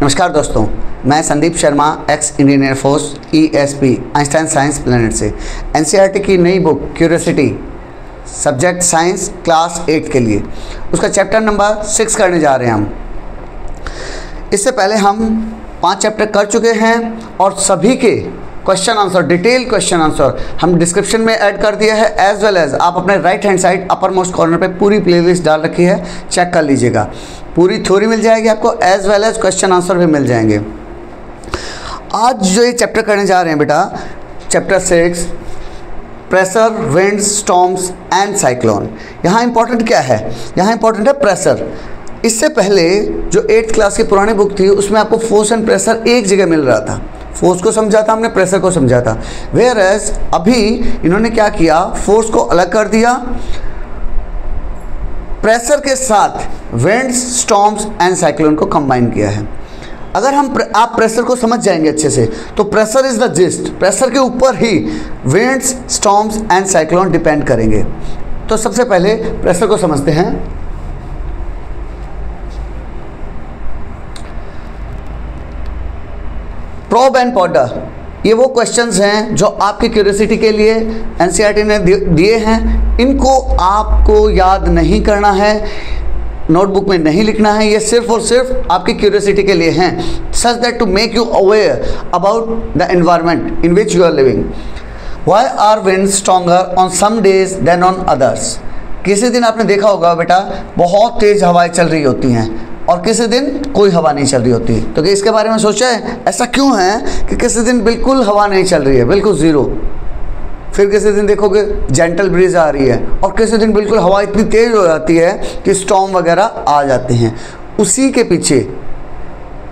नमस्कार दोस्तों, मैं Sandeep Sharma, x Indian air force ESP Einstein science planet से NCERT की नई book curiosity subject science class 8 के लिए उसका चैप्टर नंबर 6 करने जा रहे हैं हम। इससे पहले हम 5 चैप्टर कर चुके हैं और सभी के question answer, detail question answer हम डिस्क्रिप्शन में ऐड कर दिया है, एज वेल एज आप अपने right hand side upper most corner पे पूरी प्लेलिस्ट डाल रखी है, चेक कर लीजिएगा। पूरी थ्योरी मिल जाएगी आपको, as well as question answer भी मिल जाएंगे। आज जो ये चैप्टर करने जा रहे हैं बेटा, chapter 6 pressure, winds, storms and cyclone. यहाँ इंपॉर्टेंट क्या है? यहाँ इंपॉर्टेंट है प्रेशर। इससे पहले जो 8th क्लास की पुरानी बुक थी उसमें आपको फोर्स एंड प्रेशर एक जगह मिल रहा था। फोर्स को समझा था हमने, प्रेशर को समझा था। वेयर एज अभी इन्होंने क्या किया, फोर्स को अलग कर दिया, प्रेशर के साथ विंड्स, स्टॉर्म्स एंड साइक्लोन को कंबाइन किया है। अगर आप प्रेशर को समझ जाएंगे अच्छे से तो pressure is the gist, pressure के ऊपर ही winds, storms and cyclone depend करेंगे। तो सबसे पहले प्रेशर को समझते हैं। प्रोब एंड पॉडर, ये वो क्वेश्चंस हैं जो आपकी क्यूरियोसिटी के लिए NCERT ने दिए हैं। इनको आपको याद नहीं करना है, नोटबुक में नहीं लिखना है, ये सिर्फ और सिर्फ आपकी क्यूरियोसिटी के लिए हैं, such that to make you aware about the environment in which you are living. Why are winds stronger on some days than on others? किसी दिन आपने देखा होगा बेटा बहुत तेज़ हवाएं चल रही होती हैं और किसी दिन कोई हवा नहीं चल रही होती। तो क्या इसके बारे में सोचा है ऐसा क्यों है कि किसी दिन बिल्कुल हवा नहीं चल रही है, बिल्कुल ज़ीरो, फिर किसी दिन देखोगे जेंटल ब्रीज आ रही है और किसी दिन बिल्कुल हवा इतनी तेज़ हो जाती है कि स्टॉर्म वगैरह आ जाते हैं। उसी के पीछे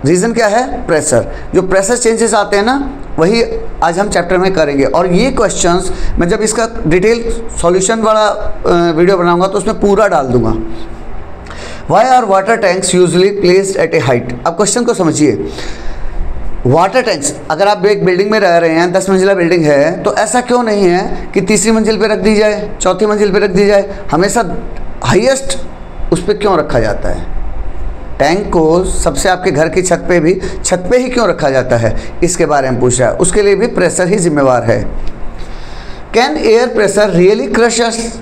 रीज़न क्या है? प्रेशर। जो प्रेशर चेंजेस आते हैं ना, वही आज हम चैप्टर में करेंगे। और ये क्वेश्चंस मैं जब इसका डिटेल सॉल्यूशन वाला वीडियो बनाऊंगा तो उसमें पूरा डाल दूंगा। Why are water tanks usually placed at a height? अब क्वेश्चन को समझिए। वाटर टैंक्स, अगर आप एक बिल्डिंग में रह रहे हैं, 10 मंजिला बिल्डिंग है, तो ऐसा क्यों नहीं है कि तीसरी मंजिल पे रख दी जाए, चौथी मंजिल पे रख दी जाए, हमेशा हाईएस्ट उस पर क्यों रखा जाता है? टैंक को सबसे आपके घर की छत पे ही क्यों रखा जाता है, इसके बारे में पूछ रहा है। उसके लिए भी प्रेशर ही जिम्मेवार है। Can air pressure really crush us?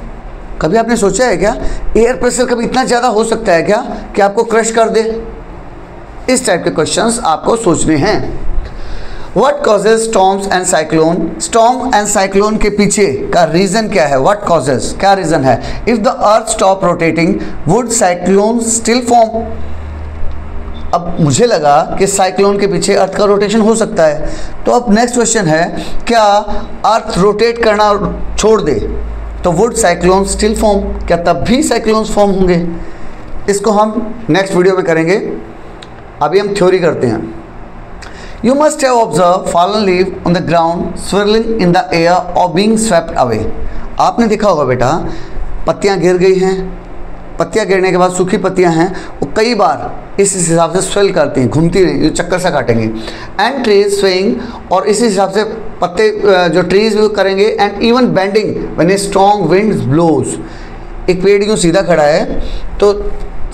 कभी आपने सोचा है क्या एयर प्रेशर कभी इतना ज़्यादा हो सकता है क्या कि आपको क्रश कर दे? इस टाइप के क्वेश्चंस आपको सोचने हैं। What causes storms and cyclone? Storm and cyclone के पीछे का रीज़न क्या है? व्हाट कॉजेज, क्या रीज़न है? If the earth stop rotating would cyclone still form? अब मुझे लगा कि साइक्लोन के पीछे अर्थ का रोटेशन हो सकता है, तो अब नेक्स्ट क्वेश्चन है, क्या अर्थ रोटेट करना छोड़ दे तो वुड साइक्लोन स्टिल फॉर्म? क्या तब भी साइक्लोन्स फॉर्म होंगे? इसको हम नेक्स्ट वीडियो में करेंगे। अभी हम थ्योरी करते हैं। You must have observe fallen leave on the ground swirling in the air और बीइंग स्वेप्ट अवे। आपने देखा होगा बेटा पत्तियां गिर गई हैं, पत्तियां गिरने के बाद सूखी पत्तियां हैं, वो कई बार इस हिसाब से स्वेल करती हैं, घूमती रही, चक्कर सा काटेंगे। एंड ट्रीज स्विंग, और इसी हिसाब से पत्ते जो ट्रीज भी करेंगे। And even bending when a strong wind blows. एक पेड़ यूँ सीधा खड़ा है तो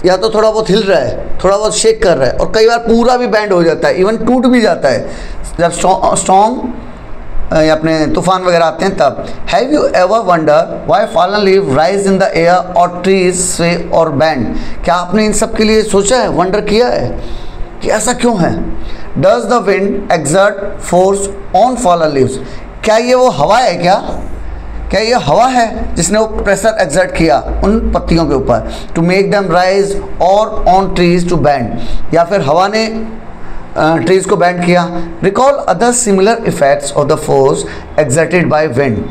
या तो थोड़ा बहुत हिल रहा है, थोड़ा बहुत शेक कर रहा है, और कई बार पूरा भी बेंड हो जाता है, इवन टूट भी जाता है जब स्ट्रॉन्ग अपने तूफान वगैरह आते हैं तब। Have you ever wonder why fallen leave rise in the air और ट्रीज स्वे और बैंड? क्या आपने इन सब के लिए सोचा है, वंडर किया है कि ऐसा क्यों है? Does the wind exert force on fallen leaves? क्या ये वो हवा है क्या ये हवा है जिसने वो प्रेशर एक्सर्ट किया उन पत्तियों के ऊपर टू मेक देम राइज, और ऑन ट्रीज टू बैंड? या फिर हवा ने ट्रीज को बैंड किया? Recall other similar effects of the force exerted by wind.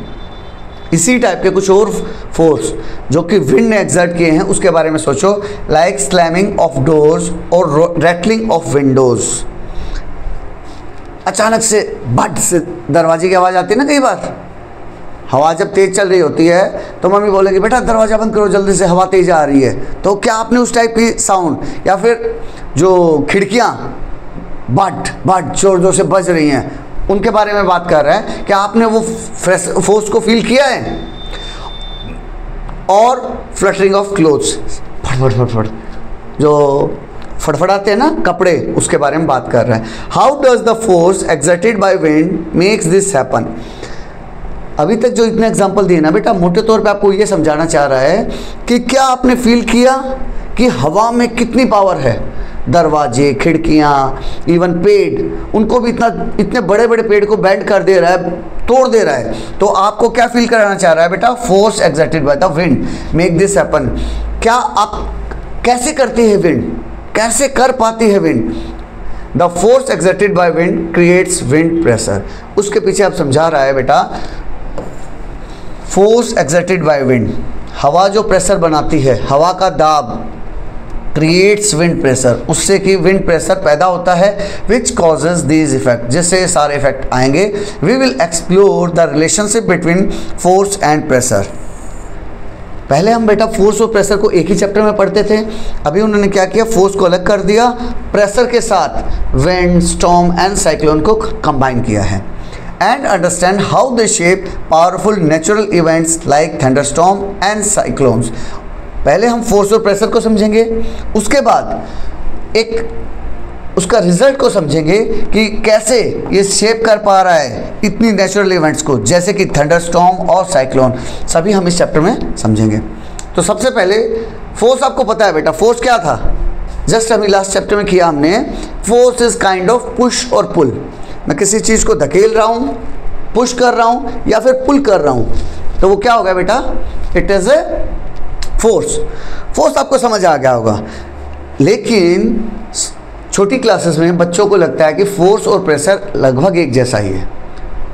इसी टाइप के कुछ और फोर्स जो कि विंड ने एक्सर्ट किए हैं उसके बारे में सोचो, लाइक स्लैमिंग ऑफ डोर्स और रैटलिंग ऑफ विंडोज। अचानक से बट से दरवाजे की आवाज़ आती है ना, कई बार हवा जब तेज़ चल रही होती है तो मम्मी बोलेगी बेटा दरवाज़ा बंद करो जल्दी से, हवा तेज़ आ रही है। तो क्या आपने उस टाइप की साउंड, या फिर जो खिड़कियाँ बट जोर जोर से बज रही हैं, उनके बारे में बात कर रहा है, क्या आपने वो फोर्स को फील किया है? और फ्लटरिंग ऑफ क्लोथ्स, फट फट फट फट, जो फड़फड़ाते हैं ना कपड़े, उसके बारे में बात कर रहे हैं। How does the force exerted by wind makes this happen. अभी तक जो इतने एग्जाम्पल दिए ना बेटा, मोटे तौर पे आपको ये समझाना चाह रहा है कि क्या आपने फील किया कि हवा में कितनी पावर है। दरवाजे, खिड़कियाँ, इवन पेड़, उनको भी इतने बड़े बड़े पेड़ को बेंड कर दे रहा है, तोड़ दे रहा है। तो आपको क्या फील कराना चाह रहा है बेटा, force exerted by the wind make this happen. क्या आप कैसे करती है विंड, कैसे कर पाती है wind. The force exerted by wind creates wind pressure. उसके पीछे आप समझा रहा है बेटा, फोर्स एक्सर्टेड बाय विंड, हवा जो प्रेशर बनाती है, हवा का दाब क्रिएट्स विंड प्रेशर, उससे कि विंड प्रेशर पैदा होता है, विच कॉजेज दीज इफेक्ट, जिससे सारे इफेक्ट आएंगे। We will explore the relationship between force and pressure. पहले हम बेटा फोर्स और प्रेशर को एक ही चैप्टर में पढ़ते थे, अभी उन्होंने क्या किया, फोर्स को अलग कर दिया, प्रेशर के साथ विंड, स्टॉर्म एंड साइक्लोन को कंबाइन किया है। And understand how they shape powerful natural events like thunderstorm and cyclones. पहले हम फोर्स और प्रेशर को समझेंगे, उसके बाद एक उसका रिजल्ट को समझेंगे कि कैसे ये शेप कर पा रहा है इतनी नेचुरल इवेंट्स को, जैसे कि थंडरस्टॉर्म और साइक्लोन, सभी हम इस चैप्टर में समझेंगे। तो सबसे पहले फोर्स आपको पता है बेटा, फोर्स क्या था, जस्ट अभी लास्ट चैप्टर में किया हमने। Force is kind of push और पुल। मैं किसी चीज़ को धकेल रहा हूँ, पुश कर रहा हूँ या फिर पुल कर रहा हूँ, तो वो क्या होगा बेटा, it is a force. Force आपको समझ आ गया होगा। लेकिन छोटी क्लासेस में बच्चों को लगता है कि फोर्स और प्रेशर लगभग एक जैसा ही है।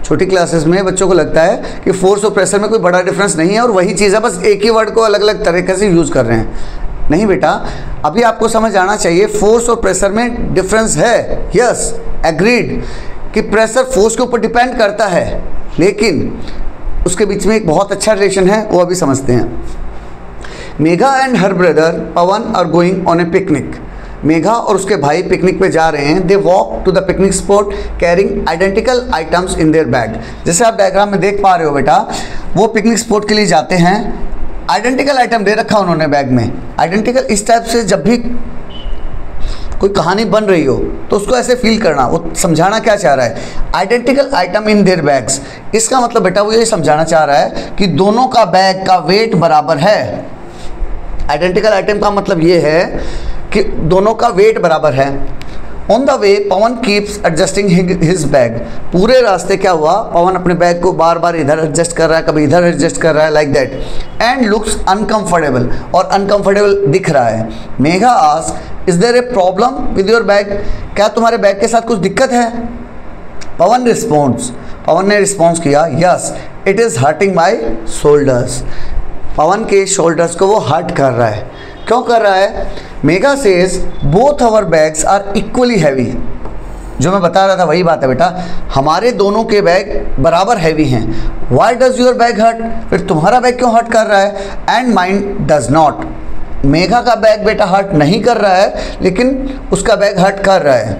छोटी क्लासेस में बच्चों को लगता है कि फोर्स और प्रेशर में कोई बड़ा डिफरेंस नहीं है और वही चीज़ है, बस एक ही वर्ड को अलग अलग तरीके से यूज़ कर रहे हैं। नहीं बेटा, अभी आपको समझ आना चाहिए फोर्स और प्रेशर में डिफरेंस है। यस, एग्रीड कि प्रेशर फोर्स के ऊपर डिपेंड करता है, लेकिन उसके बीच में एक बहुत अच्छा रिलेशन है, वो अभी समझते हैं। Megha and her brother Pavan are going on a picnic. Megha और उसके भाई पिकनिक पे जा रहे हैं। They walk to the picnic spot carrying identical items in their bag. जैसे आप डायग्राम में देख पा रहे हो बेटा, वो पिकनिक स्पॉट के लिए जाते हैं, आइडेंटिकल आइटम दे रखा उन्होंने बैग में। आइडेंटिकल इस टाइप से जब भी कोई कहानी बन रही हो तो उसको ऐसे फील करना, वो समझाना क्या चाह रहा है, identical item in their bags. इसका मतलब बेटा वो ये समझाना चाह रहा है कि दोनों का बैग का वेट बराबर है। आइडेंटिकल आइटम का मतलब ये है कि दोनों का वेट बराबर है। On the way Pawan keeps adjusting his bag. पूरे रास्ते क्या हुआ, पवन अपने बैग को बार बार इधर एडजस्ट कर रहा है, कभी इधर एडजस्ट कर रहा है, like that, and looks uncomfortable, और अनकंफर्टेबल दिख रहा है। Megha ask, is there a problem with your bag, क्या तुम्हारे बैग के साथ कुछ दिक्कत है। पवन रिस्पॉन्ड्स, पवन ने रिस्पॉन्स किया, yes it is hurting my shoulders. Pavan के शोल्डर्स को वो हर्ट कर रहा है। क्यों कर रहा है। Megha says both our bags are equally heavy. जो मैं बता रहा था वही बात है बेटा, हमारे दोनों के बैग बराबर हैवी हैं। Why does your bag hurt, फिर तुम्हारा बैग क्यों हर्ट कर रहा है। And mind does not, Megha का बैग बेटा हर्ट नहीं कर रहा है, लेकिन उसका बैग हर्ट कर रहा है।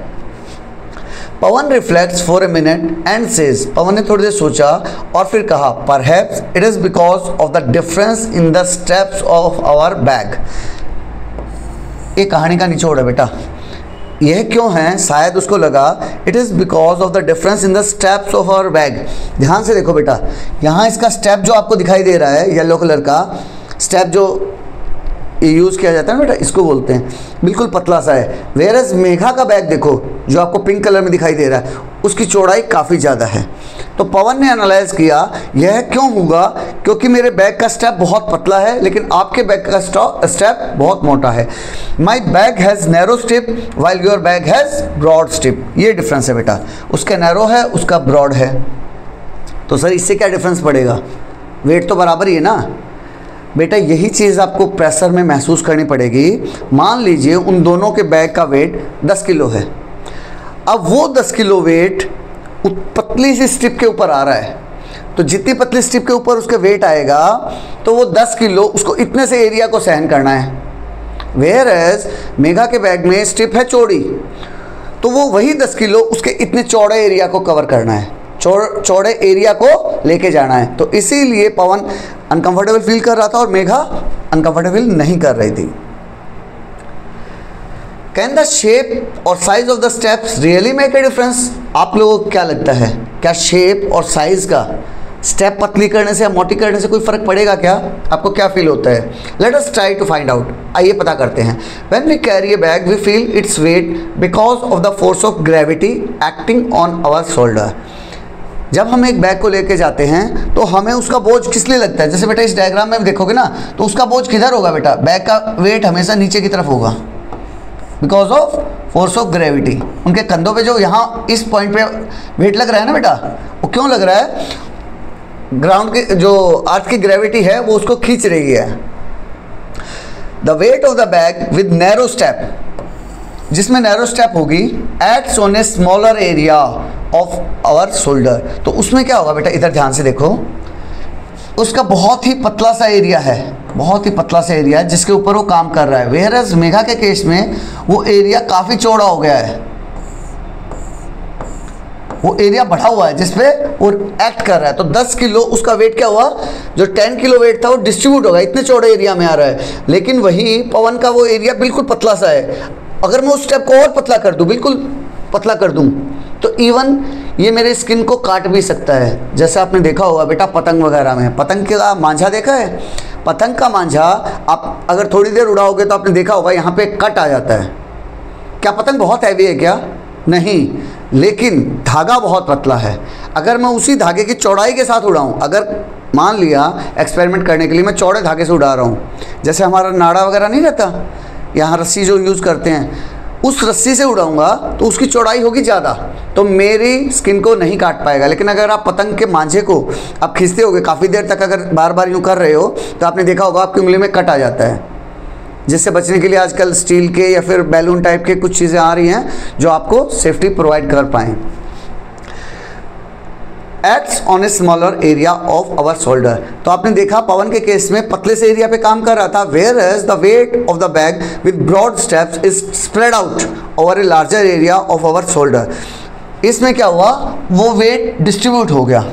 Pavan reflects for a minute and says, Pavan ने थोड़ी देर सोचा और फिर कहा, perhaps it is because of the difference in the steps of our bag. ये कहानी का निचोड़ है बेटा, यह क्यों है, शायद उसको लगा it is because of the difference in the steps of our bag. ध्यान से देखो बेटा, यहाँ इसका स्टेप जो आपको दिखाई दे रहा है येलो कलर का स्टेप जो यूज़ किया जाता है ना बेटा, इसको बोलते हैं, बिल्कुल पतला सा है। वेयरएज मेघा का बैग देखो जो आपको पिंक कलर में दिखाई दे रहा है, उसकी चौड़ाई काफ़ी ज़्यादा है। तो पवन ने एनालाइज किया यह क्यों होगा, क्योंकि मेरे बैग का स्टेप बहुत पतला है लेकिन आपके बैग का स्टेप बहुत मोटा है। My bag has narrow strip while your bag has broad strip. ये डिफरेंस है बेटा, उसका नैरो है उसका ब्रॉड है। तो सर इससे क्या डिफरेंस पड़ेगा, वेट तो बराबर ही है ना बेटा। यही चीज़ आपको प्रेशर में महसूस करनी पड़ेगी। मान लीजिए उन दोनों के बैग का वेट 10 किलो है, अब वो 10 किलो वेट पतली सी स्ट्रिप के ऊपर आ रहा है, तो जितनी पतली स्ट्रिप के ऊपर उसके वेट आएगा तो वो 10 किलो उसको इतने से एरिया को सहन करना है। वेयरएज मेघा के बैग में स्ट्रिप है चौड़ी, तो वो वही 10 किलो उसके इतने चौड़े एरिया को कवर करना है, चौड़े एरिया को लेके जाना है। तो इसीलिए पवन अनकंफर्टेबल फील कर रहा था और मेघा अनकंफर्टेबल नहीं कर रही थी। कैन द शेप और size of the steps really make a difference? आप लोगों को क्या लगता है, क्या शेप और साइज का स्टेप पतली करने से या मोटी करने से कोई फर्क पड़ेगा क्या? आपको क्या फील होता है? Let us try to find out. आइए पता करते हैं। When we carry a bag we feel its weight because of the force of gravity acting on our shoulder. जब हम एक बैग को लेके जाते हैं तो हमें उसका बोझ किस लिए लगता है? जैसे बेटा इस डायग्राम में देखोगे ना, तो उसका बोझ किधर होगा बेटा? बैग का वेट हमेशा नीचे की तरफ होगा because of force of gravity. उनके कंधों पे जो यहाँ इस पॉइंट पे वेट लग रहा है ना बेटा, वो क्यों लग रहा है? ग्राउंड की जो अर्थ की ग्रेविटी है वो उसको खींच रही है। The weight of the bag with narrow step, जिसमें नैरो स्टेप होगी, acts on a smaller area of our shoulder. तो उसमें क्या होगा बेटा? इधर ध्यान से देखो, उसका बहुत ही पतला सा एरिया है, बहुत ही पतला सा एरिया है जिसके ऊपर वो काम कर रहा है। वेयरएज मेघा के केस में वो एरिया काफ़ी चौड़ा हो गया है, वो एरिया बढ़ा हुआ है जिसपे वो एक्ट कर रहा है। तो 10 किलो उसका वेट क्या हुआ? जो 10 किलो वेट था वो डिस्ट्रीब्यूट होगा, इतने चौड़े एरिया में आ रहा है। लेकिन वही पवन का वो एरिया बिल्कुल पतला सा है। अगर मैं उस स्टेप को और पतला कर दूं, बिल्कुल पतला कर दूं, तो इवन ये मेरे स्किन को काट भी सकता है। जैसे आपने देखा होगा बेटा पतंग वगैरह में, पतंग का मांझा देखा है? पतंग का मांझा आप अगर थोड़ी देर उड़ाओगे तो आपने देखा होगा यहाँ पे कट आ जाता है। क्या पतंग बहुत हैवी है क्या? नहीं, लेकिन धागा बहुत पतला है। अगर मैं उसी धागे की चौड़ाई के साथ उड़ाऊँ, अगर मान लिया एक्सपेरिमेंट करने के लिए मैं चौड़े धागे से उड़ा रहा हूँ, जैसे हमारा नाड़ा वगैरह नहीं रहता, यहाँ रस्सी जो यूज़ करते हैं, उस रस्सी से उड़ाऊंगा तो उसकी चौड़ाई होगी ज़्यादा, तो मेरी स्किन को नहीं काट पाएगा। लेकिन अगर आप पतंग के मांझे को आप खींचते होगे काफ़ी देर तक, अगर बार बार यूँ कर रहे हो तो आपने देखा होगा आपकी उंगली में कट आ जाता है। जिससे बचने के लिए आजकल स्टील के या फिर बैलून टाइप के कुछ चीज़ें आ रही हैं जो आपको सेफ्टी प्रोवाइड कर पाएँ। Acts on a smaller area of our shoulder. तो आपने देखा पवन के केस में पतले से एरिया पे काम कर रहा था, whereas the weight of the bag with broad steps is spread out over a larger area of our shoulder. इसमें क्या हुआ? वो वेट डिस्ट्रीब्यूट हो गया।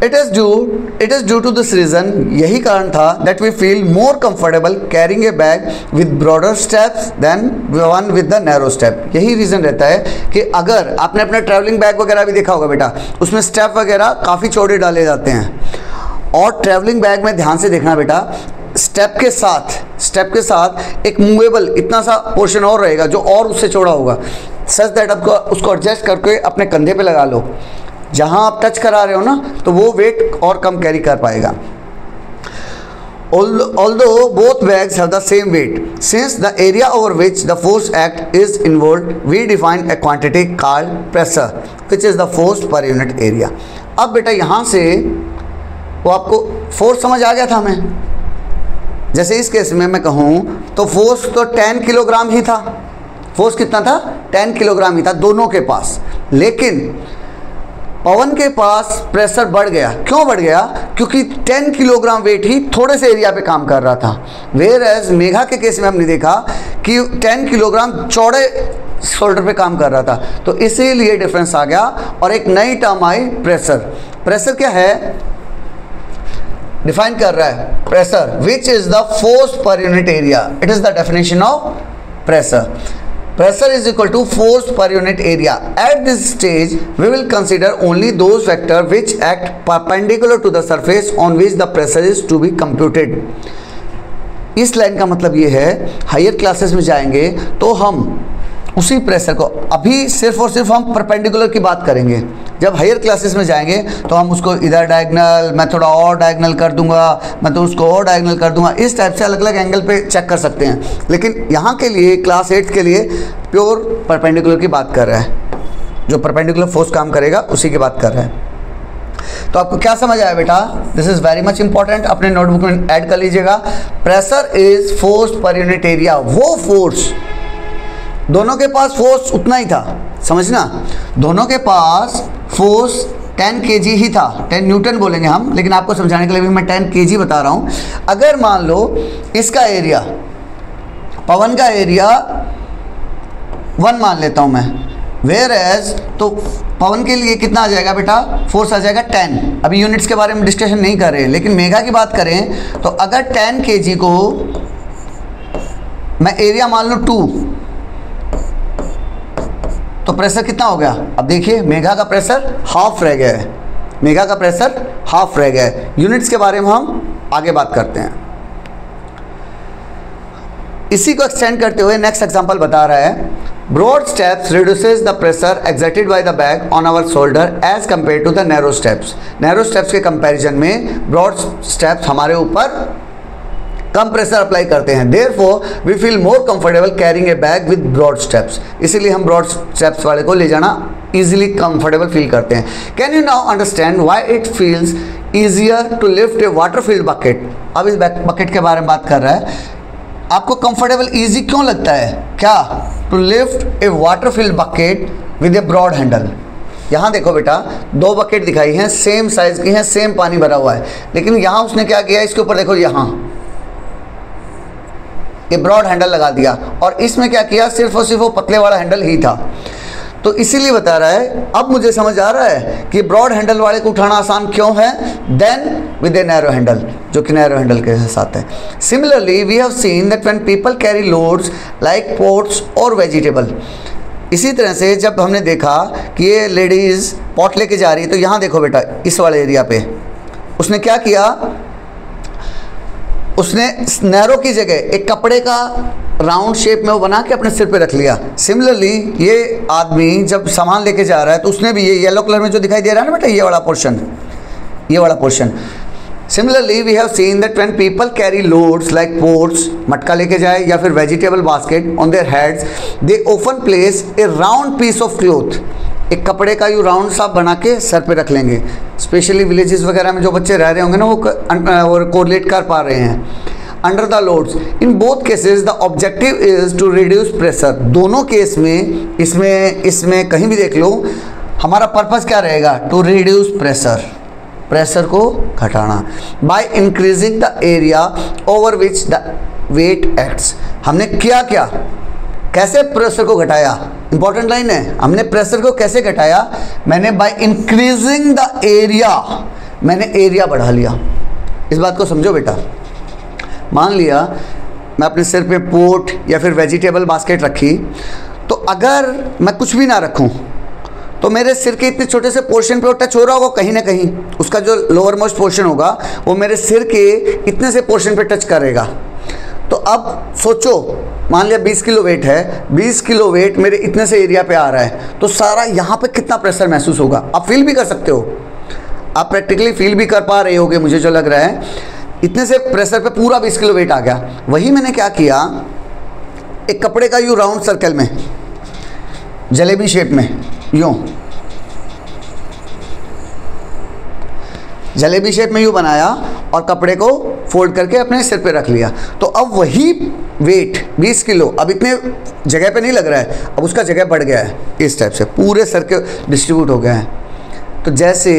It is due to this reason, यही कारण था that we feel more comfortable carrying a bag with broader steps than one with the narrow step. यही रीज़न रहता है कि अगर आपने अपना ट्रैवलिंग बैग वगैरह भी देखा होगा बेटा, उसमें स्टेप वगैरह काफ़ी चौड़े डाले जाते हैं। और ट्रैवलिंग बैग में ध्यान से देखना बेटा, स्टेप के साथ एक मूवेबल इतना सा पोर्शन और रहेगा जो और उससे चौड़ा होगा, सच दैट आपको उसको एडजस्ट करके अपने कंधे पे लगा लो। जहाँ आप टच करा रहे हो ना, तो वो वेट और कम कैरी कर पाएगा। Although both bags have the same weight, since the area over which the force act is involved, we define a quantity called pressure, which is the force per unit area. अब बेटा यहाँ से वो आपको force समझ आ गया था हमें। जैसे इस केस में मैं कहूँ तो फोर्स तो 10 किलोग्राम ही था। फोर्स कितना था? 10 किलोग्राम ही था दोनों के पास। लेकिन पवन के पास प्रेशर बढ़ गया। क्यों बढ़ गया? क्योंकि 10 किलोग्राम वेट ही थोड़े से एरिया पे काम कर रहा था। वेयर एज मेघा के केस में हमने देखा कि 10 किलोग्राम चौड़े शोल्डर पे काम कर रहा था, तो इसीलिए डिफरेंस आ गया और एक नई टर्म आई प्रेशर। प्रेशर क्या है? डिफाइन कर रहा है pressure which is the force per unit area. It is the definition of pressure. Pressure is equal to force per unit area. At this stage, we will consider only those vectors which act perpendicular to the surface on which the pressure is to be computed. इस line का मतलब ये है, higher classes में जाएंगे तो हम उसी प्रेशर को, अभी सिर्फ और सिर्फ हम परपेंडिकुलर की बात करेंगे। जब हायर क्लासेस में जाएंगे तो हम उसको इधर डायगनल, मैं थोड़ा और डायगनल कर दूंगा, मैं तो उसको और डायगनल कर दूंगा, इस टाइप से अलग अलग एंगल पे चेक कर सकते हैं। लेकिन यहाँ के लिए क्लास 8 के लिए प्योर परपेंडिकुलर की बात कर रहा है, जो परपेंडिकुलर फोर्स काम करेगा उसी की बात कर रहा है। तो आपको क्या समझ आया बेटा? This is very much important, अपने नोटबुक में ऐड कर लीजिएगा। Pressure is force per unit area. वो फोर्स, दोनों के पास फोर्स उतना ही था, समझना, दोनों के पास फोर्स 10 kg ही था, 10 न्यूटन बोलेंगे हम, लेकिन आपको समझाने के लिए भी मैं 10 kg बता रहा हूँ। अगर मान लो इसका एरिया, पवन का एरिया 1 मान लेता हूँ मैं, वेयर एज तो पवन के लिए कितना आ जाएगा बेटा? फोर्स आ जाएगा 10। अभी यूनिट्स के बारे में डिस्कशन नहीं कर रहे हैं, लेकिन मेगा की बात करें तो अगर 10 kg को मैं एरिया मान लूँ 2, तो प्रेशर कितना हो गया? अब देखिए मेगा का प्रेशर हाफ रह गया है, मेगा का प्रेशर हाफ रह गया है। यूनिट्स के बारे में हम आगे बात करते हैं। इसी को एक्सटेंड करते हुए नेक्स्ट एग्जांपल बता रहा है, broad steps reduces the pressure exerted by the bag on our shoulder as compare to the narrow steps. Narrow steps के कंपैरिजन में ब्रॉड स्टेप्स हमारे ऊपर कम प्रेशर अप्लाई करते हैं। Therefore we feel more comfortable carrying a bag with broad steps. इसीलिए हम broad steps वाले को ले जाना इजीली कंफर्टेबल फील करते हैं। Can you now understand why it feels easier to lift a water filled bucket. अब इस बकेट के बारे में बात कर रहा है, आपको कंफर्टेबल इजी क्यों लगता है? क्या? To lift a water filled bucket with a broad handle. यहाँ देखो बेटा, 2 बकेट दिखाई हैं, सेम साइज की हैं, सेम पानी भरा हुआ है, लेकिन यहाँ उसने क्या किया, इसके ऊपर देखो यहाँ ये ब्रॉड हैंडल लगा दिया, और इसमें क्या किया, सिर्फ और सिर्फ वो पतले वाला हैंडल ही था। तो इसीलिए बता रहा है, अब मुझे समझ आ रहा है कि ब्रॉड हैंडल वाले को उठाना आसान क्यों है than with a narrow handle, जो कि नैरो हैंडल के साथ है। Similarly we have seen that when people carry loads like pots और वेजिटेबल। इसी तरह से जब हमने देखा कि ये लेडीज़ पॉट लेके जा रही है, तो यहाँ देखो बेटा, इस वाले एरिया पे उसने क्या किया, उसने नैरो की जगह एक कपड़े का राउंड शेप में वो बना के अपने सिर पे रख लिया। सिमिलरली ये आदमी जब सामान लेके जा रहा है, तो उसने भी ये येलो कलर में जो दिखाई दे रहा है ना बेटा, ये वाला portion. Similarly we have seen that when people carry loads like pots, मटका लेके जाए या फिर vegetable basket on their heads, they often place a round piece of cloth. एक कपड़े का यू राउंड सा बना के सर पे रख लेंगे। स्पेशली विलेजेस वगैरह में जो बच्चे रह रहे होंगे ना, वो कोरिलेट कर पा रहे हैं। Under the loads, in both cases the objective is to reduce pressure. दोनों केस में, इसमें कहीं भी देख लो, हमारा पर्पस क्या रहेगा, टू रिड्यूस प्रेशर को घटाना by increasing the area over which the weight acts. हमने किया क्या, कैसे प्रेशर को घटाया, इंपॉर्टेंट लाइन है, हमने प्रेशर को कैसे घटाया, मैंने बाय इंक्रीजिंग द एरिया, मैंने एरिया बढ़ा लिया। इस बात को समझो बेटा। मान लिया मैं अपने सिर पे पोट या फिर वेजिटेबल बास्केट रखी, तो अगर मैं कुछ भी ना रखूं तो मेरे सिर के इतने छोटे से पोर्शन पे वो टच हो रहा होगा कहीं ना कहीं, उसका जो लोअर मोस्ट पोर्शन होगा वो मेरे सिर के इतने से पोर्शन पे टच करेगा। तो अब सोचो, मान लिया 20 किलो वेट है, 20 किलो वेट मेरे इतने से एरिया पे आ रहा है, तो सारा यहाँ पे कितना प्रेशर महसूस होगा। आप फील भी कर सकते हो, आप प्रैक्टिकली फील भी कर पा रहे होगे, मुझे जो लग रहा है, इतने से प्रेशर पे पूरा 20 किलो वेट आ गया। वही मैंने क्या किया, एक कपड़े का यूँ राउंड सर्कल में, जलेबी शेप में, यूँ जलेबी शेप में यूँ बनाया और कपड़े को फोल्ड करके अपने सिर पे रख लिया। तो अब वही वेट 20 किलो अब इतने जगह पे नहीं लग रहा है, अब उसका जगह बढ़ गया है, इस टाइप से पूरे सर के डिस्ट्रीब्यूट हो गया है। तो जैसे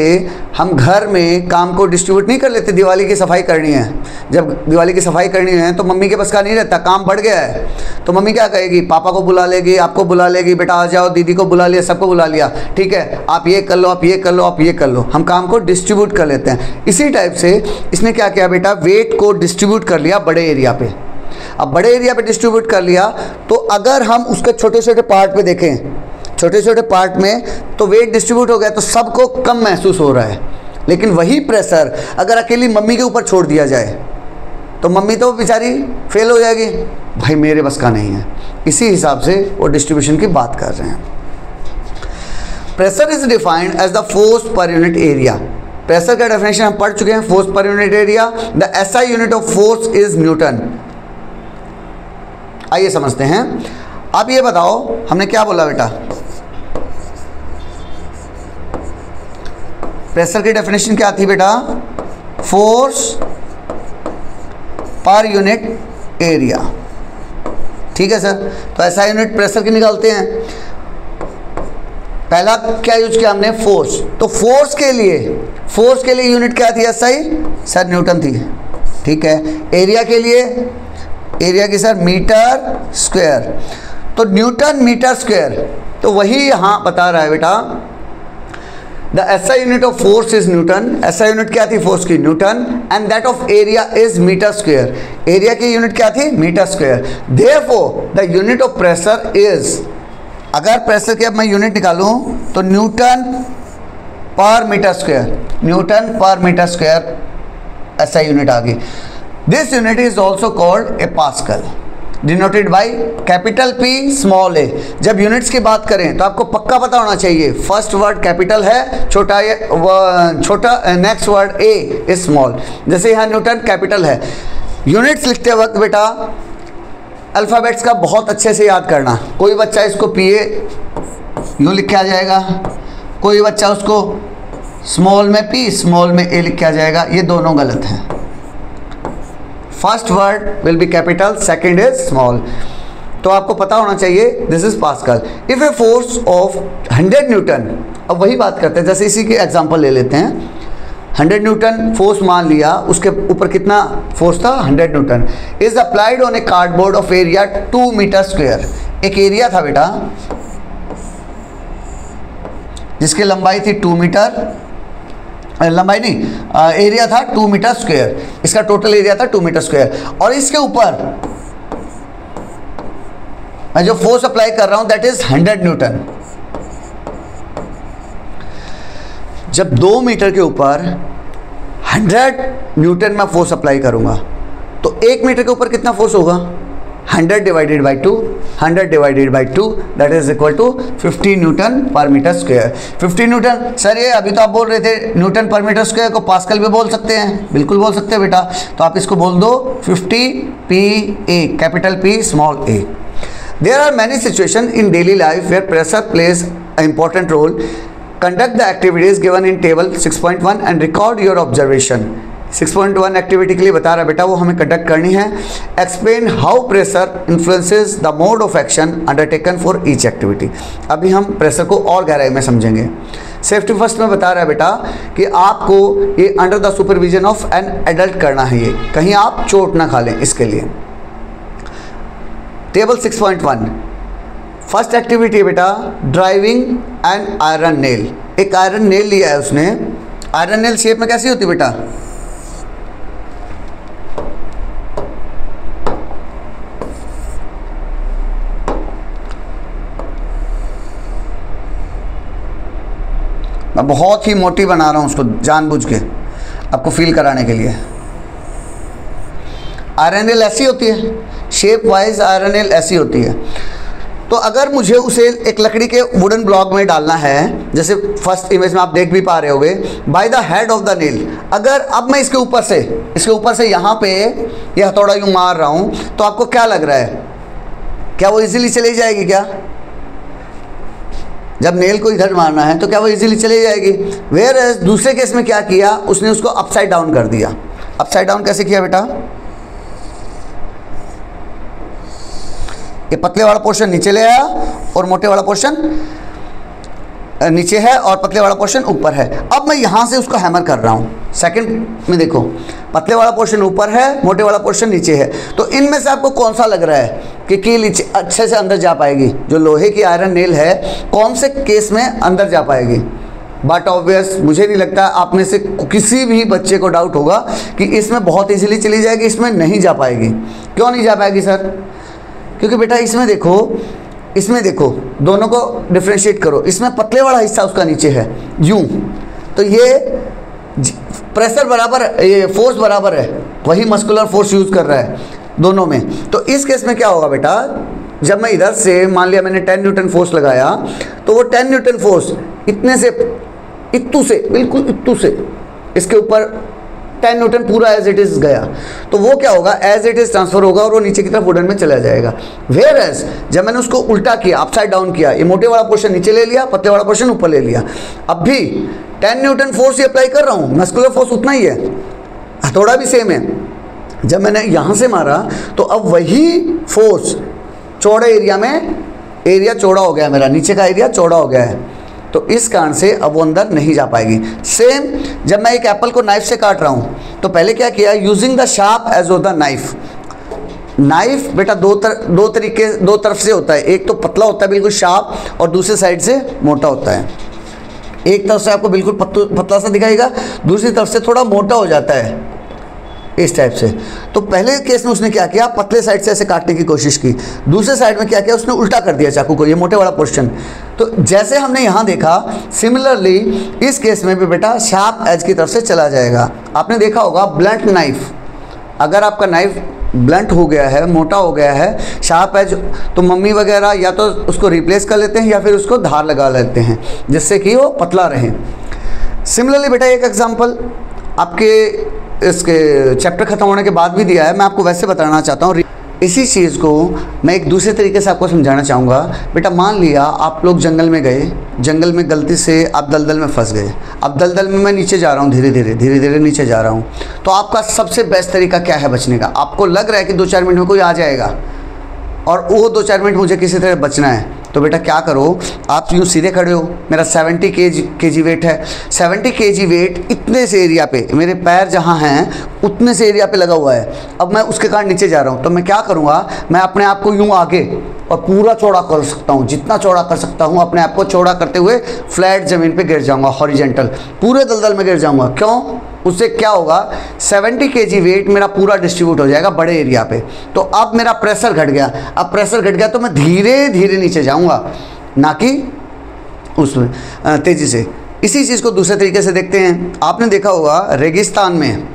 हम घर में काम को डिस्ट्रीब्यूट नहीं कर लेते, दिवाली की सफाई करनी है, जब दिवाली की सफाई करनी है तो मम्मी के बस का नहीं रहता, काम बढ़ गया है, तो मम्मी क्या कहेगी, पापा को बुला लेगी, आपको बुला लेगी, बेटा आ जाओ, दीदी को बुला लिया, सबको बुला लिया, ठीक है आप ये कर लो, आप ये कर लो, आप ये कर लो, हम काम को डिस्ट्रीब्यूट कर लेते हैं। इसी टाइप से इसने क्या किया बेटा, वेट को डिस्ट्रीब्यूट कर लिया बड़े एरिया पे। अब बड़े एरिया पे डिस्ट्रीब्यूट कर लिया, तो अगर हम उसके छोटे छोटे पार्ट पे देखें, छोटे छोटे पार्ट में, तो वेट डिस्ट्रीब्यूट हो गया, तो सबको कम महसूस हो रहा है। लेकिन वही प्रेशर अगर अकेली मम्मी के ऊपर छोड़ दिया जाए, तो मम्मी तो बेचारी फेल हो जाएगी, भाई मेरे बस का नहीं है। इसी हिसाब से वो डिस्ट्रीब्यूशन की बात कर रहे हैं। Pressure is defined as the force per unit area. Pressure का डेफिनेशन हम पढ़ चुके हैं, force per unit area. The SI unit of force is newton. आइए समझते हैं। अब ये बताओ हमने क्या बोला बेटा, प्रेशर की डेफिनेशन क्या थी बेटा, फोर्स पर यूनिट एरिया, ठीक है सर। तो ऐसा यूनिट प्रेशर की निकालते हैं। पहला क्या यूज किया हमने, फोर्स। तो फोर्स के लिए यूनिट क्या थी, एसआई सर न्यूटन थी, ठीक है। एरिया के लिए, एरिया की सर मीटर स्क्वायर, तो न्यूटन मीटर स्क्वायर। तो वही यहाँ बता रहा है बेटा, the SI unit of force is newton, SI unit क्या थी फोर्स की, newton, and that of area is metre square, area की यूनिट क्या थी, metre square. Therefore the unit of pressure is, अगर प्रेशर की अब मैं यूनिट निकालूं तो newton per metre square, newton per metre square SI unit आ गई। This unit is also called a pascal, denoted by capital P small a. जब units की बात करें तो आपको पक्का पता होना चाहिए, फर्स्ट वर्ड कैपिटल है, छोटा next word a is small. जैसे यहाँ न्यूटन कैपिटल है। यूनिट्स लिखते वक्त बेटा अल्फ़ाबेट्स का बहुत अच्छे से याद करना। कोई बच्चा इसको पी ए यूँ लिख के आ जाएगा, कोई बच्चा उसको स्मॉल में पी स्मॉल में ए लिख के आ जाएगा, ये दोनों गलत हैं। First word will be capital, second is small. तो आपको पता होना चाहिए this is pascal. If a force of 100 Newton, अब वही बात करते हैं, जैसे इसी के एग्जांपल ले लेते हैं। 100 न्यूटन फोर्स मान लिया, उसके ऊपर कितना फोर्स था, 100 newton, is applied on a cardboard of area 2 metre square. एक एरिया था बेटा जिसकी लंबाई थी 2 मीटर, लंबाई नहीं एरिया था 2 मीटर स्क्वायर, इसका टोटल एरिया था 2 मीटर स्क्वायर, और इसके ऊपर मैं जो फोर्स अप्लाई कर रहा हूं दैट इज 100 न्यूटन। जब 2 मीटर के ऊपर 100 न्यूटन मैं फोर्स अप्लाई करूंगा तो 1 मीटर के ऊपर कितना फोर्स होगा, 100 divided by 2, 100 divided by 2 that is equal to 50 newton per metre square. 50 newton, sir ये अभी तो आप बोल रहे थे न्यूटन पर मीटर स्क्वायर को पास्कल भी बोल सकते हैं, बिल्कुल बोल सकते हैं बेटा। तो आप इसको बोल दो 50 P A, capital P small A. There are many situation in daily life where pressure plays a important role. Conduct the activities given in table 6.1 and record your observation. 6.1 activity के लिए बता रहा है बेटा, वो हमें कंडक्ट करनी है। Explain how pressure influences the mode of action undertaken for each activity. अभी हम प्रेशर को और गहराई में समझेंगे। सेफ्टी फर्स्ट में बता रहा है बेटा कि आपको ये under the supervision of an adult करना है, ये कहीं आप चोट ना खा लें इसके लिए। टेबल 6.1 फर्स्ट एक्टिविटी है बेटा ड्राइविंग एन आयरन नेल। एक आयरन नेल लिया है उसने, आयरन नेल शेप में कैसी होती है बेटा, मैं बहुत ही मोटी बना रहा हूँ उसको जानबूझ के आपको फील कराने के लिए। आयरन नेल ऐसी होती है, शेप वाइज आयरन नेल ऐसी होती है। तो अगर मुझे उसे एक लकड़ी के वुडन ब्लॉक में डालना है, जैसे फर्स्ट इमेज में आप देख भी पा रहे होगे, by the head of the nail, अगर अब मैं इसके ऊपर से यहाँ पे ये हथौड़ा यूँ मार रहा हूँ तो आपको क्या लग रहा है, क्या वो इजीली चली जाएगी क्या? जब नेल को इधर मारना है तो क्या वो इजीली चली जाएगी? वेयर एज दूसरे केस में क्या किया उसने, उसको अपसाइड डाउन कर दिया। अपसाइड डाउन कैसे किया बेटा, ये पतले वाला पोर्शन नीचे ले आया और मोटे वाला पोर्शन नीचे है और पतले वाला पोर्शन ऊपर है। अब मैं यहाँ से उसको हैमर कर रहा हूँ। सेकंड में देखो, पतले वाला पोर्शन ऊपर है, मोटे वाला पोर्शन नीचे है। तो इनमें से आपको कौन सा लग रहा है कि कील अच्छे से अंदर जा पाएगी? जो लोहे की आयरन नेल है कौन से केस में अंदर जा पाएगी? बट ऑब्वियस मुझे नहीं लगता आप में से किसी भी बच्चे को डाउट होगा कि इसमें बहुत ईजिली चली जाएगी, इसमें नहीं जा पाएगी। क्यों नहीं जा पाएगी सर? क्योंकि बेटा इसमें देखो दोनों को डिफ्रेंशिएट करो। इसमें पतले वाला हिस्सा उसका नीचे है यूं, तो ये प्रेशर बराबर, ये फोर्स बराबर है, वही मस्कुलर फोर्स यूज़ कर रहा है दोनों में। तो इस केस में क्या होगा बेटा, जब मैं इधर से मान लिया मैंने 10 न्यूटन फोर्स लगाया तो वो 10 न्यूटन फोर्स बिल्कुल इत्तू से इसके ऊपर 10 न्यूटन पूरा एज इट इज़ गया, तो वो क्या होगा, एज इट इज़ ट्रांसफर होगा और वो नीचे की तरफ वुडन में चला जाएगा। वेयर एज जब मैंने उसको उल्टा किया, अपसाइड डाउन किया, ये मोटे वाला पोर्शन नीचे ले लिया, पतले वाला पोर्शन ऊपर ले लिया, अब भी 10 न्यूटन फोर्स ही अप्लाई कर रहा हूँ, मस्कुलर फोर्स उतना ही है, हथौड़ा भी सेम है। जब मैंने यहाँ से मारा तो अब वही फोर्स चौड़े एरिया में, एरिया चौड़ा हो गया मेरा, नीचे का एरिया चौड़ा हो गया है, तो इस कारण से अब वो अंदर नहीं जा पाएगी। सेम जब मैं एक एप्पल को नाइफ से काट रहा हूँ तो पहले क्या किया, using the sharp edge of the knife. Knife बेटा दो तरफ से होता है, एक तो पतला होता है बिल्कुल शार्प और दूसरे साइड से मोटा होता है। एक तरफ से आपको बिल्कुल पतला सा दिखाएगा, दूसरी तरफ से थोड़ा मोटा हो जाता है इस टाइप से। तो पहले केस में उसने क्या किया, पतले साइड से ऐसे काटने की कोशिश की, दूसरे साइड में क्या किया, उसने उल्टा कर दिया चाकू को, ये मोटे वाला पोर्शन। तो जैसे हमने यहाँ देखा, सिमिलरली इस केस में भी बेटा शार्प एज की तरफ से चला जाएगा। आपने देखा होगा ब्लंट नाइफ, अगर आपका नाइफ ब्लंट हो गया है, मोटा हो गया है, शार्प एज, तो मम्मी वगैरह या तो उसको रिप्लेस कर लेते हैं या फिर उसको धार लगा लेते हैं जिससे कि वो पतला रहे। सिमिलरली बेटा एक एग्जांपल आपके इसके चैप्टर ख़त्म होने के बाद भी दिया है, मैं आपको वैसे बताना चाहता हूँ। इसी चीज़ को मैं एक दूसरे तरीके से आपको समझाना चाहूँगा। बेटा मान लिया आप लोग जंगल में गए, जंगल में गलती से आप दलदल में फंस गए। अब दलदल में मैं नीचे जा रहा हूँ, धीरे धीरे नीचे जा रहा हूँ। तो आपका सबसे बेस्ट तरीका क्या है बचने का? आपको लग रहा है कि 2-4 मिनट में कोई आ जाएगा और वो 2-4 मिनट मुझे किसी तरह बचना है, तो बेटा क्या करो, आप यूँ सीधे खड़े हो, मेरा 70 kg वेट है, 70 kg वेट इतने से एरिया पे, मेरे पैर जहाँ हैं उतने से एरिया पे लगा हुआ है। अब मैं उसके कारण नीचे जा रहा हूँ, तो मैं क्या करूँगा, मैं अपने आप को यूँ आगे और पूरा चौड़ा कर सकता हूँ, जितना चौड़ा कर सकता हूँ अपने आप को चौड़ा करते हुए फ्लैट ज़मीन पे गिर जाऊँगा, हॉरिजेंटल पूरे दलदल में गिर जाऊँगा। क्यों? उससे क्या होगा, 70 kg वेट मेरा पूरा डिस्ट्रीब्यूट हो जाएगा बड़े एरिया पे। तो अब मेरा प्रेशर घट गया, अब प्रेशर घट गया तो मैं धीरे धीरे नीचे जाऊँगा, ना कि उसमें तेज़ी से। इसी चीज़ को दूसरे तरीके से देखते हैं। आपने देखा होगा रेगिस्तान में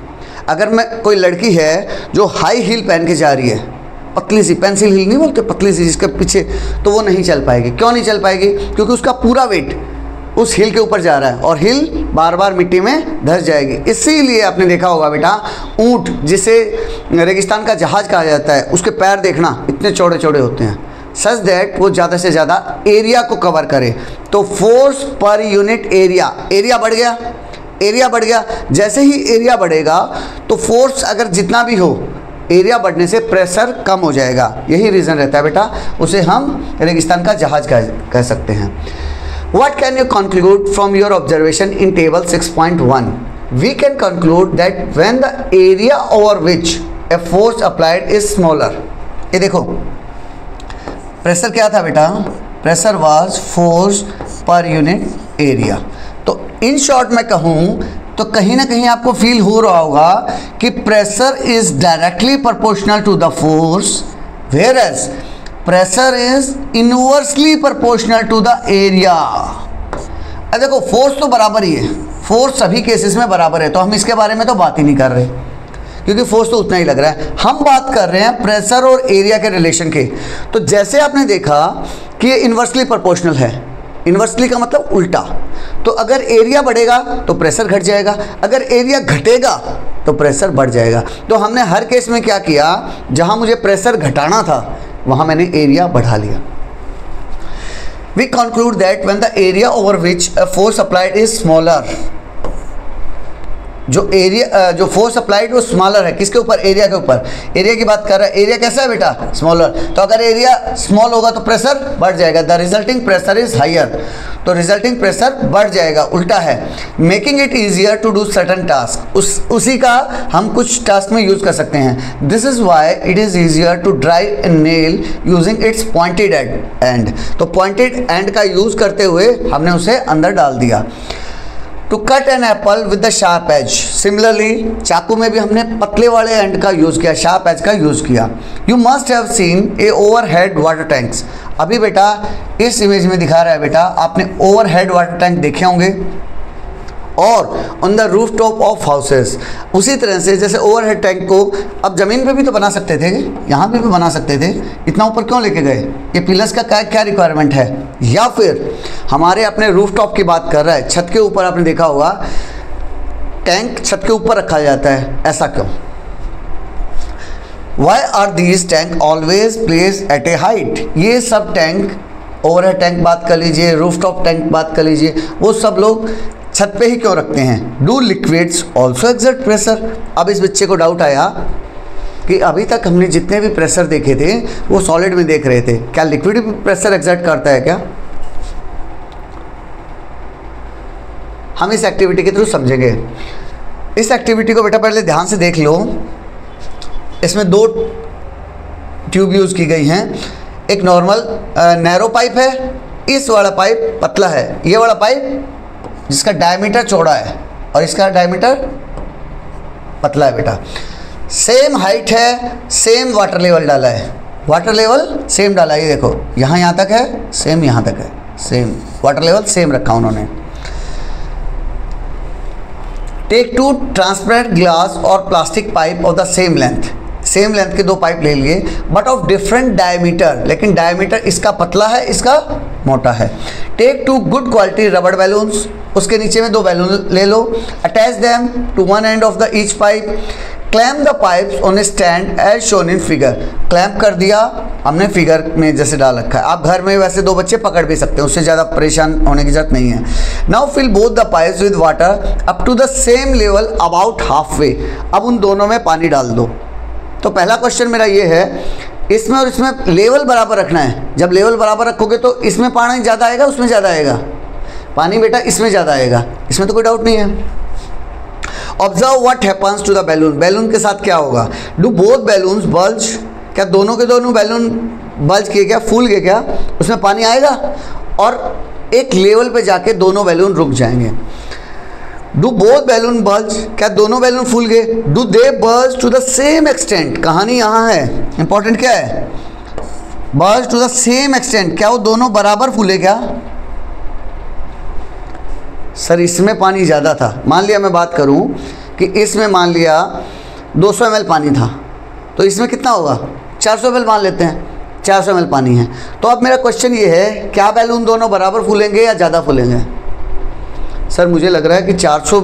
अगर मैं कोई लड़की है जो हाई हील पहन के जा रही है, पतली सी, पेंसिल हील नहीं बोलते, पतली सी जिसके पीछे, तो वो नहीं चल पाएगी। क्यों नहीं चल पाएगी? क्योंकि उसका पूरा वेट उस हिल के ऊपर जा रहा है और हिल बार बार मिट्टी में धंस जाएगी। इसीलिए आपने देखा होगा बेटा ऊँट, जिसे रेगिस्तान का जहाज कहा जाता है, उसके पैर देखना इतने चौड़े चौड़े होते हैं, सच दैट वो ज़्यादा से ज़्यादा एरिया को कवर करे। तो force per unit area, area बढ़ गया, एरिया बढ़ गया। जैसे ही एरिया बढ़ेगा तो फोर्स अगर जितना भी हो, एरिया बढ़ने से प्रेशर कम हो जाएगा। यही रीज़न रहता है बेटा, उसे हम रेगिस्तान का जहाज कह सकते हैं। What can you conclude from your observation in table 6.1? We can conclude that when the area over which a force applied is smaller. ये देखो प्रेशर क्या था बेटा, pressure was force per unit area. तो इन शॉर्ट मैं कहूँ तो कहीं ना कहीं आपको फील हो रहा होगा कि pressure is directly proportional to the force, whereas pressure is inversely proportional to the area. देखो फोर्स तो बराबर ही है, फोर्स सभी केसेस में बराबर है, तो हम इसके बारे में तो बात ही नहीं कर रहे क्योंकि फोर्स तो उतना ही लग रहा है। हम बात कर रहे हैं प्रेशर और एरिया के रिलेशन के। तो जैसे आपने देखा कि ये इनवर्सली प्रोपोर्शनल है, इनवर्सली का मतलब उल्टा। तो अगर एरिया बढ़ेगा तो प्रेशर घट जाएगा, अगर एरिया घटेगा तो प्रेशर बढ़ जाएगा। तो हमने हर केस में क्या किया, जहां मुझे प्रेशर घटाना था वहां मैंने एरिया बढ़ा लिया। We conclude that when the area over which a force applied is smaller, जो फोर्स अप्लाइड वो स्मॉलर है, किसके ऊपर? एरिया के ऊपर। एरिया की बात कर रहा है, एरिया कैसा है बेटा? स्मॉलर। तो अगर एरिया स्मॉल होगा तो प्रेशर बढ़ जाएगा, the resulting pressure is higher, तो रिजल्टिंग प्रेशर बढ़ जाएगा, उल्टा है। Making it easier to do certain task, उसी का हम कुछ टास्क में यूज कर सकते हैं। This is why it is easier to drive a nail using its pointed end. तो पॉइंटेड एंड का यूज करते हुए हमने उसे अंदर डाल दिया। To cut an apple with the sharp edge, similarly चाकू में भी हमने पतले वाले एंड का यूज़ किया, शार्प एज का यूज़ किया। You must have scene A overhead water tanks. अभी बेटा इस इमेज में दिखा रहा है बेटा, आपने ओवरहेड वाटर टैंक देखे होंगे और on the roof top of houses. उसी तरह से जैसे ओवरहेड टैंक को अब ज़मीन पे भी तो बना सकते थे, यहाँ पे भी बना सकते थे, इतना ऊपर क्यों लेके गए? ये पिलर्स का क्या रिक्वायरमेंट है? या फिर हमारे अपने रूफ टॉप की बात कर रहा है, छत के ऊपर आपने देखा होगा टैंक छत के ऊपर रखा जाता है, ऐसा क्यों? Why are these tank always place at a height? ये सब टैंक, ओवरहेड टैंक बात कर लीजिए, रूफ टॉप टैंक बात कर लीजिए, वो सब लोग छत पे ही क्यों रखते हैं? Do liquids also exert pressure? अब इस बच्चे को डाउट आया कि अभी तक हमने जितने भी प्रेशर देखे थे वो सॉलिड में देख रहे थे, क्या लिक्विड भी प्रेशर एक्सर्ट करता है क्या? हम इस एक्टिविटी के थ्रू समझेंगे। इस एक्टिविटी को बेटा पहले ध्यान से देख लो। इसमें 2 ट्यूब यूज़ की गई हैं। एक नॉर्मल नैरो पाइप है, इस वाला पाइप पतला है, ये वाला पाइप जिसका डायमीटर चौड़ा है और इसका डायमीटर पतला है बेटा। सेम हाइट है, सेम वाटर लेवल डाला है, वाटर लेवल सेम डाला है, ये देखो यहाँ तक है, सेम यहाँ तक है, सेम वाटर लेवल सेम रखा उन्होंने। टेक 2 ट्रांसपेरेंट ग्लास और plastic pipe of the same length, same length के 2 पाइप ले लिए बट ऑफ डिफरेंट डायमीटर, लेकिन डायमीटर इसका पतला है इसका मोटा है। टेक 2 गुड क्वालिटी रबड़ बैलून्स, उसके नीचे में 2 बैलून ले लो, attach them to one end of the each pipe, clamp the pipes on a stand as shown in figure, clamp कर दिया हमने फिगर में जैसे डाल रखा है। आप घर में वैसे 2 बच्चे पकड़ भी सकते हैं, उससे ज़्यादा परेशान होने की जरूरत नहीं है। Now fill both the pipes with water up to the same level about halfway, अब उन दोनों में पानी डाल दो। तो पहला क्वेश्चन मेरा ये है, इसमें और इसमें लेवल बराबर रखना है। जब लेवल बराबर रखोगे तो इसमें पानी ज़्यादा आएगा उसमें ज़्यादा आएगा, पानी बेटा इसमें ज़्यादा आएगा, इसमें तो कोई डाउट नहीं है। Observe what happens to the balloon, balloon के साथ क्या होगा। डू बोथ बैलून्स बल्ज, क्या दोनों के दोनों बैलून बल्ज किए क्या, फूल गए क्या, उसमें पानी आएगा और एक लेवल पे जाके दोनों बैलून रुक जाएंगे। डू बोथ बैलून बल्ज, क्या दोनों बैलून फूल गए। Do they bulge to the same extent, कहानी यहाँ है, इंपॉर्टेंट क्या है, bulge to the same extent, क्या वो दोनों बराबर फूले क्या। सर इसमें पानी ज़्यादा था, मान लिया मैं बात करूं कि इसमें मान लिया 200 ml पानी था, तो इसमें कितना होगा 400 ml मान लेते हैं, 400 ml पानी है। तो अब मेरा क्वेश्चन ये है, क्या बैलून दोनों बराबर फूलेंगे या ज़्यादा फूलेंगे। सर मुझे लग रहा है कि 400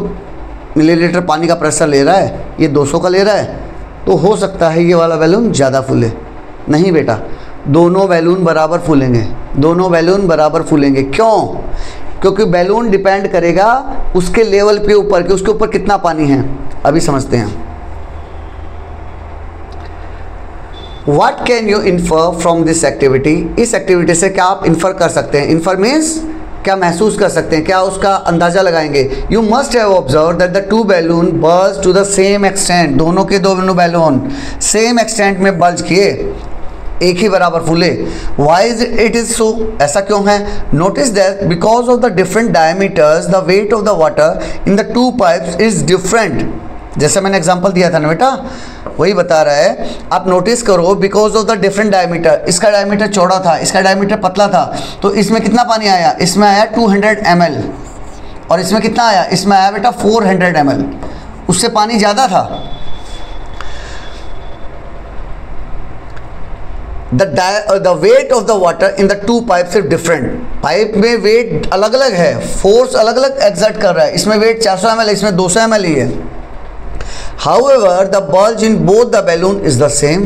मिलीलीटर पानी का प्रेशर ले रहा है, ये 200 का ले रहा है, तो हो सकता है ये वाला बैलून ज़्यादा फूले। नहीं बेटा, दोनों बैलून बराबर फूलेंगे, दोनों बैलून बराबर फूलेंगे। क्यों, क्योंकि बैलून डिपेंड करेगा उसके लेवल पे ऊपर कि उसके ऊपर कितना पानी है। अभी समझते हैं। What can you infer from this activity, इस एक्टिविटी से क्या आप इन्फर कर सकते हैं। इन्फर मीन्स क्या महसूस कर सकते हैं, क्या उसका अंदाजा लगाएंगे। You must have observe that the 2 balloon bulge to the same extent, दोनों के दोनों बैलून सेम एक्सटेंट में बल्ज किए, एक ही बराबर फूले। वाई इट इज़ सो, ऐसा क्यों है। Notice that because of the different diameters the weight of the water in the 2 pipes is different. जैसे मैंने एग्जांपल दिया था ना बेटा, वही बता रहा है। आप नोटिस करो, because of the different diameter, इसका डायमीटर चौड़ा था इसका डायमीटर पतला था, तो इसमें कितना पानी आया, इसमें आया 200 ml और इसमें कितना आया, इसमें आया बेटा 400 ml, उससे पानी ज़्यादा था। The weight of the water in the 2 pipes is different. Pipe में वेट अलग अलग है, फोर्स अलग अलग एग्जर्ट कर रहा है। इसमें वेट 400 ml है, इसमें 200 ml ही है। However, the bulge in both the balloon is the same.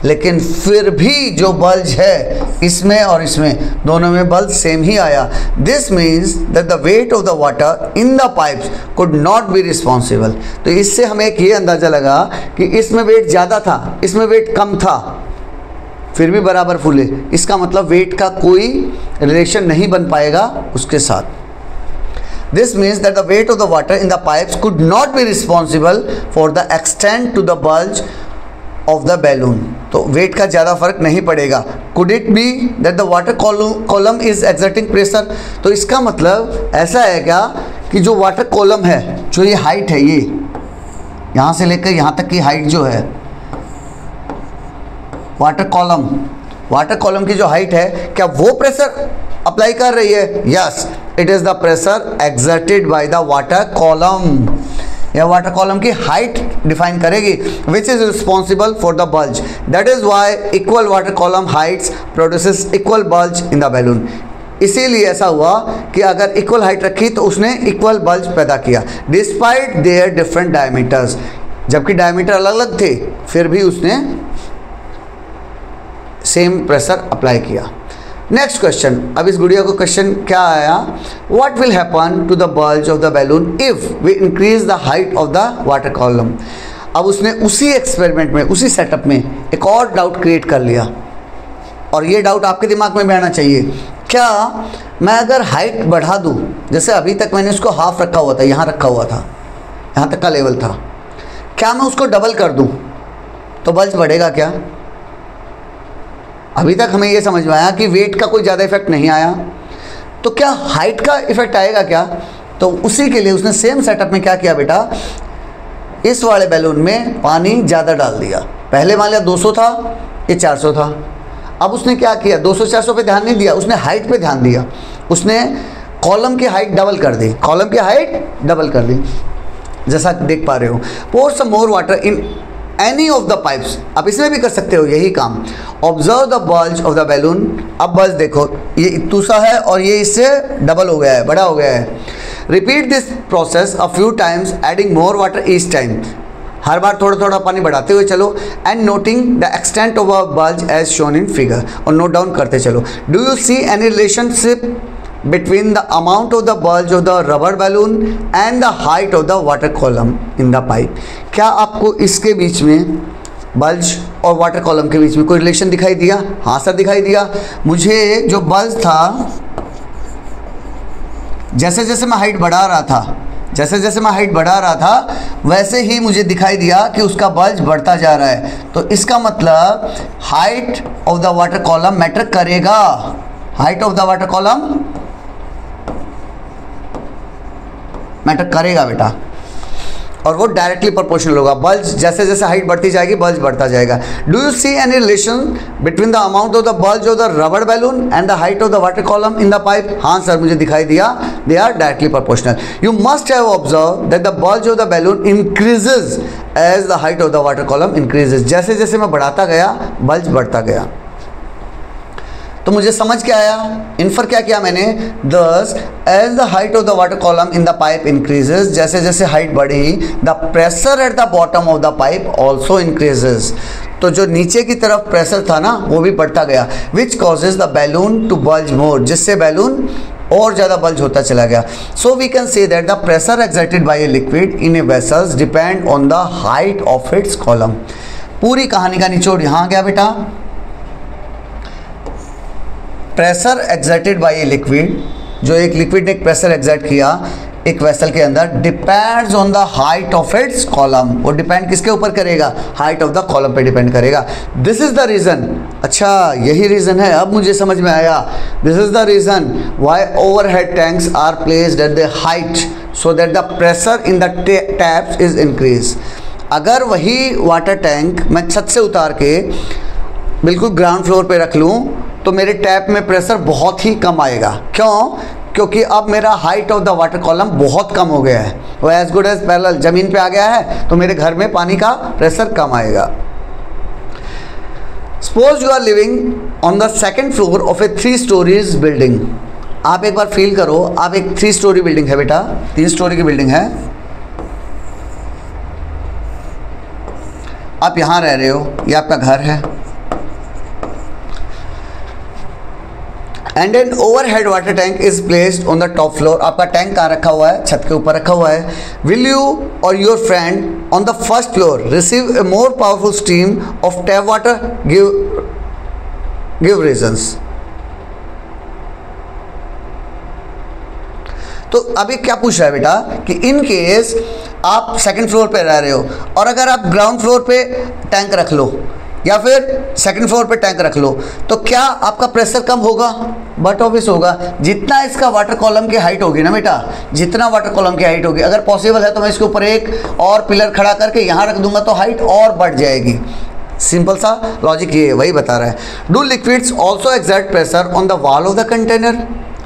लेकिन फिर भी जो बल्ज है इसमें और इसमें दोनों में बल्ज सेम ही आया। This means that the weight of the water in the pipes could not be responsible. तो इससे हमें एक ये अंदाज़ा लगा कि इसमें वेट ज़्यादा था, इसमें वेट कम था, फिर भी बराबर फूले। इसका मतलब वेट का कोई रिलेशन नहीं बन पाएगा उसके साथ। This means that the weight of the water in the pipes could not be responsible for the extent to the bulge of the balloon. तो वेट का ज़्यादा फर्क नहीं पड़ेगा। Could it be that the water column is exerting pressure. तो इसका मतलब ऐसा है क्या कि जो वाटर कॉलम है, जो ये हाइट है, ये यहाँ से लेकर यहाँ तक की हाइट जो है, वाटर कॉलम की जो हाइट है, क्या वो प्रेशर अप्लाई कर रही है। Yes, it is the pressure exerted by the water column. या वाटर कॉलम की हाइट डिफाइन करेगी, which is responsible for the bulge. That is why equal water column heights produces equal bulge in the balloon. इसीलिए ऐसा हुआ कि अगर equal height रखी तो उसने इक्वल बल्ज पैदा किया, डिस्पाइट देयर डिफरेंट डायमीटर्स। जबकि डायमीटर अलग अलग थे, फिर भी उसने सेम प्रेशर अप्लाई किया। नेक्स्ट क्वेश्चन, अब इस गुड़िया को क्वेश्चन क्या आया, what will happen to the bulge of the balloon if we increase the height of the water column. अब उसने उसी एक्सपेरिमेंट में, उसी सेटअप में एक और डाउट क्रिएट कर लिया, और ये डाउट आपके दिमाग में भी आना चाहिए। क्या मैं अगर हाइट बढ़ा दूँ, जैसे अभी तक मैंने उसको हाफ रखा हुआ था, यहाँ रखा हुआ था, यहाँ तक का लेवल था, क्या मैं उसको डबल कर दूँ तो बल्ज बढ़ेगा क्या। अभी तक हमें ये समझ में आया कि वेट का कोई ज़्यादा इफेक्ट नहीं आया, तो क्या हाइट का इफेक्ट आएगा क्या। तो उसी के लिए उसने सेम सेटअप में क्या किया बेटा, इस वाले बैलून में पानी ज़्यादा डाल दिया। पहले मान लिया 200 था, ये 400 था। अब उसने क्या किया, 200-400 पे ध्यान नहीं दिया, उसने हाइट पे ध्यान दिया। उसने कॉलम की हाइट डबल कर दी, कॉलम की हाइट डबल कर दी, जैसा देख पा रहे हो। Pour some more water in any of the pipes, आप इसमें भी कर सकते हो यही काम। Observe the bulge of the balloon, अब बल्ज देखो, ये इतू सा है और ये इससे डबल हो गया है, बड़ा हो गया है। Repeat this process a few times adding more water each time, हर बार थोड़ा थोड़ा पानी बढ़ाते हुए चलो। And noting the extent of a bulge as shown in figure, और नोट डाउन करते चलो। Do you see any relationship between the amount of the bulge of the rubber balloon and the height of the water column in the pipe? क्या आपको इसके बीच में, bulge और water column के बीच में कोई रिलेशन दिखाई दिया? हाँ सर दिखाई दिया। मुझे जो बल्ज था, जैसे जैसे मैं हाइट बढ़ा रहा था, जैसे जैसे मैं हाइट बढ़ा रहा था वैसे ही मुझे दिखाई दिया कि उसका बल्ज बढ़ता जा रहा है। तो इसका मतलब height of the water column matter करेगा, height of the water column matter करेगा बेटा, और वो डायरेक्टली प्रोपोर्शनल होगा। बल्ज जैसे जैसे हाइट बढ़ती जाएगी बल्ज बढ़ता जाएगा। Do you see any relation between the amount of the bulge of the rubber balloon and the height of the water column in the pipe? हाँ सर मुझे दिखाई दिया, they are directly proportional. You must have observe that the bulge of the balloon increases as the height of the water column increases, जैसे जैसे मैं बढ़ाता गया bulge बढ़ता गया। तो मुझे समझ क्या आया, इन्फर क्या किया मैंने, thus as the height of the water column in the pipe increases, जैसे जैसे हाइट बढ़ी the pressure at the bottom of the pipe also increases, तो जो नीचे की तरफ प्रेशर था ना वो भी बढ़ता गया। Which causes the balloon to bulge more, जिससे बैलून और ज़्यादा बल्ज होता चला गया। So we can say that the pressure exerted by a liquid in a vessels depend on the height of its column. पूरी कहानी का निचोड़ यहाँ गया बेटा, pressure exerted by a liquid, जो एक लिक्विड ने एक प्रेशर एक्सर्ट किया एक वेसल के अंदर, depends on the height of its column, वो डिपेंड किसके ऊपर करेगा, हाइट ऑफ द कॉलम पे डिपेंड करेगा। दिस इज द रीजन, अच्छा यही रीजन है, अब मुझे समझ में आया। This is the reason why overhead tanks are placed at the height so that the pressure in the taps is increase. अगर वही वाटर टैंक मैं छत से उतार के बिल्कुल ग्राउंड फ्लोर पे रख लूँ तो मेरे टैप में प्रेशर बहुत ही कम आएगा। क्यों? क्योंकि अब मेरा height of the water column बहुत कम हो गया है, वो एज गुड एज पैरेलल ज़मीन पे आ गया है, तो मेरे घर में पानी का प्रेशर कम आएगा। Suppose you are living on the second floor of a 3 stories building. आप एक बार फील करो, आप एक 3 story बिल्डिंग है बेटा, 3 story की बिल्डिंग है, आप यहाँ रह रहे हो, ये आपका घर है, and an overhead water tank is placed on the top floor. आपका टैंक कहाँ रखा हुआ है, छत के ऊपर रखा हुआ है। विल यू और your friend on the first floor receive A more powerful stream of tap water? Give reasons. तो अभी क्या पूछ रहा है बेटा कि इन केस आप सेकंड फ्लोर पे रह रहे हो और अगर आप ग्राउंड फ्लोर पे टैंक रख लो या फिर सेकंड फ्लोर पे टैंक रख लो तो क्या आपका प्रेशर कम होगा? बट ऑब्वियस होगा। जितना इसका वाटर कॉलम की हाइट होगी ना बेटा, जितना वाटर कॉलम की हाइट होगी, अगर पॉसिबल है तो मैं इसके ऊपर एक और पिलर खड़ा करके यहाँ रख दूंगा तो हाइट और बढ़ जाएगी। सिंपल सा लॉजिक ये वही बता रहा है। Do liquids also exert pressure on the wall of the container?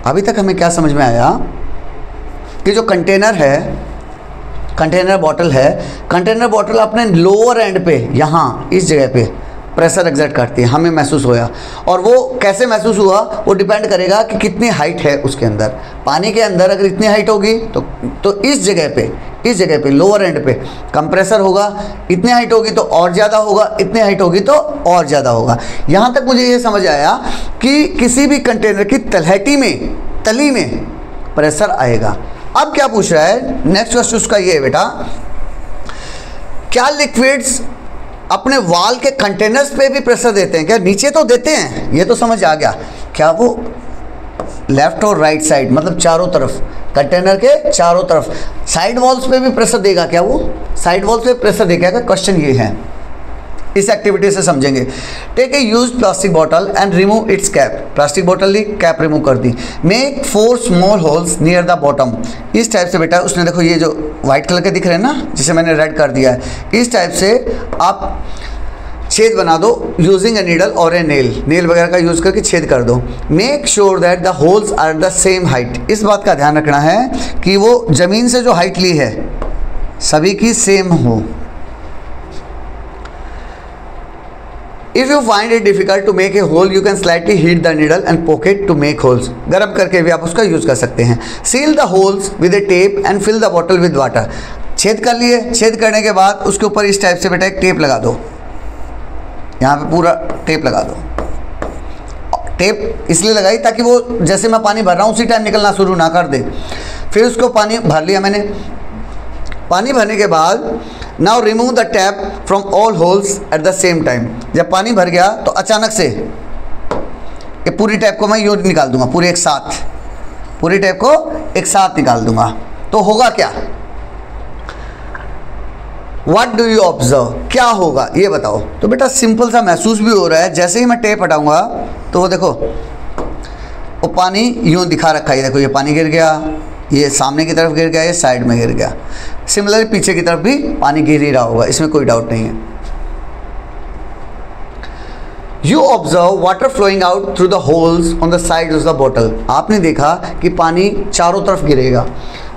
अभी तक हमें क्या समझ में आया कि जो कंटेनर है, कंटेनर बॉटल है, कंटेनर बॉटल अपने लोअर एंड पे यहाँ इस जगह पे प्रेशर एक्सर्ट करती है, हमें महसूस होया। और वो कैसे महसूस हुआ वो डिपेंड करेगा कि कितनी हाइट है उसके अंदर। पानी के अंदर अगर इतनी हाइट होगी तो इस जगह पे लोअर एंड पे कम प्रेशर होगा, इतनी हाइट होगी तो और ज़्यादा होगा, इतनी हाइट होगी तो और ज़्यादा होगा। यहाँ तक मुझे ये समझ आया कि किसी भी कंटेनर की तली में प्रेशर आएगा। अब क्या पूछ रहा है, नेक्स्ट क्वेश्चन उसका ये है बेटा, क्या लिक्विड्स अपने वॉल के कंटेनर्स पे भी प्रेशर देते हैं? क्या नीचे तो देते हैं, ये तो समझ आ गया। क्या वो लेफ्ट और राइट साइड मतलब चारों तरफ, कंटेनर के चारों तरफ साइड वॉल्स पे भी प्रेशर देगा? क्या वो साइड वॉल्स पे प्रेशर देगा? क्या क्वेश्चन ये है। इस एक्टिविटी से समझेंगे। Take a used plastic bottle and remove its cap, plastic bottle ली, कैप रिमूव कर दी। Make 4 small holes near the bottom, इस टाइप से बेटा उसने देखो ये जो व्हाइट कलर के दिख रहे हैं ना, जिसे मैंने रेड कर दिया है, इस टाइप से आप छेद बना दो यूजिंग ए नीडल और ए नेल वगैरह का यूज़ करके छेद कर दो। Make sure that the holes are the same height, इस बात का ध्यान रखना है कि वो ज़मीन से जो हाइट ली है सभी की सेम हो। If you find it difficult to make a hole, you can slightly heat the needle and poke it to make holes. गर्म करके भी आप उसका यूज़ कर सकते हैं। Seal the holes with a tape and fill the bottle with water. छेद कर लिए, छेद करने के बाद उसके ऊपर इस टाइप से बेटा एक टेप लगा दो, यहाँ पे पूरा टेप लगा दो। टेप इसलिए लगाई ताकि वो जैसे मैं पानी भर रहा हूँ उसी टाइम निकलना शुरू ना कर दे। फिर उसको पानी भर लिया मैंने, पानी भरने के बाद now remove the tap from all holes at the same time. जब पानी भर गया तो अचानक से ये पूरी टैप को मैं यूँ निकाल दूंगा, पूरे एक साथ, पूरी टैप को एक साथ निकाल दूंगा। तो होगा क्या? What do you observe? क्या होगा ये बताओ। तो बेटा सिंपल सा महसूस भी हो रहा है, जैसे ही मैं टेप हटाऊंगा तो वो देखो वो पानी यूँ दिखा रखा है, देखो ये पानी गिर गया, ये सामने की तरफ गिर गया, ये साइड में गिर गया। सिमिलरली पीछे की तरफ भी पानी गिर ही रहा होगा, इसमें कोई डाउट नहीं है। You observe water flowing out through the holes on the side of the bottle, आपने देखा कि पानी चारों तरफ गिरेगा।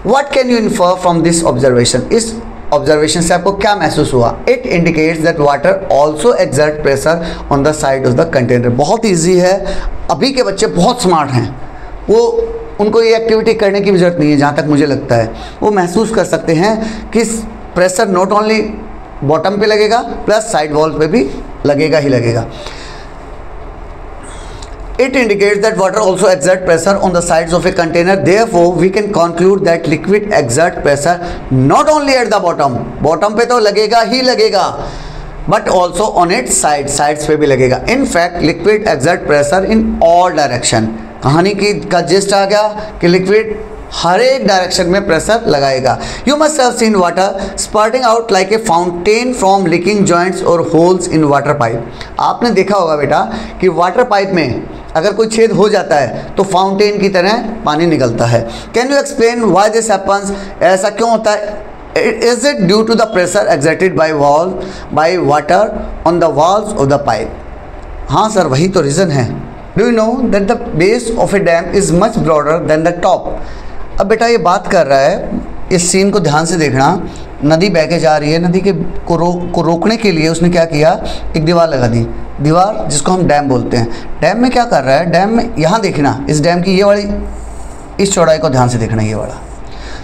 What can you infer from this observation, इस ऑब्जर्वेशन से आपको क्या महसूस हुआ? It indicates that water also exert pressure on the side of the container. बहुत ईजी है, अभी के बच्चे बहुत स्मार्ट हैं, वो उनको ये एक्टिविटी करने की भी ज़रूरत नहीं है, जहाँ तक मुझे लगता है वो महसूस कर सकते हैं कि प्रेशर नॉट ओनली बॉटम पे लगेगा प्लस साइड वॉल पे भी लगेगा ही लगेगा। It indicates that water also exerts pressure on the sides of a container. Therefore, we can conclude that liquid exerts pressure not only at the bottom, bottom पे तो लगेगा ही लगेगा, but also on its sides पे भी लगेगा। In fact, liquid exerts pressure in all direction. कहानी की का जिस्ट आ गया कि लिक्विड हर एक डायरेक्शन में प्रेशर लगाएगा। You must have seen water spurting out like a fountain from leaking joints और होल्स इन वाटर पाइप। आपने देखा होगा बेटा कि वाटर पाइप में अगर कोई छेद हो जाता है तो फाउंटेन की तरह पानी निकलता है। Can you explain why this happens, ऐसा क्यों होता है? Is it due to the pressure exerted by water on the walls of the pipe? हाँ सर, वही तो रीज़न है। Do you know that the base of a dam is much broader than the top. अब बेटा ये बात कर रहा है, इस सीन को ध्यान से देखना। नदी बह के जा रही है, नदी के को रोकने के लिए उसने क्या किया, एक दीवार लगा दी, दीवार जिसको हम डैम बोलते हैं। डैम में क्या कर रहा है, डैम में यहाँ देखना, इस डैम की ये वाली इस चौड़ाई को ध्यान से देखना, ये वाला।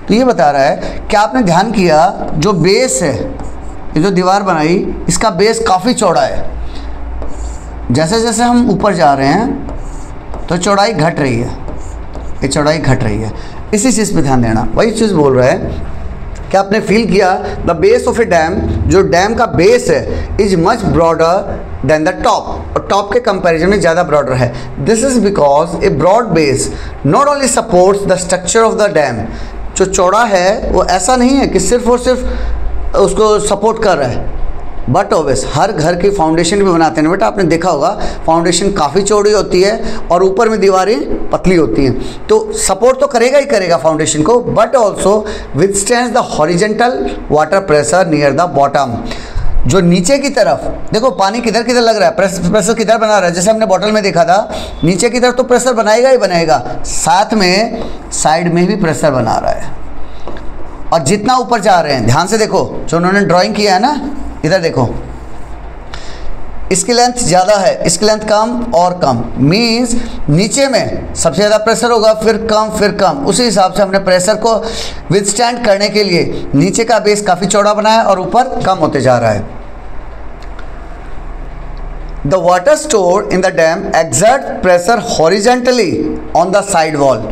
तो ये बता रहा है कि आपने ध्यान किया जो बेस है, ये जो दीवार बनाई इसका बेस काफ़ी चौड़ा है। जैसे जैसे हम ऊपर जा रहे हैं तो चौड़ाई घट रही है, ये चौड़ाई घट रही है। इसी चीज़ पे ध्यान देना, वही चीज़ बोल रहा है कि आपने फील किया the base of a dam, जो डैम का बेस है is much broader than the top, और टॉप के कंपैरिजन में ज़्यादा ब्रॉडर है। This is because a broad base not only supports the structure of the dam. जो चौड़ा है वो ऐसा नहीं है कि सिर्फ और सिर्फ उसको सपोर्ट कर रहा है, बट ऑब्वियस हर घर की फाउंडेशन भी बनाते हैं बेटा, आपने देखा होगा फाउंडेशन काफ़ी चौड़ी होती है और ऊपर में दीवारें पतली होती हैं, तो सपोर्ट तो करेगा ही करेगा फाउंडेशन को, but also withstands the horizontal water pressure near the bottom. जो नीचे की तरफ देखो पानी किधर किधर लग रहा है, प्रेशर किधर बना रहा है, जैसे हमने बॉटल में देखा था नीचे की तरफ तो प्रेशर बनाएगा ही बनाएगा, साथ में साइड में भी प्रेशर बना रहा है। और जितना ऊपर जा रहे हैं ध्यान से देखो, जो उन्होंने ड्राइंग किया है ना, इधर देखो, इसकी लेंथ ज़्यादा है, इसकी लेंथ कम और कम, मीन्स नीचे में सबसे ज़्यादा प्रेशर होगा, फिर कम। उसी हिसाब से हमने प्रेशर को विथस्टैंड करने के लिए नीचे का बेस काफ़ी चौड़ा बनाया और ऊपर कम होते जा रहा है। The water store in the dam exert pressure horizontally on the side wall.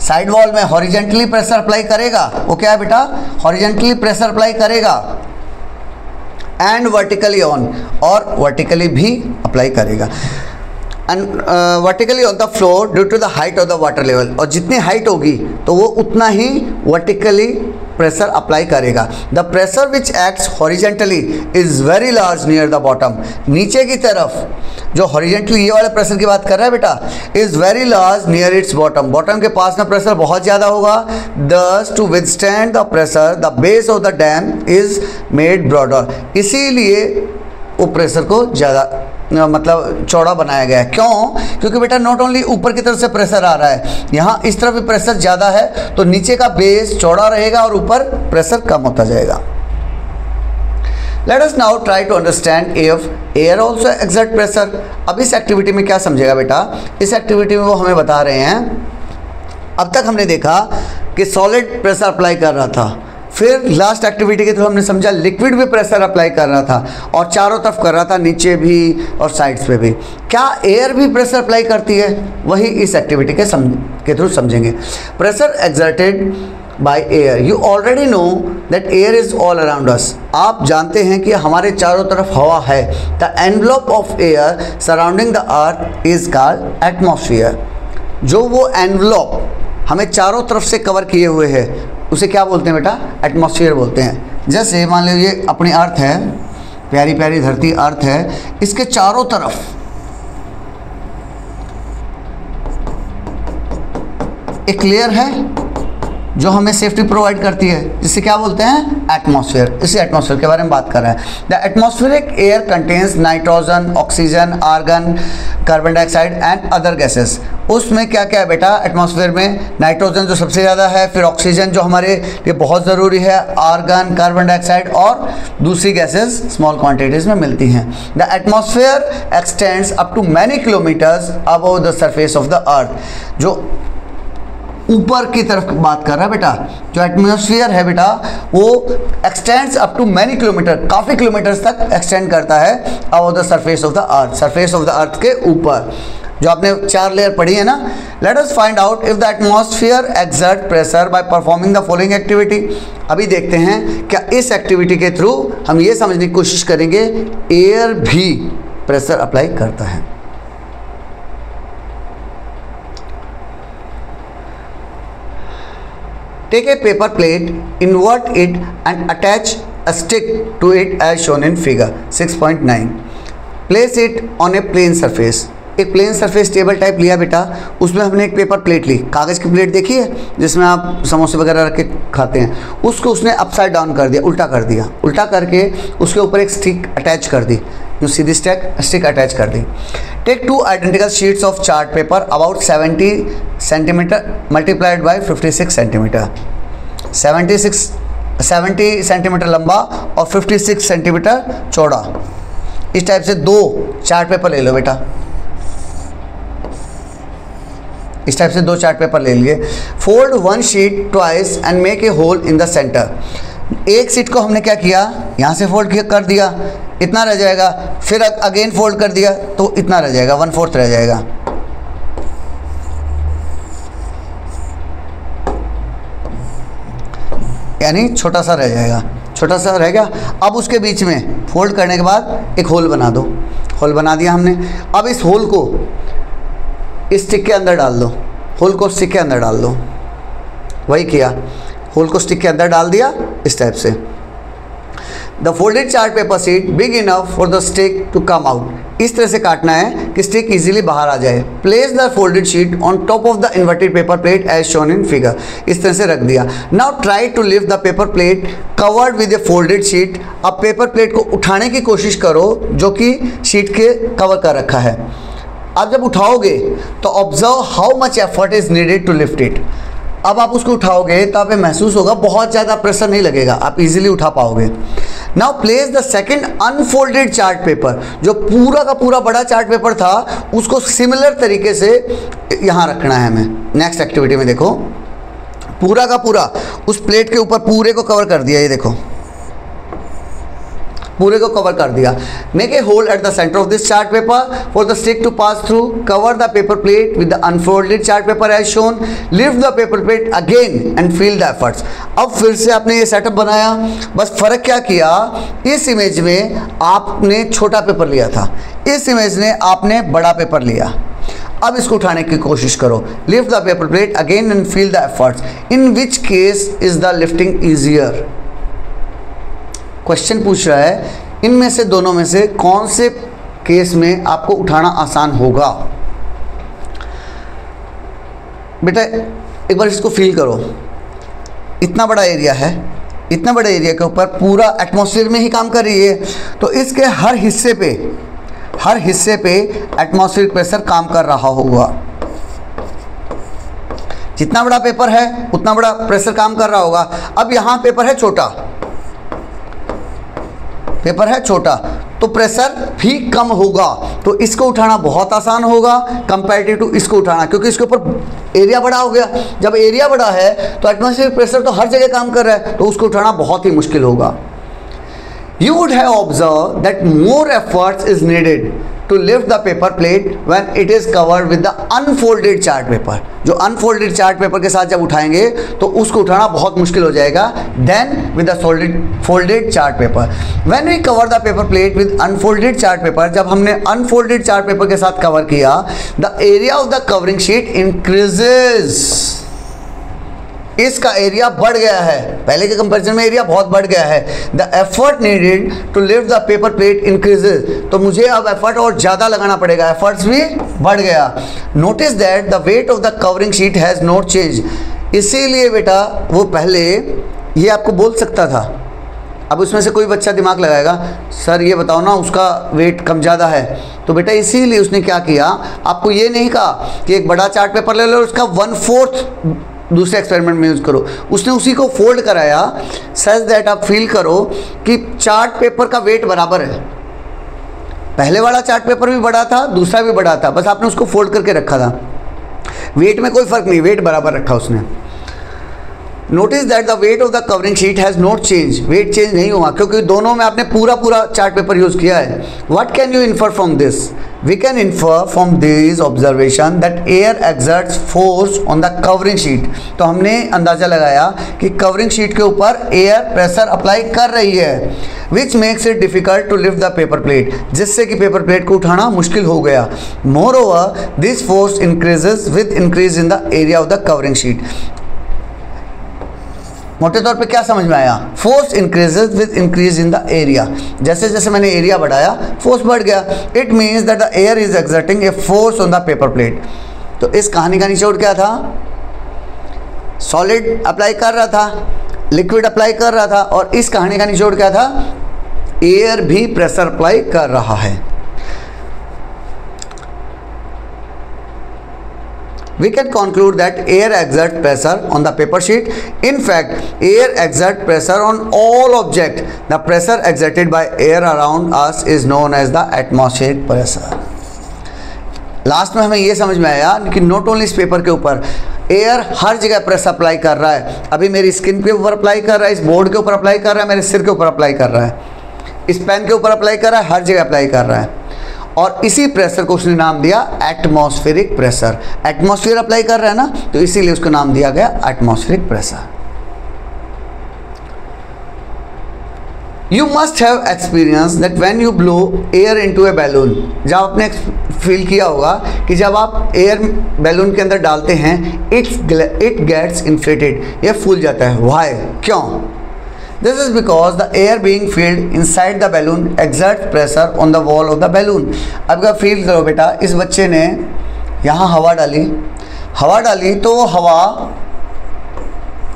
Side wall में हॉरिजेंटली प्रेशर अप्लाई करेगा, वो क्या है बेटा, हॉरिजेंटली प्रेशर अप्लाई करेगा, एंड वर्टिकली ऑन, और वर्टिकली भी अप्लाई करेगा। And vertically on the floor due to the height of the water level, और जितनी हाइट होगी तो वो उतना ही वर्टिकली प्रेशर अप्लाई करेगा। The pressure which acts horizontally is very large near the bottom, नीचे की तरफ जो हॉरिजेंटली ये वाले प्रेशर की बात कर रहा है बेटा, is very large near its bottom, bottom के पास में प्रेशर बहुत ज़्यादा होगा। Thus to withstand the pressure the base of the dam is made broader, इसीलिए वो प्रेशर को ज़्यादा मतलब चौड़ा बनाया गया है। क्यों? क्योंकि बेटा नॉट ओनली ऊपर की तरफ से प्रेशर आ रहा है, यहाँ इस तरफ भी प्रेशर ज़्यादा है, तो नीचे का बेस चौड़ा रहेगा और ऊपर प्रेशर कम होता जाएगा। Let us now try to understand if air also exert pressure। अब इस एक्टिविटी में क्या समझेगा बेटा, इस एक्टिविटी में वो हमें बता रहे हैं, अब तक हमने देखा कि सॉलिड प्रेशर अप्लाई कर रहा था, फिर लास्ट एक्टिविटी के थ्रू हमने समझा लिक्विड भी प्रेशर अप्लाई कर रहा था और चारों तरफ कर रहा था, नीचे भी और साइड्स पे भी। क्या एयर भी प्रेशर अप्लाई करती है? वही इस एक्टिविटी के थ्रू समझेंगे। Pressure exerted by air, you already know that air is all around us, आप जानते हैं कि हमारे चारों तरफ हवा है। The envelope of air surrounding the earth is called atmosphere, जो वो एनवलप हमें चारों तरफ से कवर किए हुए है उसे क्या बोलते हैं बेटा? एटमॉस्फेयर बोलते हैं। जैसे मान लो ये अपनी अर्थ है, प्यारी प्यारी धरती अर्थ है, इसके चारों तरफ एक लेयर है जो हमें सेफ्टी प्रोवाइड करती है, जिसे क्या बोलते हैं? एटमॉस्फेयर। इसी एटमॉस्फेयर के बारे में बात कर रहे हैं। The atmospheric air contains nitrogen, oxygen, argon, carbon dioxide and other gases. उसमें क्या क्या है बेटा? एटमॉस्फेयर में नाइट्रोजन जो सबसे ज़्यादा है, फिर ऑक्सीजन जो हमारे लिए बहुत ज़रूरी है, आर्गन, कार्बन डाइऑक्साइड और दूसरी गैसेस स्मॉल क्वांटिटीज़ में मिलती हैं। The atmosphere extends up to many kilometres above the surface of the earth, जो ऊपर की तरफ बात कर रहा है बेटा, जो एटमॉस्फेयर है बेटा वो extends up to many kilometre, काफ़ी किलोमीटर्स तक एक्सटेंड करता है above the surface of the earth, surface of the earth के ऊपर, जो आपने 4 लेयर पढ़ी है ना। Let us find out if the atmosphere exert pressure by performing the following activity. अभी देखते हैं क्या इस एक्टिविटी के थ्रू हम ये समझने की कोशिश करेंगे एयर भी प्रेशर अप्लाई करता है। Take a paper plate, invert it and attach a stick to it as shown in figure 6.9. Place it on a plane surface. एक प्लेन सरफेस टेबल टाइप लिया बेटा, उसमें हमने एक पेपर प्लेट ली, कागज़ की प्लेट देखी है जिसमें आप समोसे वगैरह रख के खाते हैं, उसको उसने अपसाइड डाउन कर दिया, उल्टा कर दिया, उल्टा करके उसके ऊपर एक स्टिक अटैच कर दी, जो सीधी स्टिक अटैच कर दी। Take 2 identical sheets of chart paper about 70 centimetre multiplied by 56 centimetre, 70 centimetre लंबा और 56 सेंटीमीटर चौड़ा। इस टाइप से 2 चार्ट पेपर ले लो बेटा, इस टाइप से 2 चार्ट पेपर ले लिए। Fold 1 sheet twice and make a hole in the centre. एक शीट को हमने क्या किया, यहाँ से फोल्ड कर दिया, इतना रह जाएगा, फिर अगेन फोल्ड कर दिया तो इतना रह जाएगा, 1/4 रह जाएगा। यानी छोटा सा रह जाएगा, छोटा सा रह गया। अब उसके बीच में फोल्ड करने के बाद एक होल बना दो, होल बना दिया हमने। अब इस होल को इस स्टिक के अंदर डाल दो, होल को स्टिक के अंदर डाल दो, वही किया, होल को स्टिक के अंदर डाल दिया इस टाइप से। The folded chart paper sheet big enough for the stick to come out. इस तरह से काटना है कि स्टिक इजीली बाहर आ जाए। Place the folded sheet on top of the inverted paper plate as shown in figure. इस तरह से रख दिया। Now try to lift the paper plate covered with a folded sheet. अब पेपर प्लेट को उठाने की कोशिश करो जो कि शीट के कवर कर रखा है। अब जब उठाओगे तो observe how much effort is needed to lift it. अब आप उसको उठाओगे तो आप महसूस होगा बहुत ज़्यादा प्रेशर नहीं लगेगा, आप इजीली उठा पाओगे। Now place the second unfolded chart paper. जो पूरा का पूरा बड़ा चार्ट पेपर था उसको सिमिलर तरीके से यहाँ रखना है हमें। नेक्स्ट एक्टिविटी में देखो, पूरा का पूरा उस प्लेट के ऊपर पूरे को कवर कर दिया, ये देखो पूरे को कवर कर दिया। Make a hole at the centre of this chart paper for the stick to pass through, cover the paper plate with the unfolded chart paper as shown, lift the paper plate again and feel the efforts. अब फिर से आपने ये setup बनाया, बस फर्क क्या किया, इस इमेज में आपने छोटा पेपर लिया था, इस इमेज में आपने बड़ा पेपर लिया। अब इसको उठाने की कोशिश करो, lift the paper plate again and feel the efforts, in which case is the lifting easier. Question पूछ रहा है इनमें से दोनों में से कौन से केस में आपको उठाना आसान होगा। बेटा एक बार इसको फील करो, इतना बड़ा एरिया है, इतना बड़े एरिया के ऊपर पूरा एटमॉस्फेयर में ही काम कर रही है, तो इसके हर हिस्से पे एटमॉस्फेरिक प्रेशर काम कर रहा होगा। जितना बड़ा पेपर है उतना बड़ा प्रेशर काम कर रहा होगा। अब यहाँ पेपर है छोटा, तो प्रेशर भी कम होगा, तो इसको उठाना बहुत आसान होगा कंपैरेटिव टू इसको उठाना, क्योंकि इसके ऊपर एरिया बड़ा हो गया। जब एरिया बड़ा है तो एटमॉस्फेरिक प्रेशर तो हर जगह काम कर रहा है, तो उसको उठाना बहुत ही मुश्किल होगा। You would have observed that more efforts is needed to lift the paper plate when it is covered with the unfolded chart paper। जो unfolded chart paper के साथ जब उठाएंगे तो उसको उठाना बहुत मुश्किल हो जाएगा than with the folded chart paper। When we cover the paper plate with unfolded chart paper, जब हमने unfolded chart paper के साथ कवर किया, the area of the covering sheet increases। इसका एरिया बढ़ गया है, पहले के कंपैरिजन में एरिया बहुत बढ़ गया है। The effort needed to lift the paper plate increases, तो मुझे अब एफर्ट और ज़्यादा लगाना पड़ेगा, एफर्ट्स भी बढ़ गया। Notice that the weight of the covering sheet has not change. इसीलिए बेटा वो पहले ये आपको बोल सकता था। अब उसमें से कोई बच्चा दिमाग लगाएगा, सर ये बताओ ना उसका वेट कम ज़्यादा है, तो बेटा इसीलिए उसने क्या किया, आपको ये नहीं कहा कि एक बड़ा चार्ट पेपर ले लो और उसका 1/4 दूसरे एक्सपेरिमेंट में यूज़ करो। उसने उसी को फोल्ड कराया सच दैट आप फील करो कि चार्ट पेपर का वेट बराबर है। पहले वाला चार्ट पेपर भी बड़ा था, दूसरा भी बड़ा था, बस आपने उसको फोल्ड करके रखा था। वेट में कोई फ़र्क नहीं, वेट बराबर रखा उसने। Notice that the weight of the covering sheet has not change, wait change नहीं हुआ क्योंकि दोनों में आपने पूरा चार्ट पेपर यूज़ किया है। What can you infer from this? We can infer from this observation that air exerts force on the covering sheet. तो हमने अंदाज़ा लगाया कि कवरिंग शीट के ऊपर एयर प्रेशर अप्लाई कर रही है, which makes it difficult to lift the paper plate, जिससे कि पेपर प्लेट को उठाना मुश्किल हो गया। Moreover this force increases with increase in the area of the covering sheet. मोटे तौर पे क्या समझ में आया? Force increases with increase in the area, जैसे जैसे मैंने एरिया बढ़ाया फोर्स बढ़ गया। It means that the air is exerting a force on the paper plate. तो इस कहानी का निचोड़ क्या था? सॉलिड अप्लाई कर रहा था, लिक्विड अप्लाई कर रहा था, और इस कहानी का निचोड़ क्या था? एयर भी प्रेशर अप्लाई कर रहा है। We can conclude that air exerts pressure on the paper sheet. In fact, air exerts pressure on all objects. The pressure exerted by air around us is known as the atmospheric pressure. Last में हमें ये समझ में आया कि not only इस paper के ऊपर एयर हर जगह प्रेशर अप्लाई कर रहा है। अभी मेरी स्किन के ऊपर अप्लाई कर रहा है, इस बोर्ड के ऊपर अप्लाई कर रहा है, मेरे सिर के ऊपर अप्लाई कर रहा है, इस पेन के ऊपर अप्लाई कर रहा है, हर जगह अप्लाई कर रहा है। और इसी प्रेशर को उसने नाम दिया एटमॉस्फेरिक प्रेशर। एटमॉस्फेयर अप्लाई कर रहा है ना, तो इसीलिए उसको नाम दिया गया atmospheric pressure. You must have experience that when you blow air into A balloon, जब आपने फील किया होगा कि जब आप एयर बैलून के अंदर डालते हैं इट गेट्स इन्फ्लेटेड, ये फूल जाता है। व्हाई? क्यों? This is because the air being filled inside the balloon exerts pressure on the wall of the balloon। अब का फील करो बेटा, इस बच्चे ने यहाँ हवा डाली तो वो हवा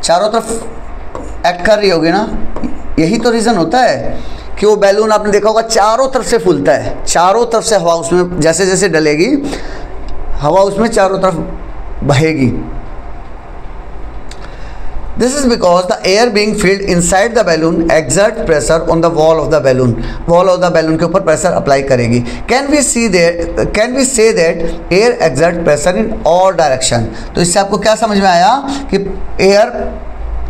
चारों तरफ एक्ट कर रही होगी ना। यही तो रीज़न होता है कि वो बैलून आपने देखा होगा चारों तरफ से फूलता है, चारों तरफ से हवा उसमें जैसे जैसे डलेगी हवा उसमें चारों तरफ बहेगी। This is because the air being filled inside the balloon exerts pressure on the wall of the balloon। wall of the balloon के ऊपर प्रेशर अप्लाई करेगी। Can we say that air exerts pressure in all direction? तो इससे आपको क्या समझ में आया कि एयर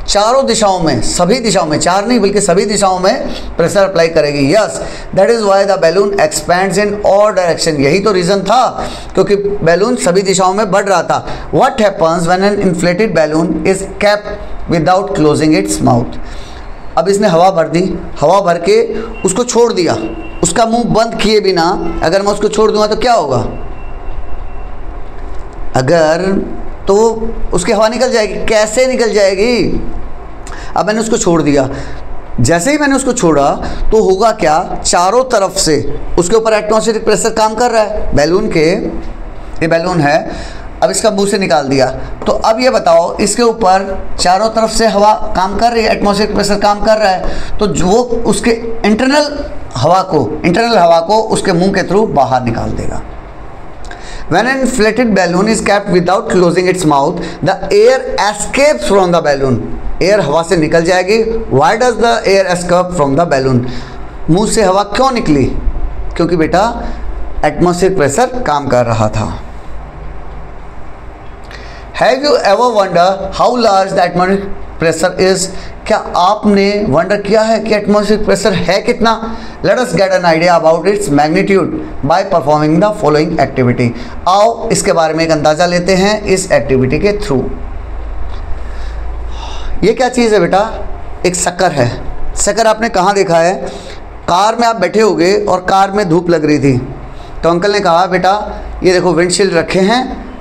चारों दिशाओं में, सभी दिशाओं में, चार नहीं बल्कि सभी दिशाओं में प्रेशर अप्लाई करेगी। Yes, that is why the balloon expands in all direction. यही तो रीजन था, क्योंकि बैलून सभी दिशाओं में बढ़ रहा था। What happens when an inflated balloon is kept without closing its mouth. अब इसने हवा भर दी, हवा भर के उसको छोड़ दिया, उसका मुंह बंद किए बिना अगर मैं उसको छोड़ दूंगा तो क्या होगा? अगर तो उसकी हवा निकल जाएगी। कैसे निकल जाएगी? अब मैंने उसको छोड़ दिया, जैसे ही मैंने उसको छोड़ा तो होगा क्या, चारों तरफ से उसके ऊपर एटमॉस्फेरिक प्रेशर काम कर रहा है बैलून के। ये बैलून है, अब इसका मुंह से निकाल दिया, तो अब ये बताओ इसके ऊपर चारों तरफ से हवा काम कर रही है, एटमॉस्फेरिक प्रेशर काम कर रहा है, तो जो उसके इंटरनल हवा को उसके मुंह के थ्रू बाहर निकाल देगा। When an inflated balloon is kept without closing its mouth, the air escapes from the balloon. Air हवा से निकल जाएगी। Why does the air escape from the balloon? मुंह से हवा क्यों निकली? क्योंकि बेटा एटमॉस्फेरिक प्रेशर काम कर रहा था। Have you ever wondered how large the atmospheric pressure is? क्या आपने वंडर किया है कि एटमॉस्फेरिक प्रेशर है कितना? Let us get an idea about its magnitude bye performing the following activity. आओ इसके बारे में एक अंदाज़ा लेते हैं इस एक्टिविटी के थ्रू। ये क्या चीज़ है बेटा? एक शक्कर है। शक्कर आपने कहाँ देखा है? कार में आप बैठे होगे और कार में धूप लग रही थी, तो अंकल ने कहा बेटा ये देखो विंडशील्ड रखे हैं,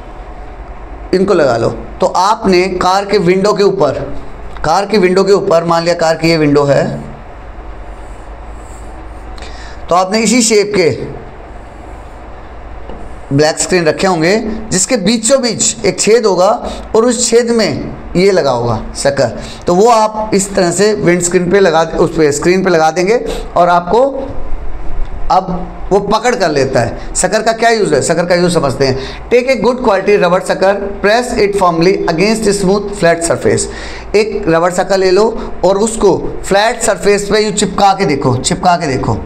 इनको लगा लो। तो आपने कार के विंडो के ऊपर मान लिया कार की ये विंडो है, तो आपने इसी शेप के ब्लैक स्क्रीन रखे होंगे जिसके बीचों बीच एक छेद होगा और उस छेद में ये लगा होगा शक्कर। तो वो आप इस तरह से विंड स्क्रीन पे उस पे स्क्रीन पे लगा देंगे और आपको अब वो पकड़ कर लेता है। शक्कर का क्या यूज़ है? शक्कर का यूज़ समझते हैं। Take a good quality rubber sucker, press it firmly against smooth flat surface. एक रबर शक्कर ले लो और उसको फ्लैट सरफेस पे यूँ चिपका के देखो।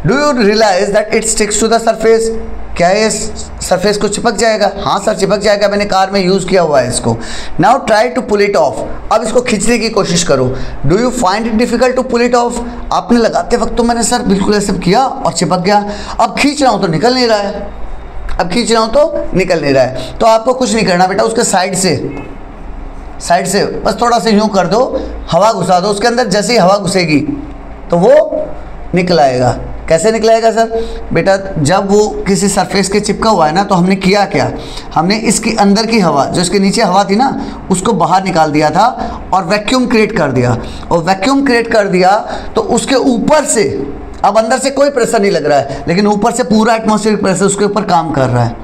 Do you realise that it sticks to the surface? क्या ये सरफेस को चिपक जाएगा? हाँ सर चिपक जाएगा, मैंने कार में यूज़ किया हुआ है इसको। Now try to pull it off. अब इसको खींचने की कोशिश करो। Do you find it difficult to pull it off? आपने लगाते वक्त तो मैंने सर बिल्कुल ऐसे किया और चिपक गया, अब खींच रहा हूँ तो निकल नहीं रहा है। तो आपको कुछ नहीं करना बेटा, उसके साइड से बस थोड़ा सा यूँ कर दो, हवा घुसा दो उसके अंदर। जैसे ही हवा घुसेगी तो वो निकल आएगा। कैसे निकलाएगा सर? बेटा जब वो किसी सरफेस के चिपका हुआ है ना, तो हमने किया क्या, हमने इसके अंदर की हवा, जो इसके नीचे हवा थी ना, उसको बाहर निकाल दिया था और वैक्यूम क्रिएट कर दिया। और वैक्यूम क्रिएट कर दिया तो उसके ऊपर से अब अंदर से कोई प्रेशर नहीं लग रहा है, लेकिन ऊपर से पूरा एटमॉस्फेरिक प्रेशर उसके ऊपर काम कर रहा है।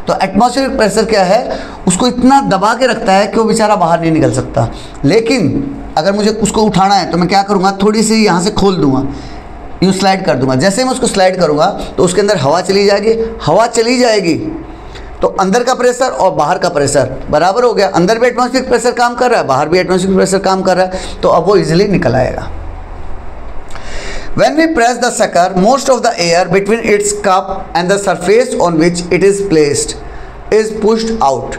तो एटमॉस्फेरिक प्रेशर क्या है, उसको इतना दबा के रखता है कि वो बेचारा बाहर नहीं निकल सकता। लेकिन अगर मुझे उसको उठाना है तो मैं क्या करूँगा, थोड़ी सी यहाँ से खोल दूँगा, यूँ स्लाइड कर दूंगा। जैसे मैं उसको स्लाइड करूंगा तो उसके अंदर हवा चली जाएगी तो अंदर का प्रेशर और बाहर का प्रेशर बराबर हो गया। अंदर भी एटमॉस्फेरिक प्रेशर काम कर रहा है, बाहर भी एटमॉस्फेरिक प्रेशर काम कर रहा है, तो अब वो इजीली निकल आएगा। When we press the sucker, most of the air between its cup and the surface on which it is placed is pushed out.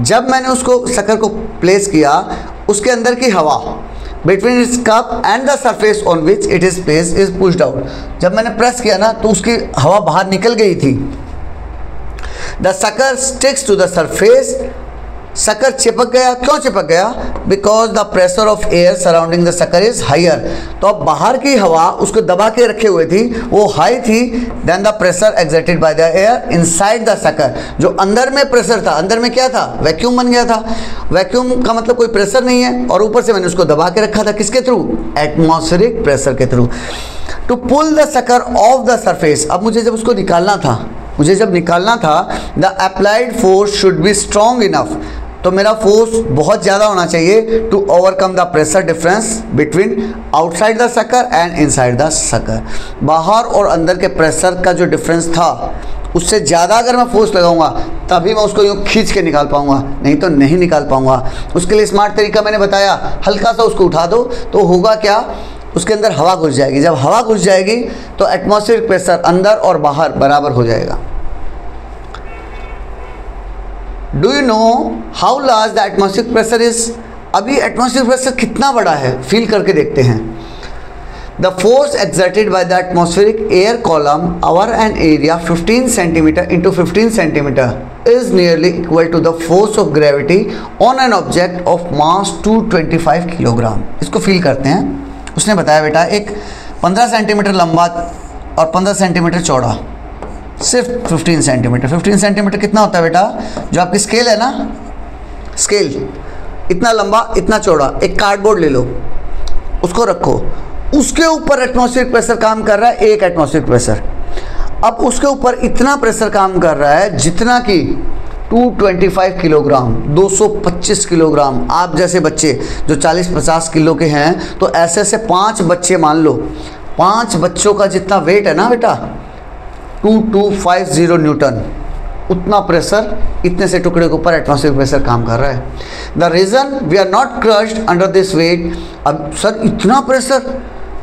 जब मैंने उसको शक्कर को प्लेस किया, उसके अंदर की हवा between its cup and the surface on which it is placed is pushed out. जब मैंने प्रेस किया ना तो उसकी हवा बाहर निकल गई थी। The sucker sticks to the surface. शक्कर चिपक गया। क्यों चिपक गया? Because the pressure of air surrounding the sucker is higher. तो अब बाहर की हवा उसको दबा के रखे हुए थी, वो हाई थी than the pressure exerted by the air inside the sucker. जो अंदर में प्रेशर था, अंदर में क्या था, वैक्यूम बन गया था। वैक्यूम का मतलब कोई प्रेशर नहीं है, और ऊपर से मैंने उसको दबा के रखा था, किसके थ्रू, एटमॉस्फेरिक प्रेशर के through. To pull the sucker off the surface, अब मुझे जब उसको निकालना था, the applied force should be strong enough, तो मेरा फोर्स बहुत ज़्यादा होना चाहिए to overcome the pressure difference between outside the sucker and inside the sucker. बाहर और अंदर के प्रेशर का जो डिफरेंस था, उससे ज़्यादा अगर मैं फोर्स लगाऊंगा तभी मैं उसको यूँ खींच के निकाल पाऊंगा, नहीं तो नहीं निकाल पाऊंगा। उसके लिए स्मार्ट तरीका मैंने बताया, हल्का सा उसको उठा दो तो होगा क्या, उसके अंदर हवा घुस जाएगी। जब हवा घुस जाएगी तो एटमॉस्फेरिक प्रेशर अंदर और बाहर बराबर हो जाएगा। Do you know how large the atmospheric pressure is? अभी एटमॉस्फेरिक प्रेशर कितना बड़ा है, फील करके देखते हैं। The force exerted by the atmospheric air column over an area 15 centimetre into 15 centimetre is nearly equal to the force of gravity on an object of mass 225 kilogram. इसको feel करते हैं। उसने बताया बेटा एक 15 सेंटीमीटर लंबा और 15 सेंटीमीटर चौड़ा, सिर्फ 15 सेंटीमीटर। 15 सेंटीमीटर कितना होता है बेटा, जो आपकी स्केल है ना, स्केल इतना लंबा इतना चौड़ा, एक कार्डबोर्ड ले लो, उसको रखो, उसके ऊपर एटमॉस्फेरिक प्रेशर काम कर रहा है, एक एटमॉस्फेरिक प्रेशर। अब उसके ऊपर इतना प्रेशर काम कर रहा है जितना कि 225 किलोग्राम, 225 किलोग्राम। आप जैसे बच्चे जो 40-50 किलो के हैं, तो ऐसे ऐसे 5 बच्चे मान लो, 5 बच्चों का जितना वेट है ना बेटा, 2250 न्यूटन, उतना प्रेशर इतने से टुकड़े के ऊपर एटमॉस्फेरिक प्रेशर काम कर रहा है। The reason we are not crushed under this weight. अब सर इतना प्रेशर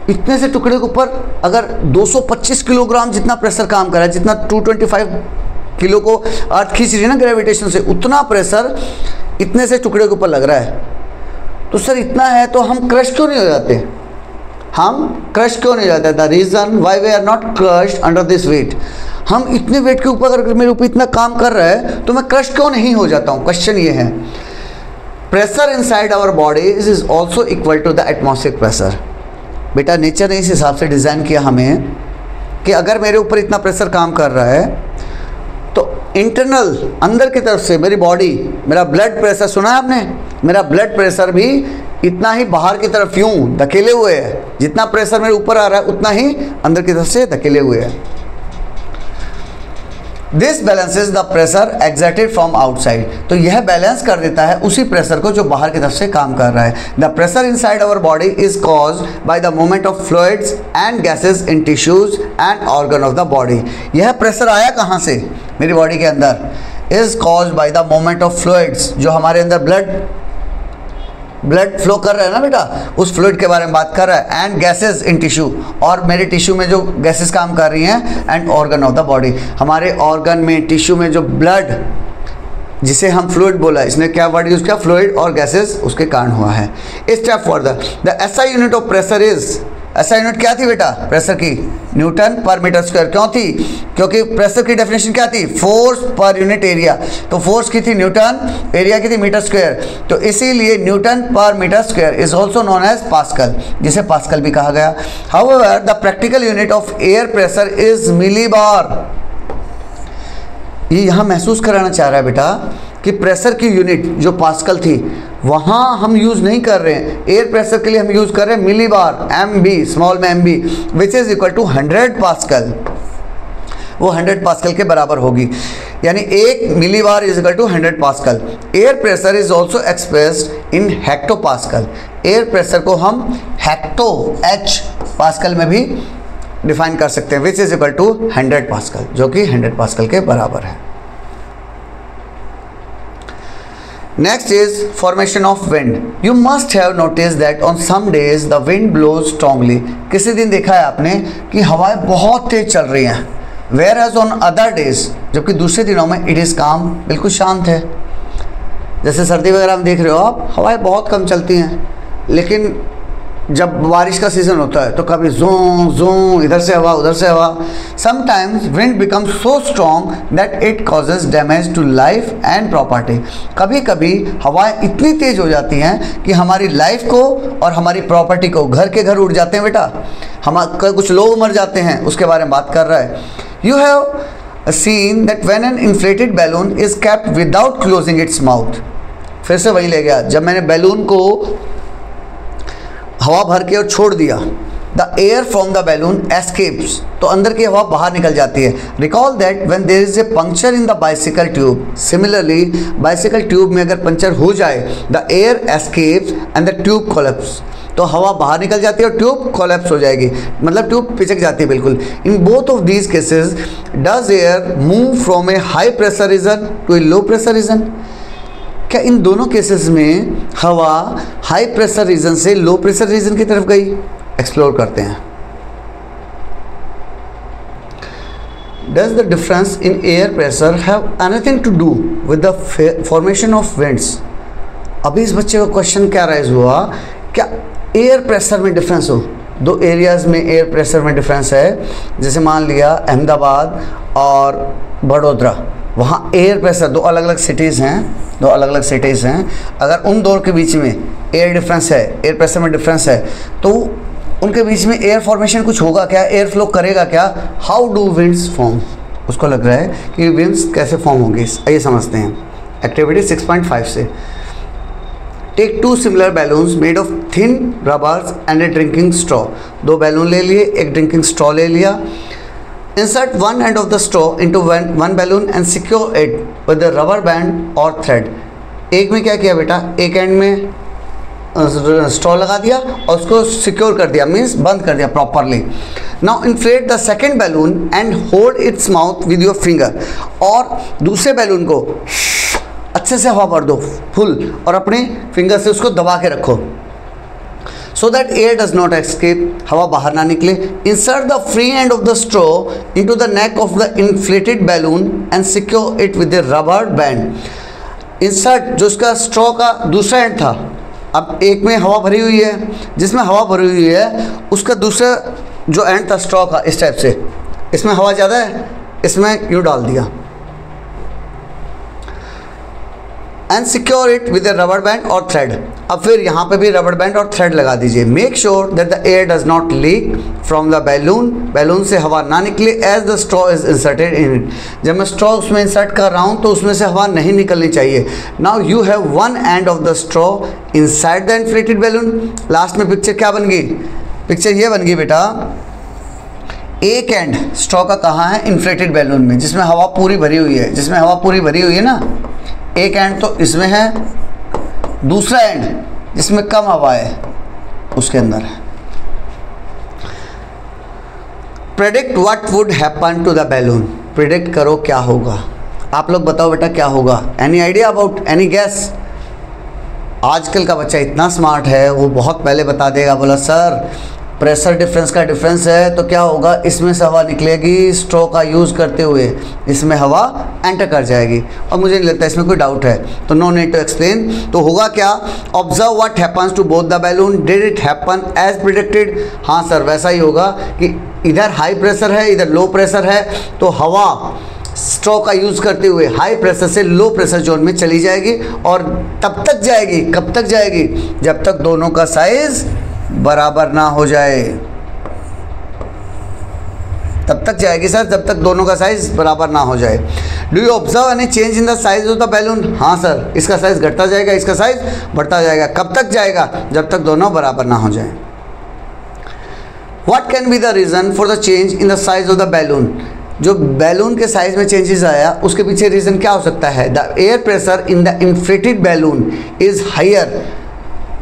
इतने से टुकड़े के ऊपर, अगर 225 किलोग्राम जितना प्रेशर काम कर रहा है, जितना 225 किलो को अर्थ खींच रही है ना ग्रेविटेशन से, उतना प्रेशर इतने से टुकड़े के ऊपर लग रहा है। तो सर इतना है तो हम क्रश क्यों नहीं हो जाते, हम क्रश क्यों नहीं जाते? The reason why we are not crushed under this weight, हम इतने वेट के ऊपर अगर मेरे ऊपर इतना काम कर रहा है तो मैं क्रश क्यों नहीं हो जाता हूँ? क्वेश्चन ये है। Pressure inside our body is also equal to the atmospheric pressure. बेटा नेचर ने इस हिसाब से डिज़ाइन किया हमें कि अगर मेरे ऊपर इतना प्रेशर काम कर रहा है तो इंटरनल अंदर की तरफ से मेरी बॉडी, मेरा ब्लड प्रेशर सुना है आपने, मेरा ब्लड प्रेशर भी इतना ही बाहर की तरफ यूं धकेले हुए है, जितना प्रेशर मेरे ऊपर आ रहा है उतना ही अंदर की तरफ से धकेले हुए है। This balances the pressure exerted from outside. तो यह बैलेंस कर देता है उसी प्रेशर को जो बाहर की तरफ से काम कर रहा है। The pressure inside our body is caused by the movement of fluids and gases in tissues and organ of the body. यह प्रेशर आया कहाँ से मेरी बॉडी के अंदर? Is caused by the movement of fluids, जो हमारे अंदर ब्लड फ्लो कर रहा है ना बेटा, उस फ्लूइड के बारे में बात कर रहा है। एंड गैसेस इन टिश्यू, और मेरे टिश्यू में जो गैसेस काम कर रही हैं। And organ of the body, हमारे ऑर्गन में टिश्यू में जो ब्लड, जिसे हम फ्लूइड बोला, इसने क्या वर्ड यूज़ किया, फ्लूइड और गैसेस, उसके कारण हुआ है। Step further, the SI unit of pressure is, SI unit क्या थी बेटा प्रेशर की? Newton per metre square. क्यों थी? क्योंकि प्रेशर की डेफिनेशन क्या थी? Force per unit area. तो फोर्स की थी न्यूटन, एरिया की थी मीटर स्क्वायर, तो इसीलिए newton per metre square is also known as pascal, जिसे पास्कल भी कहा गया। However the practical unit of air pressure is millibar. ये यहाँ महसूस कराना चाह रहा है बेटा कि प्रेशर की यूनिट जो पास्कल थी, वहाँ हम यूज़ नहीं कर रहे हैं। एयर प्रेशर के लिए हम यूज़ कर रहे हैं मिलीबार, MB, स्मॉल में MB, which is equal to 100 pascal. वो 100 पास्कल के बराबर होगी, यानी 1 millibar is equal to 100 pascal. Air pressure is also expressed in hecto pascal. Air pressure को हम हेक्टो H पास्कल में भी डिफाइन कर सकते हैं, which is equal to 100 pascal, जो कि 100 पास्कल के बराबर है। Next is formation of wind. You must have noticed that on some days the wind blows strongly. किसी दिन देखा है आपने कि हवाएं बहुत तेज चल रही हैं, whereas on other days, जबकि दूसरे दिनों में it is calm, बिल्कुल शांत है। जैसे सर्दी वगैरह में देख रहे हो आप, हवाएं बहुत कम चलती हैं, लेकिन जब बारिश का सीज़न होता है तो कभी जों जों, इधर से हवा उधर से हवा। Sometimes wind becomes so strong that it causes damage to life and property. कभी कभी हवाएं इतनी तेज़ हो जाती हैं कि हमारी लाइफ को और हमारी प्रॉपर्टी को, घर के घर उड़ जाते हैं बेटा, हमारे कुछ लोग मर जाते हैं, उसके बारे में बात कर रहा है। You have seen that when an inflated balloon is kept without closing its mouth. फिर से वही ले गया, जब मैंने बैलून को हवा भर के और छोड़ दिया, the air from the balloon escapes, तो अंदर की हवा बाहर निकल जाती है। Recall that when there is a puncture in the bicycle tube, similarly bicycle tube में अगर पंक्चर हो जाए, the air escapes and the tube collapse, तो हवा बाहर निकल जाती है और ट्यूब कोलैप्स हो जाएगी, मतलब ट्यूब पिचक जाती है बिल्कुल। In both of these cases does air move from a high pressure region to a low pressure region? क्या इन दोनों केसेस में हवा हाई प्रेशर रीजन से लो प्रेशर रीजन की तरफ गई? एक्सप्लोर करते हैं। Does the difference in air pressure have anything to do with the formation of winds? अभी इस बच्चे को क्वेश्चन क्या राइज हुआ, क्या एयर प्रेशर में डिफरेंस हो, दो एरियाज़ में एयर प्रेशर में डिफरेंस है, जैसे मान लिया अहमदाबाद और बड़ौदा, वहाँ एयर प्रेशर, दो अलग अलग सिटीज़ हैं, अगर उन दो के बीच में एयर डिफरेंस है, एयर प्रेशर में डिफरेंस है, तो उनके बीच में एयर फॉर्मेशन कुछ होगा क्या, एयर फ्लो करेगा क्या, हाउ डू विंड्स फॉर्म, उसको लग रहा है कि विंड्स कैसे फॉर्म होंगे, आइए समझते हैं एक्टिविटी 6.5 से। Take two similar balloons made of thin rubbers and a drinking straw, दो बैलून ले लिए, एक ड्रिंकिंग स्ट्रॉ ले लिया। Insert one end of the straw into one balloon and secure it with the rubber band और thread. एक में क्या किया बेटा, एक एंड में स्ट्रॉ लगा दिया और उसको सिक्योर कर दिया, मीन्स बंद कर दिया properly. Now inflate the second balloon and hold its mouth with your finger, और दूसरे बैलून को अच्छे से हवा भर दो फुल और अपने फिंगर से उसको दबा के रखो, so that air does not escape, हवा बाहर ना निकले। Insert the free end of the straw into the neck of the inflated balloon and secure it with a rubber band. Insert जो उसका straw का दूसरा एंड था, अब एक में हवा भरी हुई है, जिसमें हवा भरी हुई है उसका दूसरा जो एंड था straw का, इस टाइप से, इसमें हवा ज़्यादा है, इसमें यूँ डाल दिया and secure it with A rubber band और थ्रेड। अब फिर यहाँ पे भी रबर बैंड और थ्रेड लगा दीजिए। Make sure that the air does not leak from the balloon, balloon से हवा ना निकले as the straw is inserted in it, जब मैं स्ट्रॉ उसमें इंसर्ट कर रहा हूँ तो उसमें से हवा नहीं निकलनी चाहिए। Now you have one end of the straw inside the inflated balloon. Last में पिक्चर क्या बन गई, पिक्चर ये बन गई बेटा, एक एंड स्ट्रॉ का कहाँ है, इन्फ्लेटेड बैलून में, जिसमें हवा पूरी भरी हुई है, जिसमें हवा पूरी भरी हुई है ना, एक एंड तो इसमें है, दूसरा एंड जिसमें कम हवा है उसके अंदर है। Predict what would happen to the balloon, predict करो क्या होगा, आप लोग बताओ बेटा क्या होगा, any idea about, any gas. आजकल का बच्चा इतना स्मार्ट है, वो बहुत पहले बता देगा, बोला सर प्रेशर डिफरेंस का डिफरेंस है तो क्या होगा, इसमें से हवा निकलेगी, स्ट्रॉ का यूज़ करते हुए इसमें हवा एंटर कर जाएगी, और मुझे नहीं लगता इसमें कोई डाउट है, तो नो नीड टू एक्सप्लेन। तो होगा क्या, observe what happens to both the balloon, did it happen as predicted, हाँ सर वैसा ही होगा कि इधर हाई प्रेशर है इधर लो प्रेशर है, तो हवा स्ट्रॉ का यूज़ करते हुए हाई प्रेशर से लो प्रेशर जोन में चली जाएगी, और तब तक जाएगी, कब तक जाएगी, जब तक दोनों का साइज़ बराबर ना हो जाए, तब तक जाएगी सर जब तक दोनों का साइज बराबर ना हो जाए। Do you observe any change in the size of the balloon, हाँ सर इसका साइज घटता जाएगा, इसका साइज बढ़ता जाएगा, कब तक जाएगा, जब तक दोनों बराबर ना हो जाए। What can be the reason for the change in the size of the balloon, जो बैलून के साइज में चेंजेस आया उसके पीछे रीज़न क्या हो सकता है, the air pressure in the inflated balloon is higher,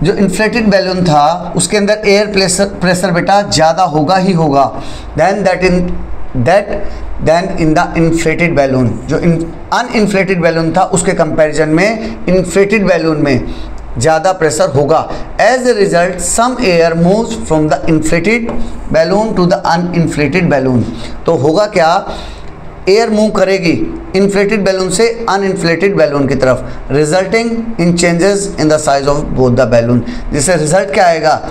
जो इन्फ्लेटेड बैलून था उसके अंदर एयर प्रेशर बेटा ज़्यादा होगा ही होगा than in the inflated balloon, जो अनइन्फ्लेटेड बैलून था उसके कंपैरिजन में इन्फ्लेटेड बैलून में ज़्यादा प्रेशर होगा। As a result some air moves from the inflated balloon to the uninflated balloon, तो होगा क्या, एयर मूव करेगी इन्फ्लेटेड बैलून से अनइन्फ्लेटेड बैलून की तरफ, resulting in changes in the size of both the balloon, जिससे रिजल्ट क्या आएगा,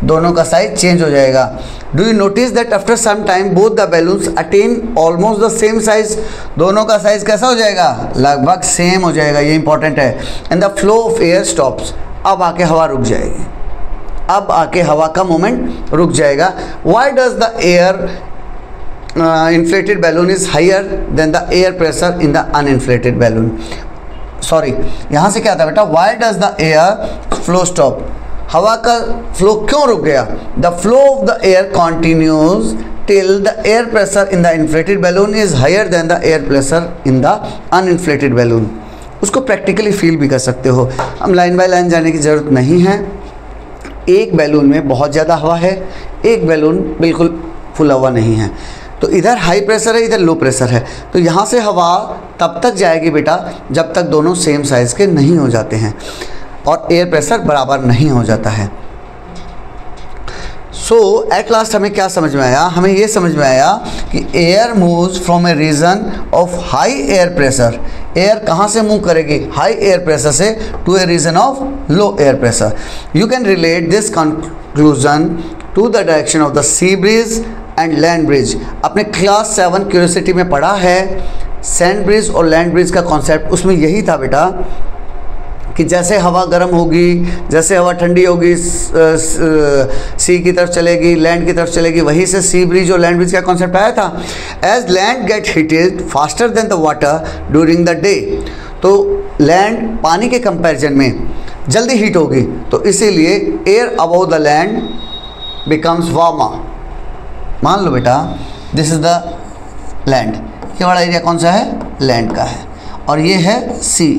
दोनों का साइज चेंज हो जाएगा। Do you notice that after some time both the balloons attain almost the same size, दोनों का साइज कैसा हो जाएगा, लगभग सेम हो जाएगा, ये इंपॉर्टेंट है। And the flow of air stops, अब आके हवा रुक जाएगी, अब आके हवा का मूवमेंट रुक जाएगा। Why does the air inflated balloon is higher than the air pressure in the uninflated balloon, sorry यहाँ से क्या था बेटा, why does the air flow stop, हवा का फ्लो क्यों रुक गया, the flow of the air continues till the air pressure in the inflated balloon is higher than the air pressure in the uninflated balloon। उसको practically feel भी कर सकते हो, हम लाइन बाय लाइन जाने की ज़रूरत नहीं है। एक बैलून में बहुत ज़्यादा हवा है, एक बैलून बिल्कुल फुल हवा नहीं है, तो इधर हाई प्रेशर है इधर लो प्रेशर है, तो यहाँ से हवा तब तक जाएगी बेटा जब तक दोनों सेम साइज़ के नहीं हो जाते हैं और एयर प्रेशर बराबर नहीं हो जाता है। सो एट लास्ट हमें क्या समझ में आया, हमें ये समझ में आया कि air moves from a region of high air pressure, air कहाँ से मूव करेगी, हाई एयर प्रेशर से, to a region of low air pressure. You can relate this conclusion to the direction of the sea breeze and land breeze. आपने class 7 Curiosity में पढ़ा है sand breeze और land breeze का concept, उसमें यही था बेटा कि जैसे हवा गर्म होगी, जैसे हवा ठंडी होगी, सी की तरफ चलेगी, लैंड की तरफ चलेगी, वहीं से सी ब्रिज और लैंड ब्रिज का कॉन्सेप्ट आया था। As land gets heated faster than the water during the day, तो लैंड पानी के कंपैरिजन में जल्दी हीट होगी, तो इसीलिए air above the land becomes warmer. मान लो बेटा दिस इज द लैंड, ये वाला एरिया कौन सा है, लैंड का है, और ये है सी।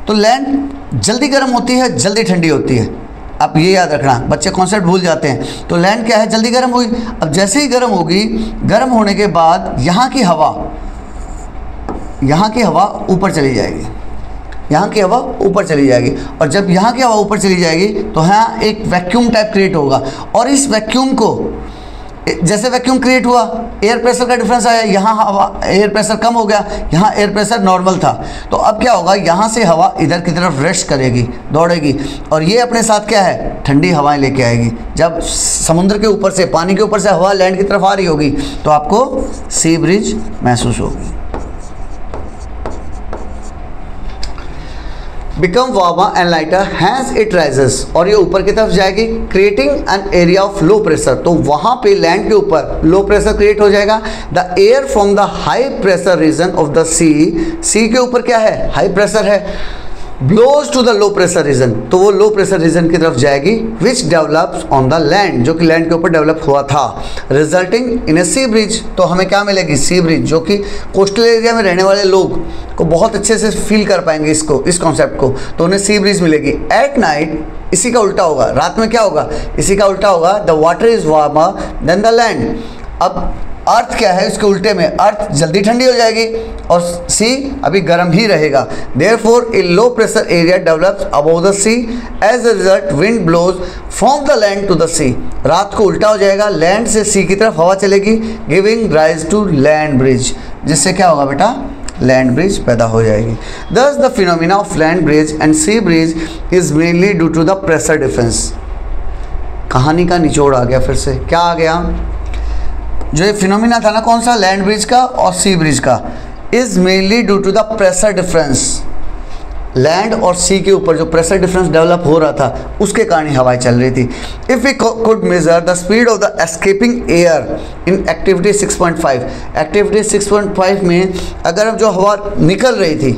तो लैंड जल्दी गर्म होती है, जल्दी ठंडी होती है, आप ये याद रखना, बच्चे कॉन्सेप्ट भूल जाते हैं। तो लैंड क्या है, जल्दी गर्म होगी। अब जैसे ही गर्म होगी, गर्म होने के बाद यहाँ की हवा ऊपर चली जाएगी, यहाँ की हवा ऊपर चली जाएगी, और जब यहाँ की हवा ऊपर चली जाएगी तो यहाँ एक वैक्यूम टाइप क्रिएट होगा, और इस वैक्यूम को, जैसे वैक्यूम क्रिएट हुआ, एयर प्रेशर का डिफरेंस आया, यहाँ हवा एयर प्रेशर कम हो गया, यहाँ एयर प्रेशर नॉर्मल था, तो अब क्या होगा, यहाँ से हवा इधर की तरफ रश करेगी, दौड़ेगी, और ये अपने साथ क्या है, ठंडी हवाएं लेके आएगी। जब समुद्र के ऊपर से, पानी के ऊपर से हवा लैंड की तरफ आ रही होगी तो आपको सी ब्रिज महसूस होगी। Become warmer and lighter hence it rises, और ये ऊपर की तरफ जाएगी, creating an area of low pressure, तो वहाँ पे लैंड के ऊपर लो प्रेशर क्रिएट हो जाएगा। The air from the high pressure region of the sea के ऊपर क्या है, हाई प्रेशर है, blows to the low pressure region, तो वो लो प्रेशर रीजन की तरफ जाएगी, which develops on the land, जो कि लैंड के ऊपर डेवलप हुआ था, resulting in A C bridge. तो हमें क्या मिलेगी, सी ब्रिज, जो कि कोस्टल एरिया में रहने वाले लोग को बहुत अच्छे से फील कर पाएंगे इसको, इस कॉन्सेप्ट को, तो उन्हें सी ब्रिज मिलेगी। एट नाइट इसी का उल्टा होगा, रात में क्या होगा, इसी का उल्टा होगा, the water is warmer than the land. अब अर्थ क्या है, इसके उल्टे में, अर्थ जल्दी ठंडी हो जाएगी और सी अभी गर्म ही रहेगा। Therefore a low pressure area develops above the sea, as a result wind blows from the land to the sea. रात को उल्टा हो जाएगा, लैंड से सी की तरफ हवा चलेगी, giving rise to land breeze, जिससे क्या होगा बेटा, लैंड ब्रिज पैदा हो जाएगी। Thus the phenomena of land breeze and sea breeze is mainly due to the pressure difference. कहानी का निचोड़ आ गया, फिर से क्या आ गया, जो ये फिनोमिना था ना, कौन सा, लैंड ब्रिज का और सी ब्रिज का, is mainly due to the pressure difference. Land और सी के ऊपर जो प्रेशर डिफरेंस डेवलप हो रहा था, उसके कारण ही हवाएं चल रही थी। If we could measure the speed of the escaping air in activity 6.5, activity 6.5 में अगर हम जो हवा निकल रही थी,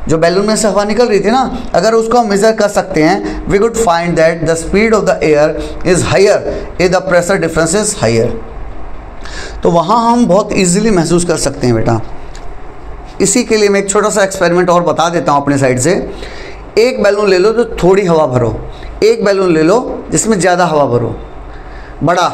जो बैलून में से हवा निकल रही थी ना, अगर उसको हम मेज़र कर सकते हैं, we could find that the speed of the air is higher if the pressure difference is higher. तो वहाँ हम बहुत इजीली महसूस कर सकते हैं बेटा। इसी के लिए मैं एक छोटा सा एक्सपेरिमेंट और बता देता हूँ अपने साइड से। एक बैलून ले लो तो थोड़ी हवा भरो, एक बैलून ले लो जिसमें ज़्यादा हवा भरो, बड़ा,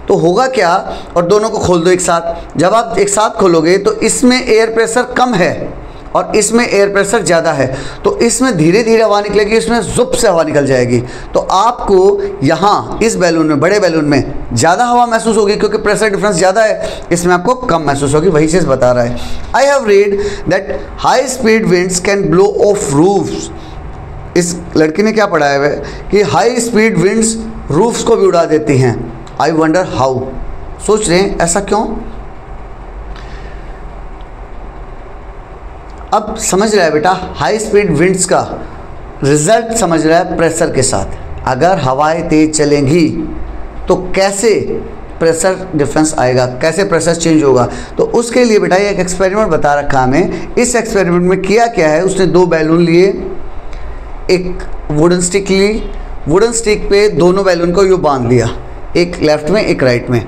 तो होगा क्या, और दोनों को खोल दो एक साथ। जब आप एक साथ खोलोगे तो इसमें एयर प्रेशर कम है और इसमें एयर प्रेशर ज़्यादा है, तो इसमें धीरे धीरे हवा निकलेगी, इसमें जुप से हवा निकल जाएगी। तो आपको यहाँ इस बैलून में, बड़े बैलून में ज़्यादा हवा महसूस होगी क्योंकि प्रेशर डिफरेंस ज़्यादा है, इसमें आपको कम महसूस होगी, वही चीज़ बता रहा है। I have read that high speed winds can blow of roofs. इस लड़की ने क्या पढ़ा है कि हाई स्पीड विंड्स रूफ्स को भी उड़ा देती हैं। आई वंडर हाउ, सोच रहे हैं ऐसा क्यों। अब समझ रहा है बेटा, हाई स्पीड विंड्स का रिजल्ट समझ रहा है प्रेशर के साथ। अगर हवाएं तेज चलेंगी तो कैसे प्रेशर डिफरेंस आएगा, कैसे प्रेशर चेंज होगा। तो उसके लिए बेटा ये एक एक्सपेरिमेंट बता रखा हमें। इस एक्सपेरिमेंट में किया क्या है, उसने दो बैलून लिए, एक वुडन स्टिक ली, वुडन स्टिक पे दोनों बैलून को यूँ बांध लिया, एक लेफ्ट में एक राइट में,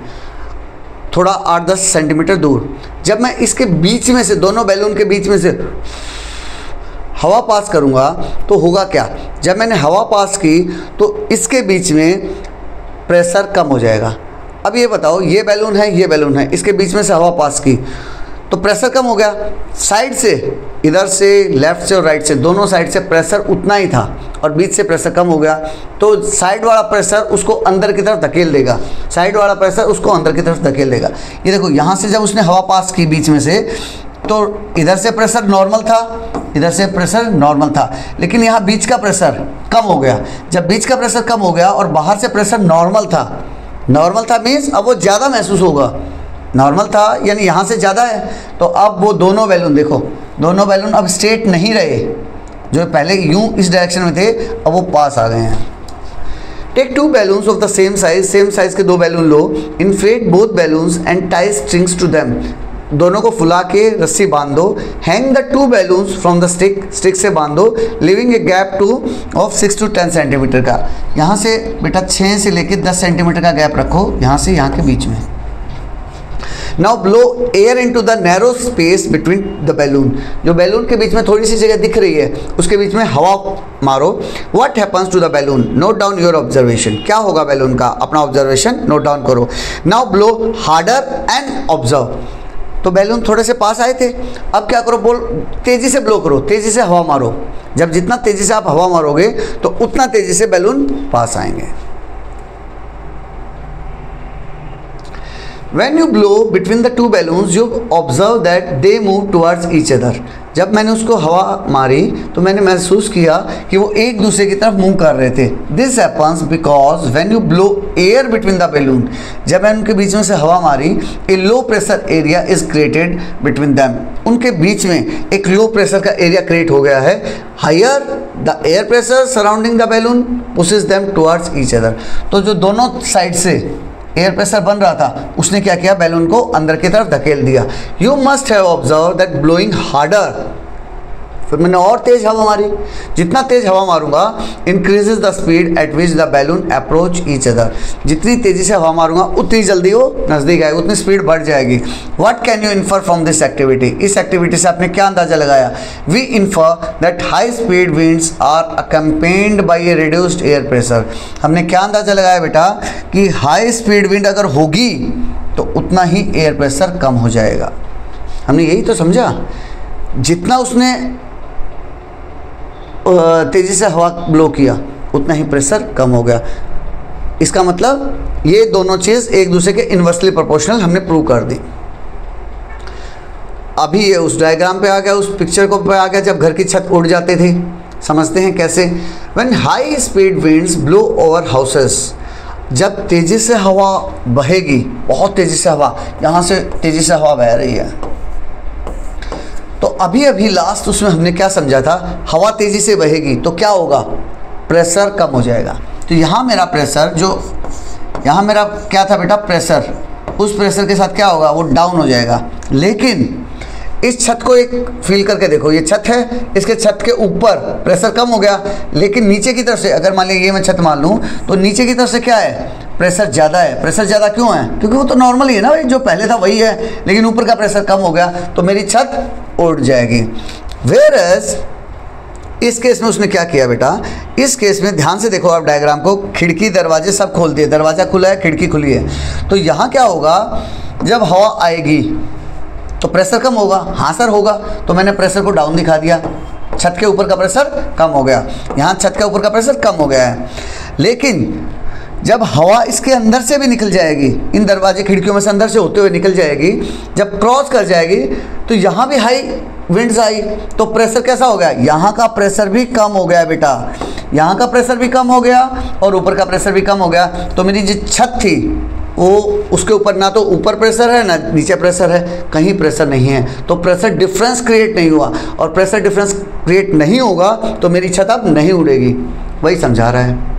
थोड़ा 8-10 सेंटीमीटर दूर। जब मैं इसके बीच में से, दोनों बैलून के बीच में से हवा पास करूंगा तो होगा क्या, जब मैंने हवा पास की तो इसके बीच में प्रेशर कम हो जाएगा। अब ये बताओ, ये बैलून है, ये बैलून है, इसके बीच में से हवा पास की तो प्रेशर कम हो गया। साइड से, इधर से, लेफ्ट से और राइट से, दोनों साइड से प्रेशर उतना ही था, और बीच से प्रेशर कम हो गया तो साइड वाला प्रेशर उसको अंदर की तरफ धकेल देगा, साइड वाला प्रेशर उसको अंदर की तरफ धकेल देगा। ये देखो यहाँ से जब उसने हवा पास की बीच में से तो इधर से प्रेशर नॉर्मल था, इधर से प्रेशर नॉर्मल था, लेकिन यहाँ बीच का प्रेशर कम हो गया। जब बीच का प्रेशर कम हो गया और बाहर से प्रेशर नॉर्मल था मीन्स अब वो ज़्यादा महसूस होगा। नॉर्मल था यानी यहाँ से ज़्यादा है, तो अब वो दोनों बैलून देखो, दोनों बैलून अब स्ट्रेट नहीं रहे, जो पहले यूं इस डायरेक्शन में थे अब वो पास आ गए हैं। Take two balloons of the same size के दो बैलून लो, inflate both balloons and tie strings to them, दोनों को फुला के रस्सी बांध दो। Hang the two balloons from the stick से बांध दो, leaving a gap to of 6 to 10 centimetre का। यहाँ से बेटा 6 से लेके 10 सेंटीमीटर का गैप रखो, यहाँ से यहाँ के बीच में। Now blow air into the narrow space between the balloon, जो बैलून के बीच में थोड़ी सी जगह दिख रही है उसके बीच में हवा मारो। What happens to the balloon, note down your observation, क्या होगा बैलून का, अपना ऑब्जर्वेशन नोट डाउन करो। Now blow harder and observe, तो बैलून थोड़े से पास आए थे, अब क्या करो, बोल तेजी से ब्लो करो, तेजी से हवा मारो। जब जितना तेजी से आप हवा मारोगे तो उतना तेजी से बैलून पास आएंगे। When you blow between the two balloons, you observe that they move towards each other. जब मैंने उसको हवा मारी तो मैंने महसूस किया कि वो एक दूसरे की तरफ मूव कर रहे थे। This happens because when you blow air between the balloon, जब मैंने उनके बीच में से हवा मारी, a low pressure area is created between them. उनके बीच में एक लो प्रेशर का एरिया क्रिएट हो गया है। Higher the air pressure surrounding the balloon pushes them towards each other. तो जो दोनों साइड से एयर प्रेशर बन रहा था उसने क्या किया, बैलून को अंदर की तरफ धकेल दिया। You must have observe that blowing harder, फिर मैंने और तेज हवा मारी, जितना तेज हवा मारूंगा increases the speed at which the balloon approach each other, जितनी तेजी से हवा मारूंगा उतनी जल्दी वो नज़दीक आएगी, उतनी स्पीड बढ़ जाएगी। What can you infer from this activity, इस एक्टिविटी से आपने क्या अंदाजा लगाया। We infer that high speed winds are accompanied by a reduced air pressure, हमने क्या अंदाजा लगाया बेटा कि हाई स्पीड विंड अगर होगी तो उतना ही एयर प्रेशर कम हो जाएगा। हमने यही तो समझा, जितना उसने तेज़ी से हवा ब्लो किया उतना ही प्रेशर कम हो गया। इसका मतलब ये दोनों चीज़ एक दूसरे के इन्वर्सली प्रोपोर्शनल हमने प्रूव कर दी। अभी ये उस डायग्राम पे आ गया, उस पिक्चर को पे आ गया जब घर की छत उड़ जाती थी। समझते हैं कैसे। When high speed winds blow over houses, जब तेज़ी से हवा बहेगी, बहुत तेज़ी से हवा, यहाँ से तेज़ी से हवा बह रही है, तो अभी अभी लास्ट उसमें हमने क्या समझा था, हवा तेज़ी से बहेगी तो क्या होगा, प्रेशर कम हो जाएगा। तो यहाँ मेरा प्रेशर, जो यहाँ मेरा क्या था बेटा प्रेशर, उस प्रेशर के साथ क्या होगा, वो डाउन हो जाएगा। लेकिन इस छत को एक फील करके देखो, ये छत है, इसके छत के ऊपर प्रेशर कम हो गया, लेकिन नीचे की तरफ से अगर मान लीजिए ये मैं छत मान लूँ तो नीचे की तरफ से क्या है, प्रेशर ज़्यादा है। प्रेशर ज़्यादा क्यों है, क्योंकि वो तो नॉर्मल ही है ना भाई, जो पहले था वही है, लेकिन ऊपर का प्रेशर कम हो गया तो मेरी छत उड़ जाएगी। वेयरएज इस केस में उसने क्या किया बेटा, इस केस में ध्यान से देखो आप डायग्राम को, खिड़की दरवाजे सब खोल दिए, दरवाज़ा खुला है, खिड़की खुली है, तो यहाँ क्या होगा, जब हवा आएगी तो प्रेशर कम होगा। हाँ सर होगा, तो मैंने प्रेशर को डाउन दिखा दिया, छत के ऊपर का प्रेशर कम हो गया, यहाँ छत के ऊपर का प्रेशर कम हो गया है। लेकिन जब हवा इसके अंदर से भी निकल जाएगी, इन दरवाजे खिड़कियों में से अंदर से होते हुए निकल जाएगी, जब क्रॉस कर जाएगी तो यहाँ भी हाई विंड्स आई, तो प्रेशर कैसा हो गया, यहाँ का प्रेशर भी कम हो गया बेटा, यहाँ का प्रेशर भी कम हो गया और ऊपर का प्रेशर भी कम हो गया। तो मेरी जो छत थी वो, उसके ऊपर ना तो ऊपर प्रेशर है ना नीचे प्रेशर है, कहीं प्रेशर नहीं है, तो प्रेशर डिफरेंस क्रिएट नहीं हुआ, और प्रेशर डिफरेंस क्रिएट नहीं होगा तो मेरी छत अब नहीं उड़ेगी। वही समझा रहा है।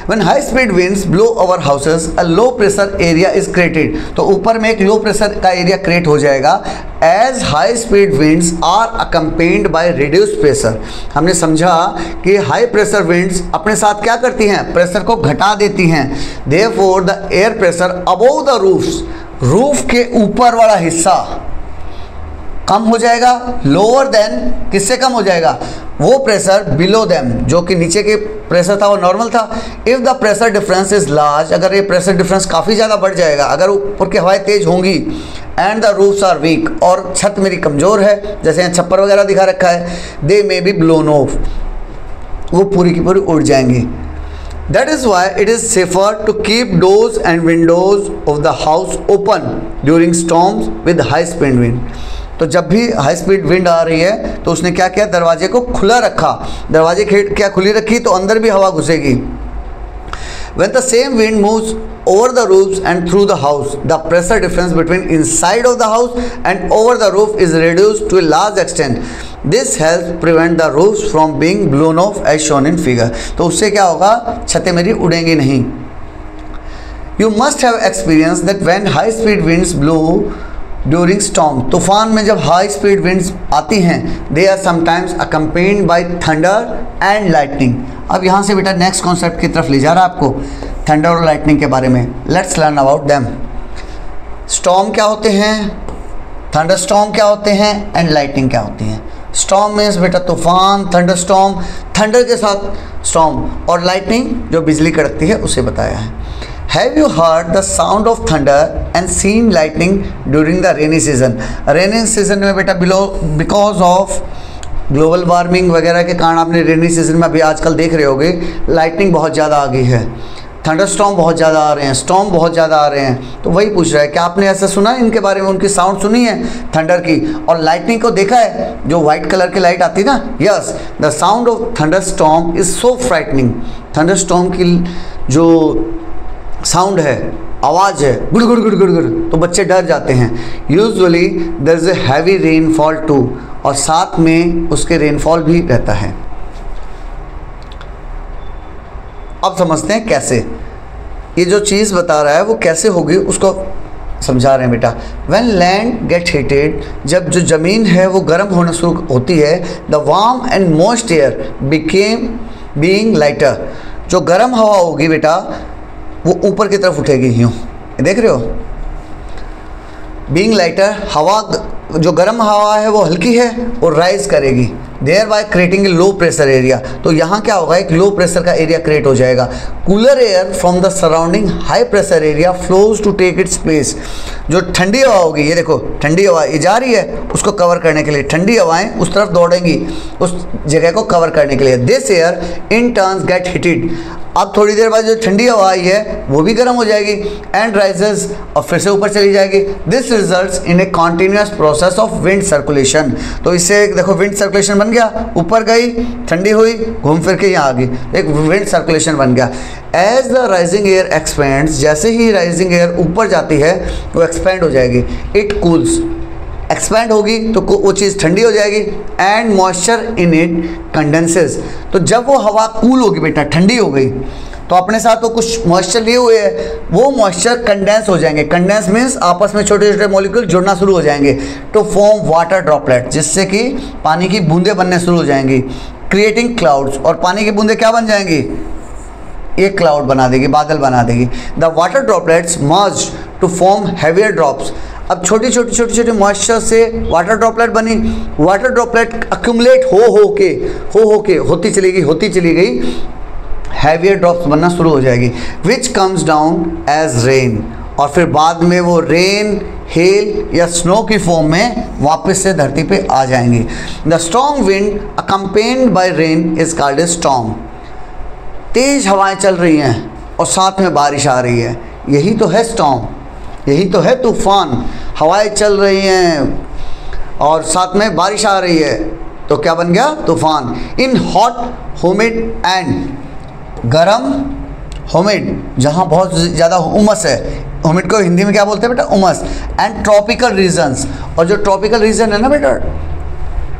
When high speed winds blow over houses, a low pressure area is created, तो ऊपर में एक लो प्रेशर का एरिया क्रिएट हो जाएगा। As high speed winds are accompanied by reduced pressure, हमने समझा कि हाई प्रेशर विंड्स अपने साथ क्या करती हैं, प्रेशर को घटा देती हैं। Therefore the air pressure above the roofs, roof के ऊपर वाला हिस्सा कम हो जाएगा। लोअर देन, किससे कम हो जाएगा, वो प्रेशर बिलो देम, जो कि नीचे के प्रेशर था वो नॉर्मल था। If the pressure difference is large, अगर ये प्रेशर डिफरेंस काफ़ी ज़्यादा बढ़ जाएगा, अगर ऊपर की हवाएं तेज होंगी, and the roofs are weak, और छत मेरी कमज़ोर है, जैसे यहाँ छप्पर वगैरह दिखा रखा है, they may be blown off, वो पूरी की पूरी उड़ जाएंगी। That is why it is safer to keep doors and windows of the house open during storms with high speed wind. तो जब भी हाई स्पीड विंड आ रही है तो उसने क्या किया, दरवाजे को खुला रखा, दरवाजे क्या खुली रखी तो अंदर भी हवा घुसेगी। When the same wind moves over the roofs and through the house, the pressure difference between inside of the house and over the roof is reduced to a large extent. This helps prevent the roofs from being blown off as shown in figure. तो उससे क्या होगा, छतें मेरी उड़ेंगी नहीं। You must have experienced that when high speed winds blow during storm, तूफान में जब हाई स्पीड विंड्स आती हैं, they are sometimes accompanied by thunder and lightning. अब यहाँ से बेटा नेक्स्ट कॉन्सेप्ट की तरफ ले जा रहा है आपको, थंडर और लाइटनिंग के बारे में। Let's learn about them. Storm क्या होते हैं, थंडर स्टॉर्म क्या होते हैं, एंड लाइटनिंग क्या होती हैं। स्टॉर्म मीन्स बेटा तूफान, थंडर स्टॉर्म थंडर के साथ स्टॉर्म, और लाइटनिंग जो बिजली कड़कती है उसे बताया है। Have you heard the sound of thunder and seen lightning during the rainy season? Rainy season में बेटा बिकॉज ऑफ ग्लोबल वार्मिंग वगैरह के कारण आपने रेनी सीजन में अभी आजकल देख रहे होगे लाइटनिंग बहुत ज़्यादा आ गई है, थंडर स्टॉर्म बहुत ज़्यादा आ रहे हैं, स्टॉर्म बहुत ज़्यादा आ रहे हैं। तो वही पूछ रहा है कि आपने ऐसा सुना है इनके बारे में, उनकी साउंड सुनी है थंडर की, और लाइटनिंग को देखा है जो वाइट कलर की लाइट आती है ना। Yes, the sound of thunder storm is so frightening. Thunder storm की जो साउंड है, आवाज़ है, गुड़ गुड़ गुड़ गुड़ गुड़, तो बच्चे डर जाते हैं। Usually there is a heavy rainfall too, और साथ में उसके रेनफॉल भी रहता है। अब समझते हैं कैसे, ये जो चीज़ बता रहा है वो कैसे होगी उसको समझा रहे हैं बेटा। व्हेन लैंड गेट हीटेड, जब जो ज़मीन है वो गर्म होना शुरू होती है, the warm and moist air became being lighter, जो गर्म हवा होगी बेटा वो ऊपर की तरफ उठेगी, यूँ देख रहे हो, बीइंग लाइटर, हवा जो गर्म हवा है वो हल्की है और राइज करेगी, thereby creating a low pressure area. तो यहाँ क्या होगा, एक लो प्रेशर का एरिया क्रिएट हो जाएगा। Cooler air from the surrounding high pressure area flows to take its place, जो ठंडी हवा होगी, ये देखो ठंडी हवा ये जा रही है उसको कवर करने के लिए, ठंडी हवाएं उस तरफ दौड़ेंगी उस जगह को कवर करने के लिए। This air in turns gate heated, अब थोड़ी देर बाद जो ठंडी हवा आई है वो भी गर्म हो जाएगी, एंड राइजेस, और फिर से ऊपर चली जाएगी। This results in a continuous process of wind circulation. तो इससे देखो विंड सर्कुलेशन बन गया, ऊपर गई ठंडी हुई घूम फिर के यहाँ आ गई, एक विंड सर्कुलेशन बन गया। As the rising air expands, जैसे ही राइजिंग एयर ऊपर जाती है वो एक्सपेंड हो जाएगी, इट कूल्स, एक्सपैंड होगी तो वो चीज़ ठंडी हो जाएगी, and moisture in it condenses. तो जब वो हवा कूल होगी बेटा, ठंडी हो गई, तो अपने साथ वो कुछ मॉइस्चर लिए हुए है, वो मॉइस्चर कंडेंस हो जाएंगे। कंडेंस मीन्स आपस में छोटे छोटे मॉलिक्यूल जुड़ना शुरू हो जाएंगे, टू फॉर्म वाटर ड्रॉपलेट, जिससे कि पानी की बूंदें बनने शुरू हो जाएंगी, क्रिएटिंग क्लाउड्स, और पानी की बूंदें क्या बन जाएंगी, एक क्लाउड बना देगी, बादल बना देगी। The water droplets merge to form heavier drops, अब छोटी छोटी मॉइस्चर से वाटर ड्रॉपलेट बनी, वाटर ड्रॉपलेट अक्यूमुलेट हो के होती चली गई, हैवियर ड्रॉप्स बनना शुरू हो जाएगी, which comes down as rain, और फिर बाद में वो रेन, हेल या स्नो की फॉर्म में वापस से धरती पे आ जाएंगी। The strong wind accompanied by rain is called a storm, तेज हवाएं चल रही हैं और साथ में बारिश आ रही है, यही तो है स्टॉर्म, यही तो है तूफान। हवाएं चल रही हैं और साथ में बारिश आ रही है तो क्या बन गया, तूफान। इन हॉट ह्यूमिड एंड गरम ह्यूमिड, जहाँ बहुत ज़्यादा उमस है, ह्यूमिड को हिंदी में क्या बोलते हैं बेटा, उमस, एंड ट्रॉपिकल रीजन्स, और जो ट्रॉपिकल रीजन है ना बेटा,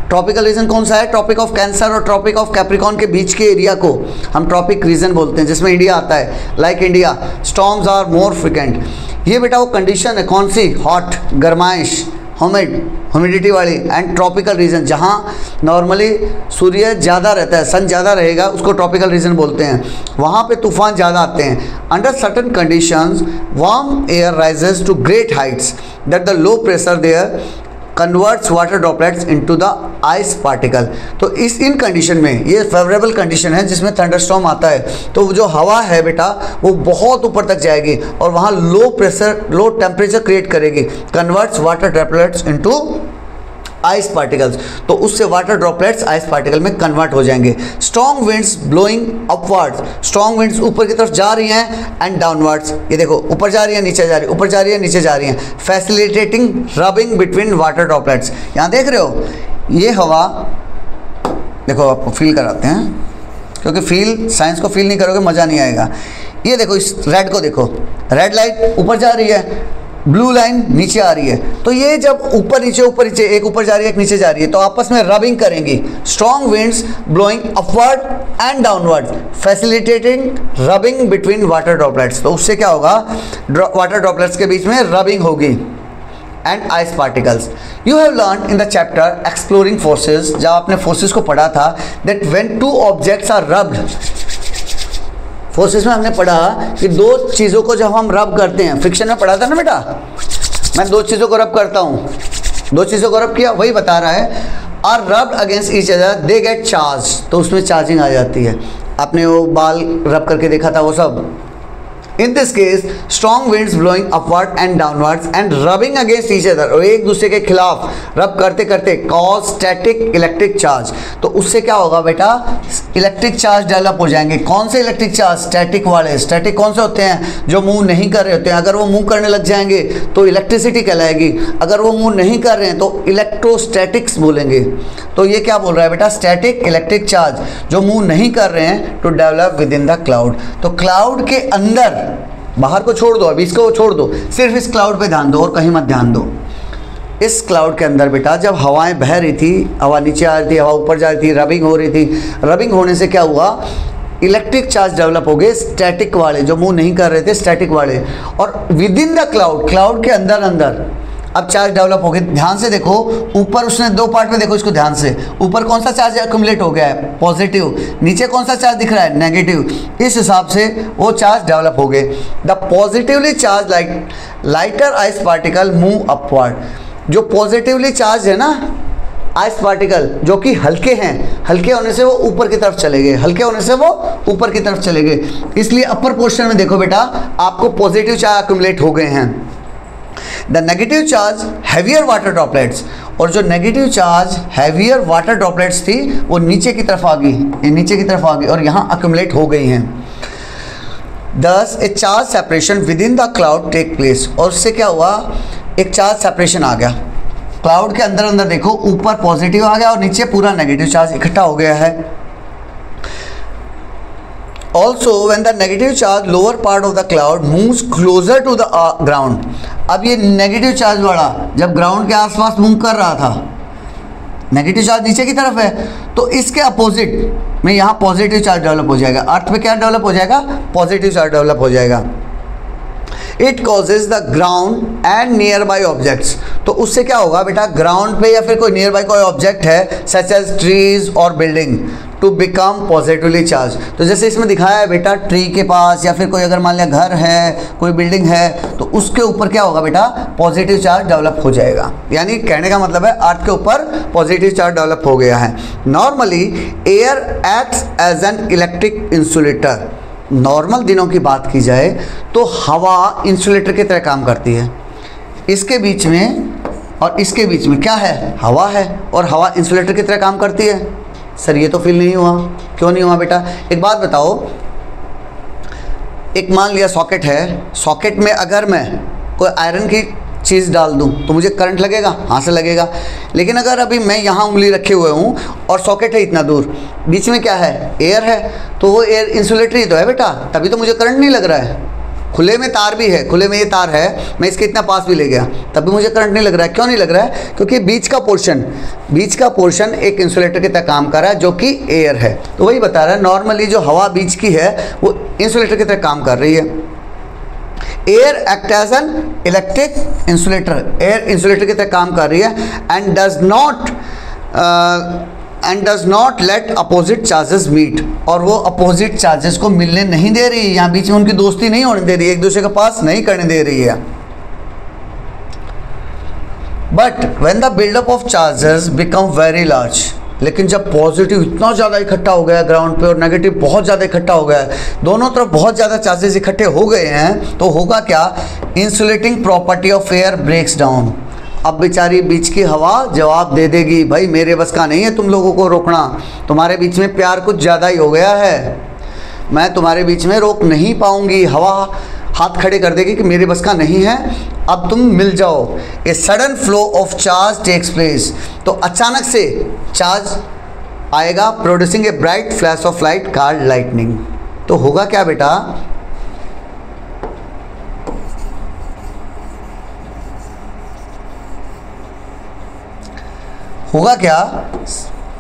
ट्रॉपिकल रीजन कौन सा है, ट्रॉपिक ऑफ कैंसर और ट्रॉपिक ऑफ कैप्रिकॉर्न के बीच के एरिया को हम ट्रॉपिक रीजन बोलते हैं, जिसमें इंडिया आता है, like India. Storms are more frequent, ये बेटा वो कंडीशन है, कौन सी, हॉट गर्माइश, ह्यूमिडिटी वाली, एंड ट्रॉपिकल रीजन, जहाँ नॉर्मली सूर्य ज़्यादा रहता है, सन ज़्यादा रहेगा, उसको ट्रॉपिकल रीजन बोलते हैं, वहाँ पे तूफान ज़्यादा आते हैं। Under certain conditions warm air rises to great heights that the low pressure there converts water droplets into the ice particle. तो इन कंडीशन में, ये फेवरेबल कंडीशन है जिसमें थंडरस्टॉर्म आता है, तो जो हवा है बेटा वो बहुत ऊपर तक जाएगी और वहाँ लो टेम्परेचर क्रिएट करेगी, converts water droplets into ice particles, तो उससे वाटर ड्रॉपलेट्स आइस पार्टिकल में कन्वर्ट हो जाएंगे। Strong winds blowing upwards, strong winds ऊपर की तरफ जा रही हैं, एंड डाउनवर्ड्स, ये देखो ऊपर जा रही है नीचे जा रही है, ऊपर जा रही है नीचे जा रही है, facilitating rubbing between water droplets. यहाँ देख रहे हो ये हवा, देखो आपको फील कराते हैं, क्योंकि फील साइंस को फील नहीं करोगे मज़ा नहीं आएगा। ये देखो इस रेड को देखो, रेड लाइट ऊपर जा रही है, ब्लू लाइन नीचे आ रही है, तो ये जब ऊपर नीचे एक ऊपर जा रही है एक नीचे जा रही है, तो आपस में रबिंग करेंगी। Strong winds blowing upward and downward facilitating rubbing between water droplets, तो उससे क्या होगा, वाटर ड्रॉपलेट्स के बीच में रबिंग होगी। And ice particles, you have learn in the chapter exploring forces, जब आपने फोर्सेज को पढ़ा था, that when two objects are rubbed, forces में हमने पढ़ा कि दो चीज़ों को जब हम रब करते हैं, फ्रिक्शन में पढ़ा था ना बेटा, मैं दो चीज़ों को रब करता हूँ, दो चीज़ों को रब किया, वही बता रहा है, are rubbed against each other they get charge, तो उसमें चार्जिंग आ जाती है। आपने वो बाल रब करके देखा था वो सब। In this case, strong winds blowing upward and downwards and rubbing against each other, और एक दूसरे के खिलाफ रब करते करते cause static electric charge, तो उससे क्या होगा बेटा, इलेक्ट्रिक चार्ज डेवलप हो जाएंगे। कौन से इलेक्ट्रिक चार्ज, स्टैटिक वाले। स्टैटिक कौन से होते हैं, जो मूव नहीं कर रहे होते हैं, अगर वो मूव करने लग जाएंगे तो इलेक्ट्रिसिटी कहलाएगी, अगर वो मूव नहीं कर रहे हैं तो इलेक्ट्रोस्टैटिक्स बोलेंगे। तो ये क्या बोल रहा है बेटा, स्टैटिक इलेक्ट्रिक चार्ज जो मूव नहीं कर रहे हैं to develop within the cloud, तो क्लाउड के अंदर, बाहर को छोड़ दो, अभी इसको छोड़ दो, सिर्फ इस क्लाउड पे ध्यान दो और कहीं मत ध्यान दो। इस क्लाउड के अंदर बेटा जब हवाएं बह रही थी, हवा नीचे आ रही थी, हवा ऊपर जा रही थी, रबिंग हो रही थी, रबिंग होने से क्या हुआ, इलेक्ट्रिक चार्ज डेवलप हो गए, स्टैटिक वाले जो मूव नहीं कर रहे थे, स्टैटिक वाले, और with in the cloud, cloud के अंदर अंदर अब चार्ज डेवलप हो गए। ध्यान से देखो, ऊपर उसने दो पार्ट में देखो इसको ध्यान से, ऊपर कौन सा चार्ज एक्यूमुलेट हो गया है, पॉजिटिव, नीचे कौन सा चार्ज दिख रहा है, नेगेटिव, इस हिसाब से वो चार्ज डेवलप हो गए। The positively charge lighter ice particle move upward, जो पॉजिटिवली चार्ज है ना आइस पार्टिकल जो कि हल्के हैं, हल्के होने से वो ऊपर की तरफ चले गए, हल्के होने से वो ऊपर की तरफ चले गए, इसलिए अपर पोर्शन में देखो बेटा आपको पॉजिटिव चार्ज एक्यूमुलेट हो गए हैं। The negative charge heavier water droplets, और जो negative charge heavier water droplets थी वो नीचे की तरफ आ गई, ये नीचे की तरफ आ गई और यहाँ एक्यूमुलेट हो गई हैं। Thus a charge separation within the cloud take place, और उससे क्या हुआ, एक चार्ज सेपरेशन आ गया क्लाउड के अंदर अंदर, देखो ऊपर पॉजिटिव आ गया और नीचे पूरा नेगेटिव चार्ज इकट्ठा हो गया है। Also, when the negative charge lower part of the cloud moves closer to the ground, अब ये नेगेटिव चार्ज वाला जब ग्राउंड के आसपास मूव कर रहा था, नेगेटिव चार्ज नीचे की तरफ है, तो इसके अपोजिट में यहाँ पॉजिटिव चार्ज डेवलप हो जाएगा। अर्थ पे क्या डेवलप हो जाएगा, पॉजिटिव चार्ज डेवलप हो जाएगा। It causes the ground and near by objects, तो उससे क्या होगा बेटा, ग्राउंड पे या फिर कोई नियर बाई कोई ऑब्जेक्ट है सच एज ट्रीज और building to become positively charge, तो जैसे इसमें दिखाया है बेटा, ट्री के पास या फिर कोई अगर मान लिया घर है, कोई बिल्डिंग है, तो उसके ऊपर क्या होगा बेटा, पॉजिटिव चार्ज डेवलप हो जाएगा। यानी कहने का मतलब है अर्थ के ऊपर पॉजिटिव चार्ज डेवलप हो गया है। Normally air acts as an electric insulator, normal दिनों की बात की जाए तो हवा इंसुलेटर की तरह काम करती है। इसके बीच में और इसके बीच में क्या है, हवा है, और हवा इंसुलेटर की तरह काम करती है। सर ये तो फील नहीं हुआ, क्यों नहीं हुआ बेटा, एक बात बताओ, एक मान लिया सॉकेट है, सॉकेट में अगर मैं कोई आयरन की चीज़ डाल दूं तो मुझे करंट लगेगा, हाँ से लगेगा, लेकिन अगर अभी मैं यहाँ उंगली रखे हुए हूँ और सॉकेट है इतना दूर, बीच में क्या है, एयर है, तो वो एयर इंसुलेटर ही तो है बेटा, तभी तो मुझे करंट नहीं लग रहा है। खुले में तार भी है, खुले में ये तार है, मैं इसके इतना पास भी ले गया तब भी मुझे करंट नहीं लग रहा है। क्यों नहीं लग रहा है, क्योंकि बीच का पोर्शन एक इंसुलेटर की तरह काम कर रहा है जो कि एयर है। तो वही बता रहा है, नॉर्मली जो हवा बीच की है वो इंसुलेटर की तरह काम कर रही है। Air act as an electric insulator, air insulator की तरह काम कर रही है, and does not let opposite charges meet, और वो अपोजिट चार्जेस को मिलने नहीं दे रही है, यहाँ बीच में उनकी दोस्ती नहीं होने दे रही है, एक दूसरे के पास नहीं करने दे रही है। But when the buildup of charges become very large, लेकिन जब पॉजिटिव इतना ज़्यादा इकट्ठा हो गया ग्राउंड पे और नेगेटिव बहुत ज़्यादा इकट्ठा हो गया है, दोनों तरफ बहुत ज़्यादा चार्जेस इकट्ठे हो गए हैं, तो होगा क्या, insulating property of air breaks down, अब बेचारी बीच की हवा जवाब दे देगी, भाई मेरे बस का नहीं है तुम लोगों को रोकना, तुम्हारे बीच में प्यार कुछ ज़्यादा ही हो गया है, मैं तुम्हारे बीच में रोक नहीं पाऊंगी। हवा हाथ खड़े कर देगी कि मेरे बस का नहीं है, अब तुम मिल जाओ। A sudden flow of charge takes place, तो अचानक से चार्ज आएगा, producing a bright flash of light called lightning. तो होगा क्या बेटा, होगा क्या,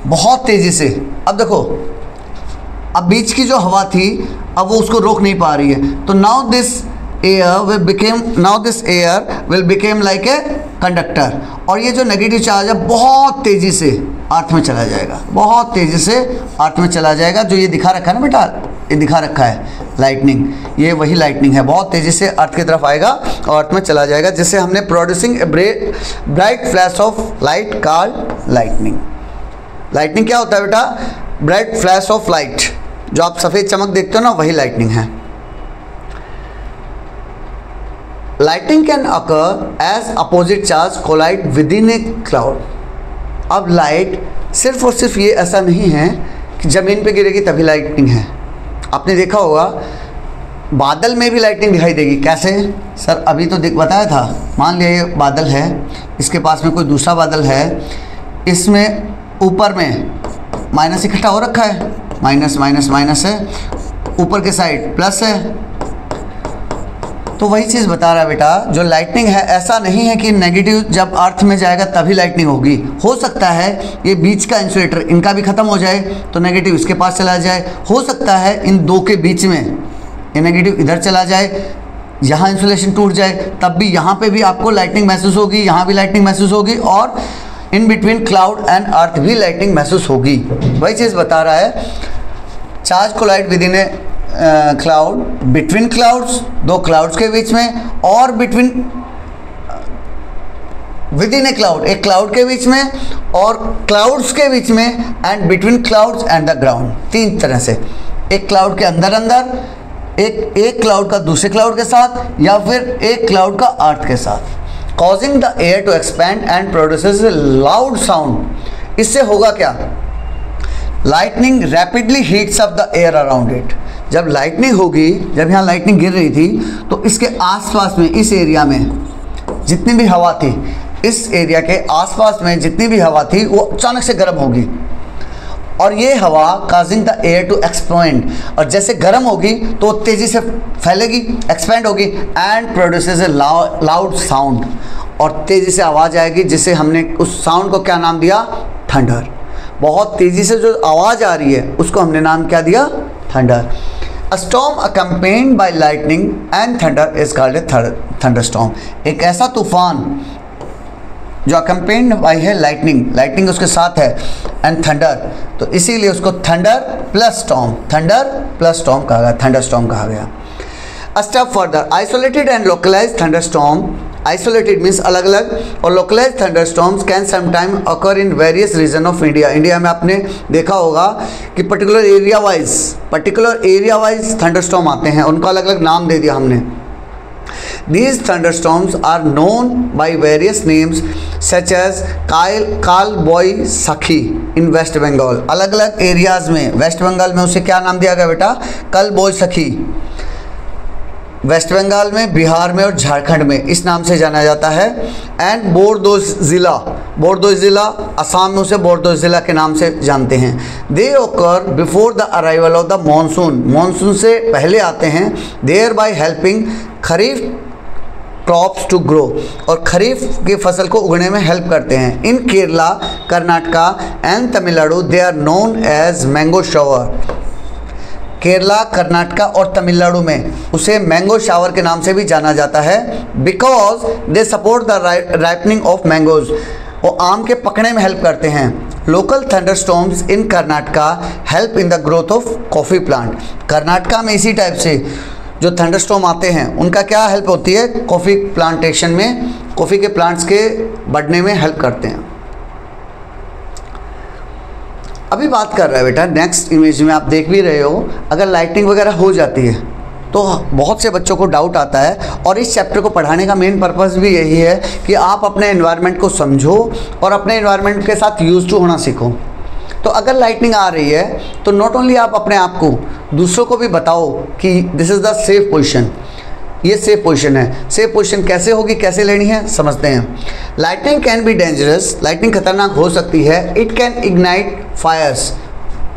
बहुत तेजी से। अब देखो, अब बीच की जो हवा थी अब वो उसको रोक नहीं पा रही है, तो now this air will became like a conductor, और ये जो नेगेटिव चार्ज है बहुत तेजी से अर्थ में चला जाएगा, बहुत तेजी से अर्थ में चला जाएगा। जो ये दिखा रखा है ना बेटा, ये दिखा रखा है लाइटनिंग, ये वही लाइटनिंग है, बहुत तेजी से अर्थ की तरफ आएगा और अर्थ में चला जाएगा, जिससे हमने producing a bright flash of light called lightning. Lightning क्या होता है बेटा, ब्राइट फ्लैश ऑफ लाइट, जो आप सफ़ेद चमक देखते हो ना वही लाइटनिंग है। Lightning can occur as opposite charge collide within a cloud. अब लाइट सिर्फ और सिर्फ ये ऐसा नहीं है कि ज़मीन पे गिरेगी तभी लाइटनिंग है। आपने देखा होगा बादल में भी लाइटनिंग दिखाई देगी। कैसे सर, अभी तो बताया था, मान लिया ये बादल है, इसके पास में कोई दूसरा बादल है, इसमें ऊपर में माइनस इकट्ठा हो रखा है, माइनस माइनस माइनस है, ऊपर के साइड प्लस है, तो वही चीज़ बता रहा है बेटा, जो लाइटनिंग है ऐसा नहीं है कि नेगेटिव जब अर्थ में जाएगा तभी लाइटनिंग होगी। हो सकता है ये बीच का इंसुलेटर इनका भी ख़त्म हो जाए तो नेगेटिव इसके पास चला जाए, हो सकता है इन दो के बीच में ये नेगेटिव इधर चला जाए, यहाँ इंसुलेशन टूट जाए, तब भी यहाँ पे भी आपको लाइटनिंग महसूस होगी, यहाँ भी लाइटनिंग महसूस होगी, और in between cloud and earth भी लाइटनिंग महसूस होगी। वही चीज़ बता रहा है, charge collide within a cloud, between clouds, दो क्लाउड्स के बीच में, और between within a cloud, एक क्लाउड के बीच में और क्लाउड्स के बीच में, and between clouds and the ground. तीन तरह से, एक क्लाउड के अंदर अंदर, एक क्लाउड का दूसरे क्लाउड के साथ, या फिर एक क्लाउड का अर्थ के साथ। Causing the air to expand and produces a loud sound. इससे होगा क्या, lightning rapidly heats up the air around it. जब लाइटनिंग होगी, जब यहाँ लाइटनिंग गिर रही थी तो इसके आसपास में, इस एरिया में जितनी भी हवा थी, इस एरिया के आसपास में जितनी भी हवा थी वो अचानक से गर्म होगी, और ये हवा causing the air to expand, और जैसे गर्म होगी तो तेज़ी से फैलेगी, एक्सपैंड होगी, and produces a loud sound, और तेज़ी से आवाज़ आएगी, जिसे हमने उस साउंड को क्या नाम दिया, थंडर। बहुत तेज़ी से जो आवाज़ आ रही है उसको हमने नाम क्या दिया, thunder. A storm accompanied by lightning and thunder is called a thunderstorm। एक ऐसा तूफान जो accompanied by है lightning उसके साथ है, and thunder, तो इसीलिए उसको थंडर प्लस स्टॉर्म कहा गया, थंडरस्टॉर्म कहा गया। A step further, isolated and localized thunderstorm, isolated means अलग अलग, और localized thunderstorms can sometime occur in various region of India। India में आपने देखा होगा कि पर्टिकुलर एरिया वाइज थंडरस्टॉर्म आते हैं, उनको अलग अलग नाम दे दिया हमने। These thunderstorms are known by various names such as काल बॉय सखी in West Bengal। अलग अलग एरियाज में, वेस्ट बंगाल में उसे क्या नाम दिया गया बेटा, कल बॉय सखी। वेस्ट बंगाल में, बिहार में और झारखंड में इस नाम से जाना जाता है। एंड बोर्दो ज़िला असम में उसे बोर्दो ज़िला के नाम से जानते हैं। They occur before the arrival of the monsoon से पहले आते हैं, thereby helping kharif crops to grow, और खरीफ की फसल को उगने में हेल्प करते हैं। In Kerala, Karnataka and Tamil Nadu they are known as mango shower. Kerala, Karnataka और तमिलनाडु में उसे मैंगो शावर के नाम से भी जाना जाता है, because they support the ripening of mangoes. वो आम के पकने में हेल्प करते हैं। Local thunderstorms in Karnataka help in the growth of coffee plant. Karnataka में इसी टाइप से जो थंडरस्टॉर्म आते हैं उनका क्या हेल्प होती है, कॉफ़ी प्लांटेशन में, कॉफ़ी के प्लांट्स के बढ़ने में हेल्प करते हैं। अभी बात कर रहा है बेटा नेक्स्ट इमेज में, आप देख भी रहे हो, अगर लाइटनिंग वगैरह हो जाती है तो बहुत से बच्चों को डाउट आता है, और इस चैप्टर को पढ़ाने का मेन पर्पस भी यही है कि आप अपने एनवायरनमेंट को समझो और अपने एनवायरनमेंट के साथ यूज टू होना सीखो। तो अगर लाइटनिंग आ रही है तो नॉट ओनली आप अपने आप को, दूसरों को भी बताओ कि this is the safe position, ये सेफ पोजीशन है। सेफ पोजीशन कैसे होगी, कैसे लेनी है, समझते हैं। Lightning can be dangerous, lightning खतरनाक हो सकती है। इट कैन इग्नाइट फायर्स,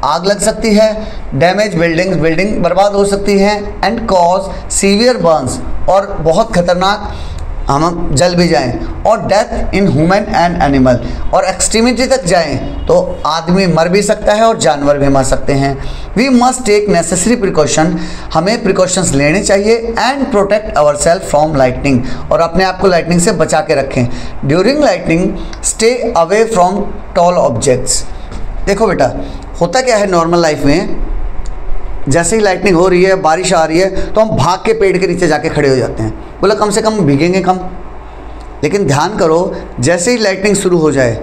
आग लग सकती है। डैमेज बिल्डिंग्स, बिल्डिंग बर्बाद हो सकती है। एंड कॉज सीवियर बर्न्स, और बहुत खतरनाक हम जल भी जाएं। और death in human and animal, और एक्सट्रीमिटी तक जाएं तो आदमी मर भी सकता है और जानवर भी मर सकते हैं। We must take necessary precaution, हमें प्रिकॉशंस लेने चाहिए। And protect our self from lightning, और अपने आप को लाइटनिंग से बचा के रखें। During lightning stay away from tall objects. देखो बेटा, होता क्या है नॉर्मल लाइफ में, जैसे ही लाइटनिंग हो रही है, बारिश आ रही है, तो हम भाग के पेड़ के नीचे जाके खड़े हो जाते हैं, बोला कम से कम भीगेंगे कम। लेकिन ध्यान करो, जैसे ही लाइटनिंग शुरू हो जाए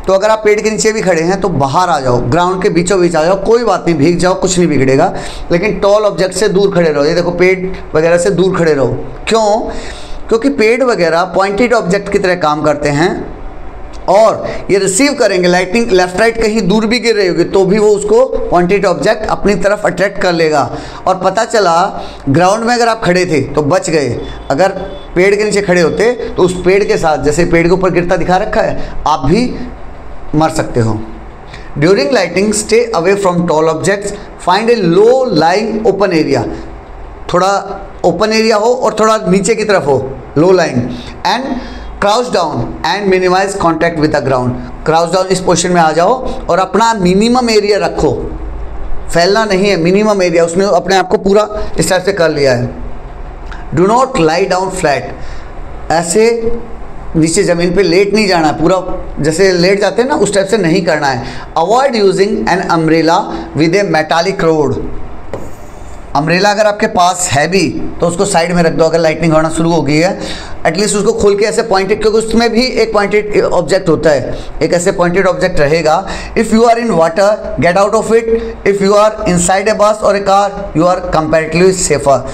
तो अगर आप पेड़ के नीचे भी खड़े हैं तो बाहर आ जाओ, ग्राउंड के बीचों बीच आ जाओ, कोई बात नहीं, भीग जाओ, कुछ नहीं बिगड़ेगा। लेकिन टॉल ऑब्जेक्ट से दूर खड़े रहो। ये देखो, पेड़ वगैरह से दूर खड़े रहो। क्यों? क्योंकि पेड़ वगैरह पॉइंटेड ऑब्जेक्ट की तरह काम करते हैं, और ये रिसीव करेंगे लाइटनिंग। लेफ्ट राइट कहीं दूर भी गिर रही होगी तो भी वो उसको पॉइंटेड ऑब्जेक्ट अपनी तरफ अट्रैक्ट कर लेगा। और पता चला ग्राउंड में अगर आप खड़े थे तो बच गए, अगर पेड़ के नीचे खड़े होते तो उस पेड़ के साथ, जैसे पेड़ के ऊपर गिरता दिखा रखा है, आप भी मर सकते हो। During lightning stay away from tall objects, find a low lying open area, थोड़ा ओपन एरिया हो और थोड़ा नीचे की तरफ हो, low lying. And crouch down and minimise contact with the ground, crouch down इस पोजीशन में आ जाओ और अपना मिनिमम एरिया रखो, फैलना नहीं है, मिनिमम एरिया। उसने अपने आप को पूरा इस टाइप से कर लिया है। Do not lie down flat, ऐसे नीचे ज़मीन पे लेट नहीं जाना है, पूरा जैसे लेट जाते हैं ना उस टाइप से नहीं करना है। Avoid using an umbrella with A metallic road, umbrella अगर आपके पास है भी तो उसको साइड में रख दो। अगर लाइटनिंग होना शुरू हो गई है, एटलीस्ट उसको खोल के ऐसे पॉइंटेड, क्योंकि उसमें भी एक पॉइंटेड ऑब्जेक्ट होता है, एक ऐसे पॉइंटेड ऑब्जेक्ट रहेगा। If you are in water get out of it, if you are inside a bus और a car you are comparatively safer.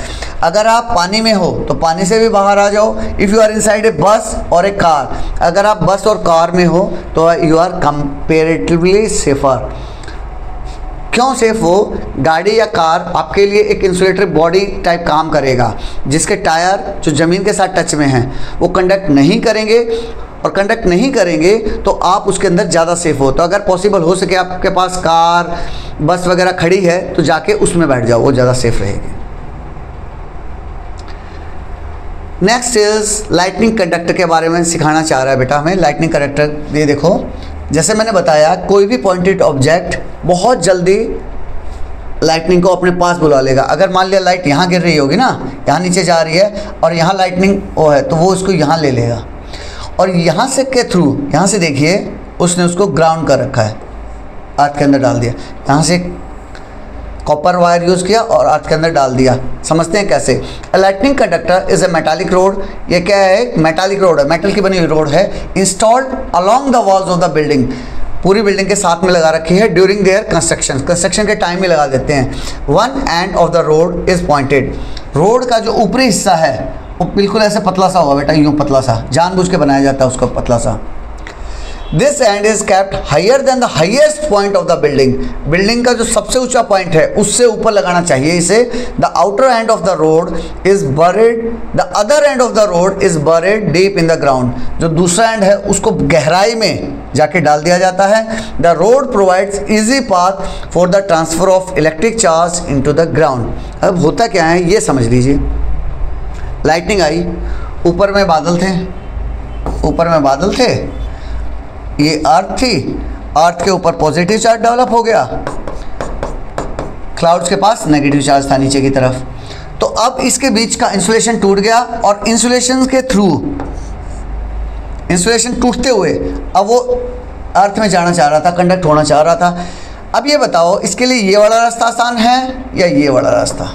अगर आप पानी में हो तो पानी से भी बाहर आ जाओ। If you are inside a bus और ए कार, अगर आप बस और कार में हो तो यू आर कंपैरेटिवली सेफर। क्यों सेफ हो? गाड़ी या कार आपके लिए एक इंसुलेटर बॉडी टाइप काम करेगा, जिसके टायर जो ज़मीन के साथ टच में हैं वो कंडक्ट नहीं करेंगे, और कंडक्ट नहीं करेंगे तो आप उसके अंदर ज़्यादा सेफ हो। तो अगर पॉसिबल हो सके आपके पास कार बस वगैरह खड़ी है तो जाके उसमें बैठ जाओ, वो ज़्यादा सेफ रहेगी। नेक्स्ट इज लाइटनिंग कंडक्टर के बारे में सिखाना चाह रहा है बेटा हमें। लाइटनिंग कंडक्टर, ये देखो, जैसे मैंने बताया, कोई भी पॉइंटेड ऑब्जेक्ट बहुत जल्दी लाइटनिंग को अपने पास बुला लेगा। अगर मान लिया लाइट यहाँ गिर रही होगी ना, यहाँ नीचे जा रही है और यहाँ लाइटनिंग वो है, तो वो इसको यहाँ ले लेगा, और यहाँ से के थ्रू, यहाँ से देखिए उसने उसको ग्राउंड कर रखा है, अर्थ के अंदर डाल दिया। यहाँ से कॉपर वायर यूज़ किया और अर्थ के अंदर डाल दिया। समझते हैं कैसे? Lightning conductor is a metallic road, ये क्या है? मेटालिक रोड है, मेटल की बनी हुई रोड है। Installed along the walls of the building, पूरी बिल्डिंग के साथ में लगा रखी है। ड्यूरिंग देयर कंस्ट्रक्शन, कंस्ट्रक्शन के टाइम में लगा देते हैं। One end of the road is pointed, road का जो ऊपरी हिस्सा है वो बिल्कुल ऐसे पतला सा होगा बेटा, यूँ पतला सा, जानबूझ के बनाया जाता है उसको पतला सा। This end is kept higher than the highest point of the building, building का जो सबसे ऊंचा पॉइंट है उससे ऊपर लगाना चाहिए इसे। The outer and of the road is buried, the other and of the road is buried deep in the ground, जो दूसरा एंड है उसको गहराई में जाके डाल दिया जाता है। The road provides easy path for the transfer of electric charge into the ground. अब होता क्या है ये समझ लीजिए, लाइटनिंग आई, ऊपर में बादल थे, ऊपर में बादल थे, ये अर्थ थी, अर्थ के ऊपर पॉजिटिव चार्ज डेवलप हो गया, क्लाउड्स के पास नेगेटिव चार्ज था नीचे की तरफ। तो अब इसके बीच का इंसुलेशन टूट गया, और इंसुलेशन के थ्रू, इंसुलेशन टूटते हुए अब वो अर्थ में जाना चाह रहा था, कंडक्ट होना चाह रहा था। अब ये बताओ इसके लिए ये वाला रास्ता आसान है या ये वाला रास्ता?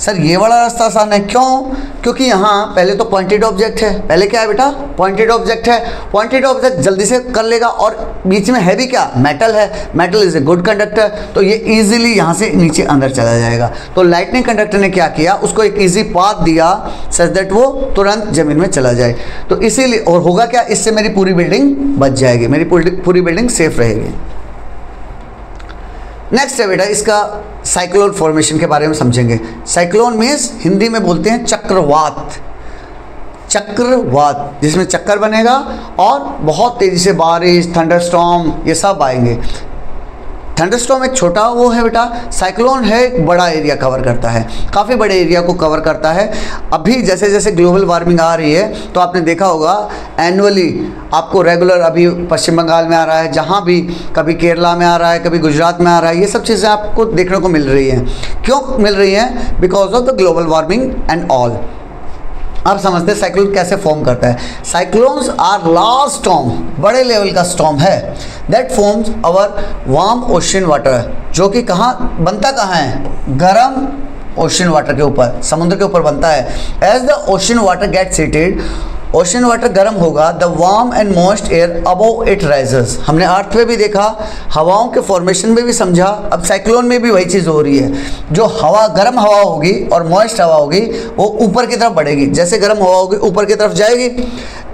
सर ये वाला रास्ता आसान है, क्यों? क्योंकि यहाँ पहले तो पॉइंटेड ऑब्जेक्ट है, पहले क्या है बेटा? पॉइंटेड ऑब्जेक्ट है। पॉइंटेड ऑब्जेक्ट जल्दी से कर लेगा, और बीच में है भी क्या? मेटल है। Metal is a good conductor, तो ये इजीली यहाँ से नीचे अंदर चला जाएगा। तो लाइटनिंग कंडक्टर ने क्या किया? उसको एक इजी पाथ दिया सच दैट वो तुरंत जमीन में चला जाए। तो इसीलिए, और होगा क्या? इससे मेरी पूरी बिल्डिंग बच जाएगी, मेरी पूरी बिल्डिंग सेफ रहेगी। नेक्स्ट है बेटा, इसका साइक्लोन फॉर्मेशन के बारे में समझेंगे। साइक्लोन मीन्स हिंदी में बोलते हैं चक्रवात। चक्रवात जिसमें चक्कर बनेगा और बहुत तेज़ी से बारिश, थंडरस्टॉर्म, ये सब आएंगे। थंडरस्टॉर्म एक छोटा वो है बेटा, साइक्लोन है एक बड़ा एरिया कवर करता है, काफ़ी बड़े एरिया को कवर करता है। अभी जैसे जैसे ग्लोबल वार्मिंग आ रही है तो आपने देखा होगा एनुअली आपको रेगुलर, अभी पश्चिम बंगाल में आ रहा है, जहाँ भी, कभी केरला में आ रहा है, कभी गुजरात में आ रहा है, ये सब चीज़ें आपको देखने को मिल रही हैं। क्यों मिल रही हैं? Because of the global warming and all. अब समझते हैं साइक्लोन कैसे फॉर्म करता है। साइक्लोन्स आर लार्ज स्टॉर्म, बड़े लेवल का स्टॉर्म है, that forms our warm ocean water, जो कि कहाँ बनता, कहाँ है? गर्म ओशन वाटर के ऊपर, समुद्र के ऊपर बनता है। As the ocean water gets heated, ocean water गर्म होगा, the warm and moist air above it rises. हमने अर्थ में भी देखा, हवाओं के फॉर्मेशन में भी समझा, अब साइक्लोन में भी वही चीज़ हो रही है। जो हवा, गर्म हवा होगी और मॉइस्ट हवा होगी, वो ऊपर की तरफ बढ़ेगी। जैसे गर्म हवा होगी ऊपर की तरफ जाएगी।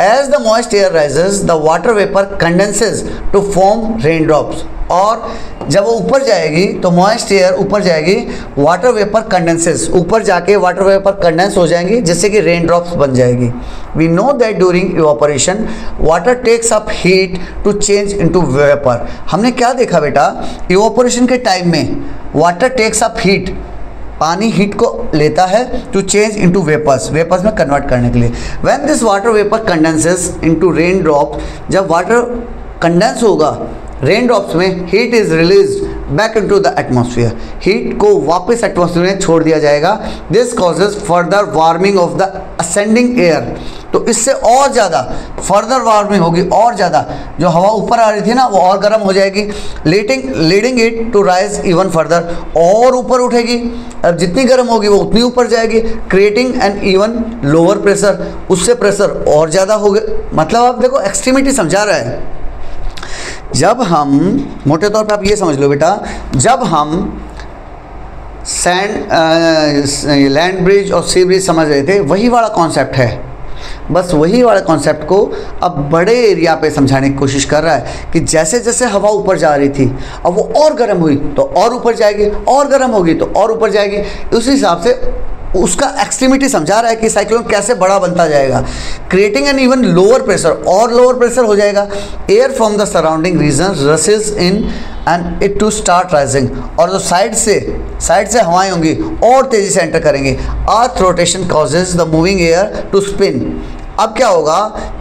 As the moist air rises the water vapour condenses to form rain drops, और जब वो ऊपर जाएगी तो मॉइस्ट एयर ऊपर जाएगी, वाटर वेपर कंडेंसेस, ऊपर जाके वाटर वेपर कंडेंस हो जाएंगी, जिससे कि रेन ड्रॉप्स बन जाएगी। We know that during evaporation water takes up heat to change into vapour. हमने क्या देखा बेटा? इवापोरेशन के टाइम में वाटर टेक्स अप हीट, पानी हीट को लेता है to change into vapours, vapours में कन्वर्ट करने के लिए। When this water vapour condenses into rain drop, जब वाटर कंडेंस होगा रेन ड्रॉप्स में, heat is release back into the atmosphere, heat को वापस एटमॉस्फेयर में छोड़ दिया जाएगा। This causes further warming of the ascending air, तो इससे और ज़्यादा फर्दर वार्मिंग होगी, और ज़्यादा जो हवा ऊपर आ रही थी ना वो और गर्म हो जाएगी, leading it to rise even further, और ऊपर उठेगी। अब जितनी गर्म होगी वो उतनी ऊपर जाएगी, creating an even lower pressure, उससे प्रेशर और ज़्यादा हो गया। मतलब आप देखो एक्सट्रीमिटी समझा रहा है। जब हम, मोटे तौर पे आप ये समझ लो बेटा, जब हम लैंड ब्रिज और सी ब्रिज समझ रहे थे, वही वाला कॉन्सेप्ट है, बस वही वाले कॉन्सेप्ट को अब बड़े एरिया पे समझाने की कोशिश कर रहा है कि जैसे जैसे हवा ऊपर जा रही थी, अब वो और गर्म हुई तो और ऊपर जाएगी, और गर्म होगी तो और ऊपर जाएगी। उस हिसाब से उसका एक्सट्रीमिटी समझा रहा है कि साइक्लोन कैसे बड़ा बनता जाएगा, creating an even lower pressure, और लोअर प्रेशर हो जाएगा। Air from the surrounding region rushes in and it to start rising, और जो साइड से हवाएं होंगी और तेज़ी से एंटर करेंगे। Earth rotation causes the moving air to spin. अब क्या होगा,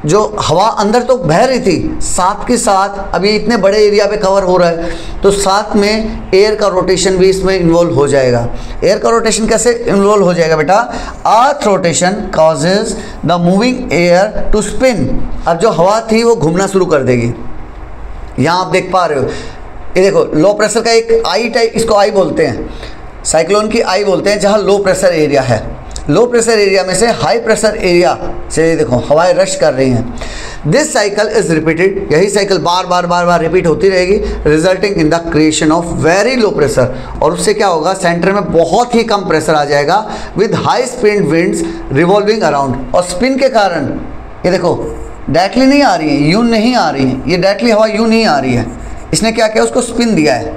जो हवा अंदर तो बह रही थी, साथ के साथ अभी इतने बड़े एरिया पे कवर हो रहा है, तो साथ में एयर का रोटेशन भी इसमें इन्वॉल्व हो जाएगा। एयर का रोटेशन कैसे इन्वॉल्व हो जाएगा बेटा? Earth rotation causes the moving air to spin. अब जो हवा थी वो घूमना शुरू कर देगी। यहाँ आप देख पा रहे हो, ये देखो लो प्रेशर का एक आई टाइप, इसको आई बोलते हैं, साइक्लोन की आई बोलते हैं, जहाँ लो प्रेशर एरिया है। लो प्रेशर एरिया में से हाई प्रेशर एरिया से देखो हवाएं रश कर रही हैं। दिस साइकिल इज रिपीटेड, यही साइकिल बार बार रिपीट होती रहेगी, resulting in the creation of very low pressure. और उससे क्या होगा, सेंटर में बहुत ही कम प्रेशर आ जाएगा, with high spin winds revolving around. और स्पिन के कारण ये देखो डायरेक्टली नहीं आ रही है, यूं नहीं आ रही है, ये डायरेक्टली हवा यूं नहीं आ रही है, इसने क्या किया, उसको स्पिन दिया है,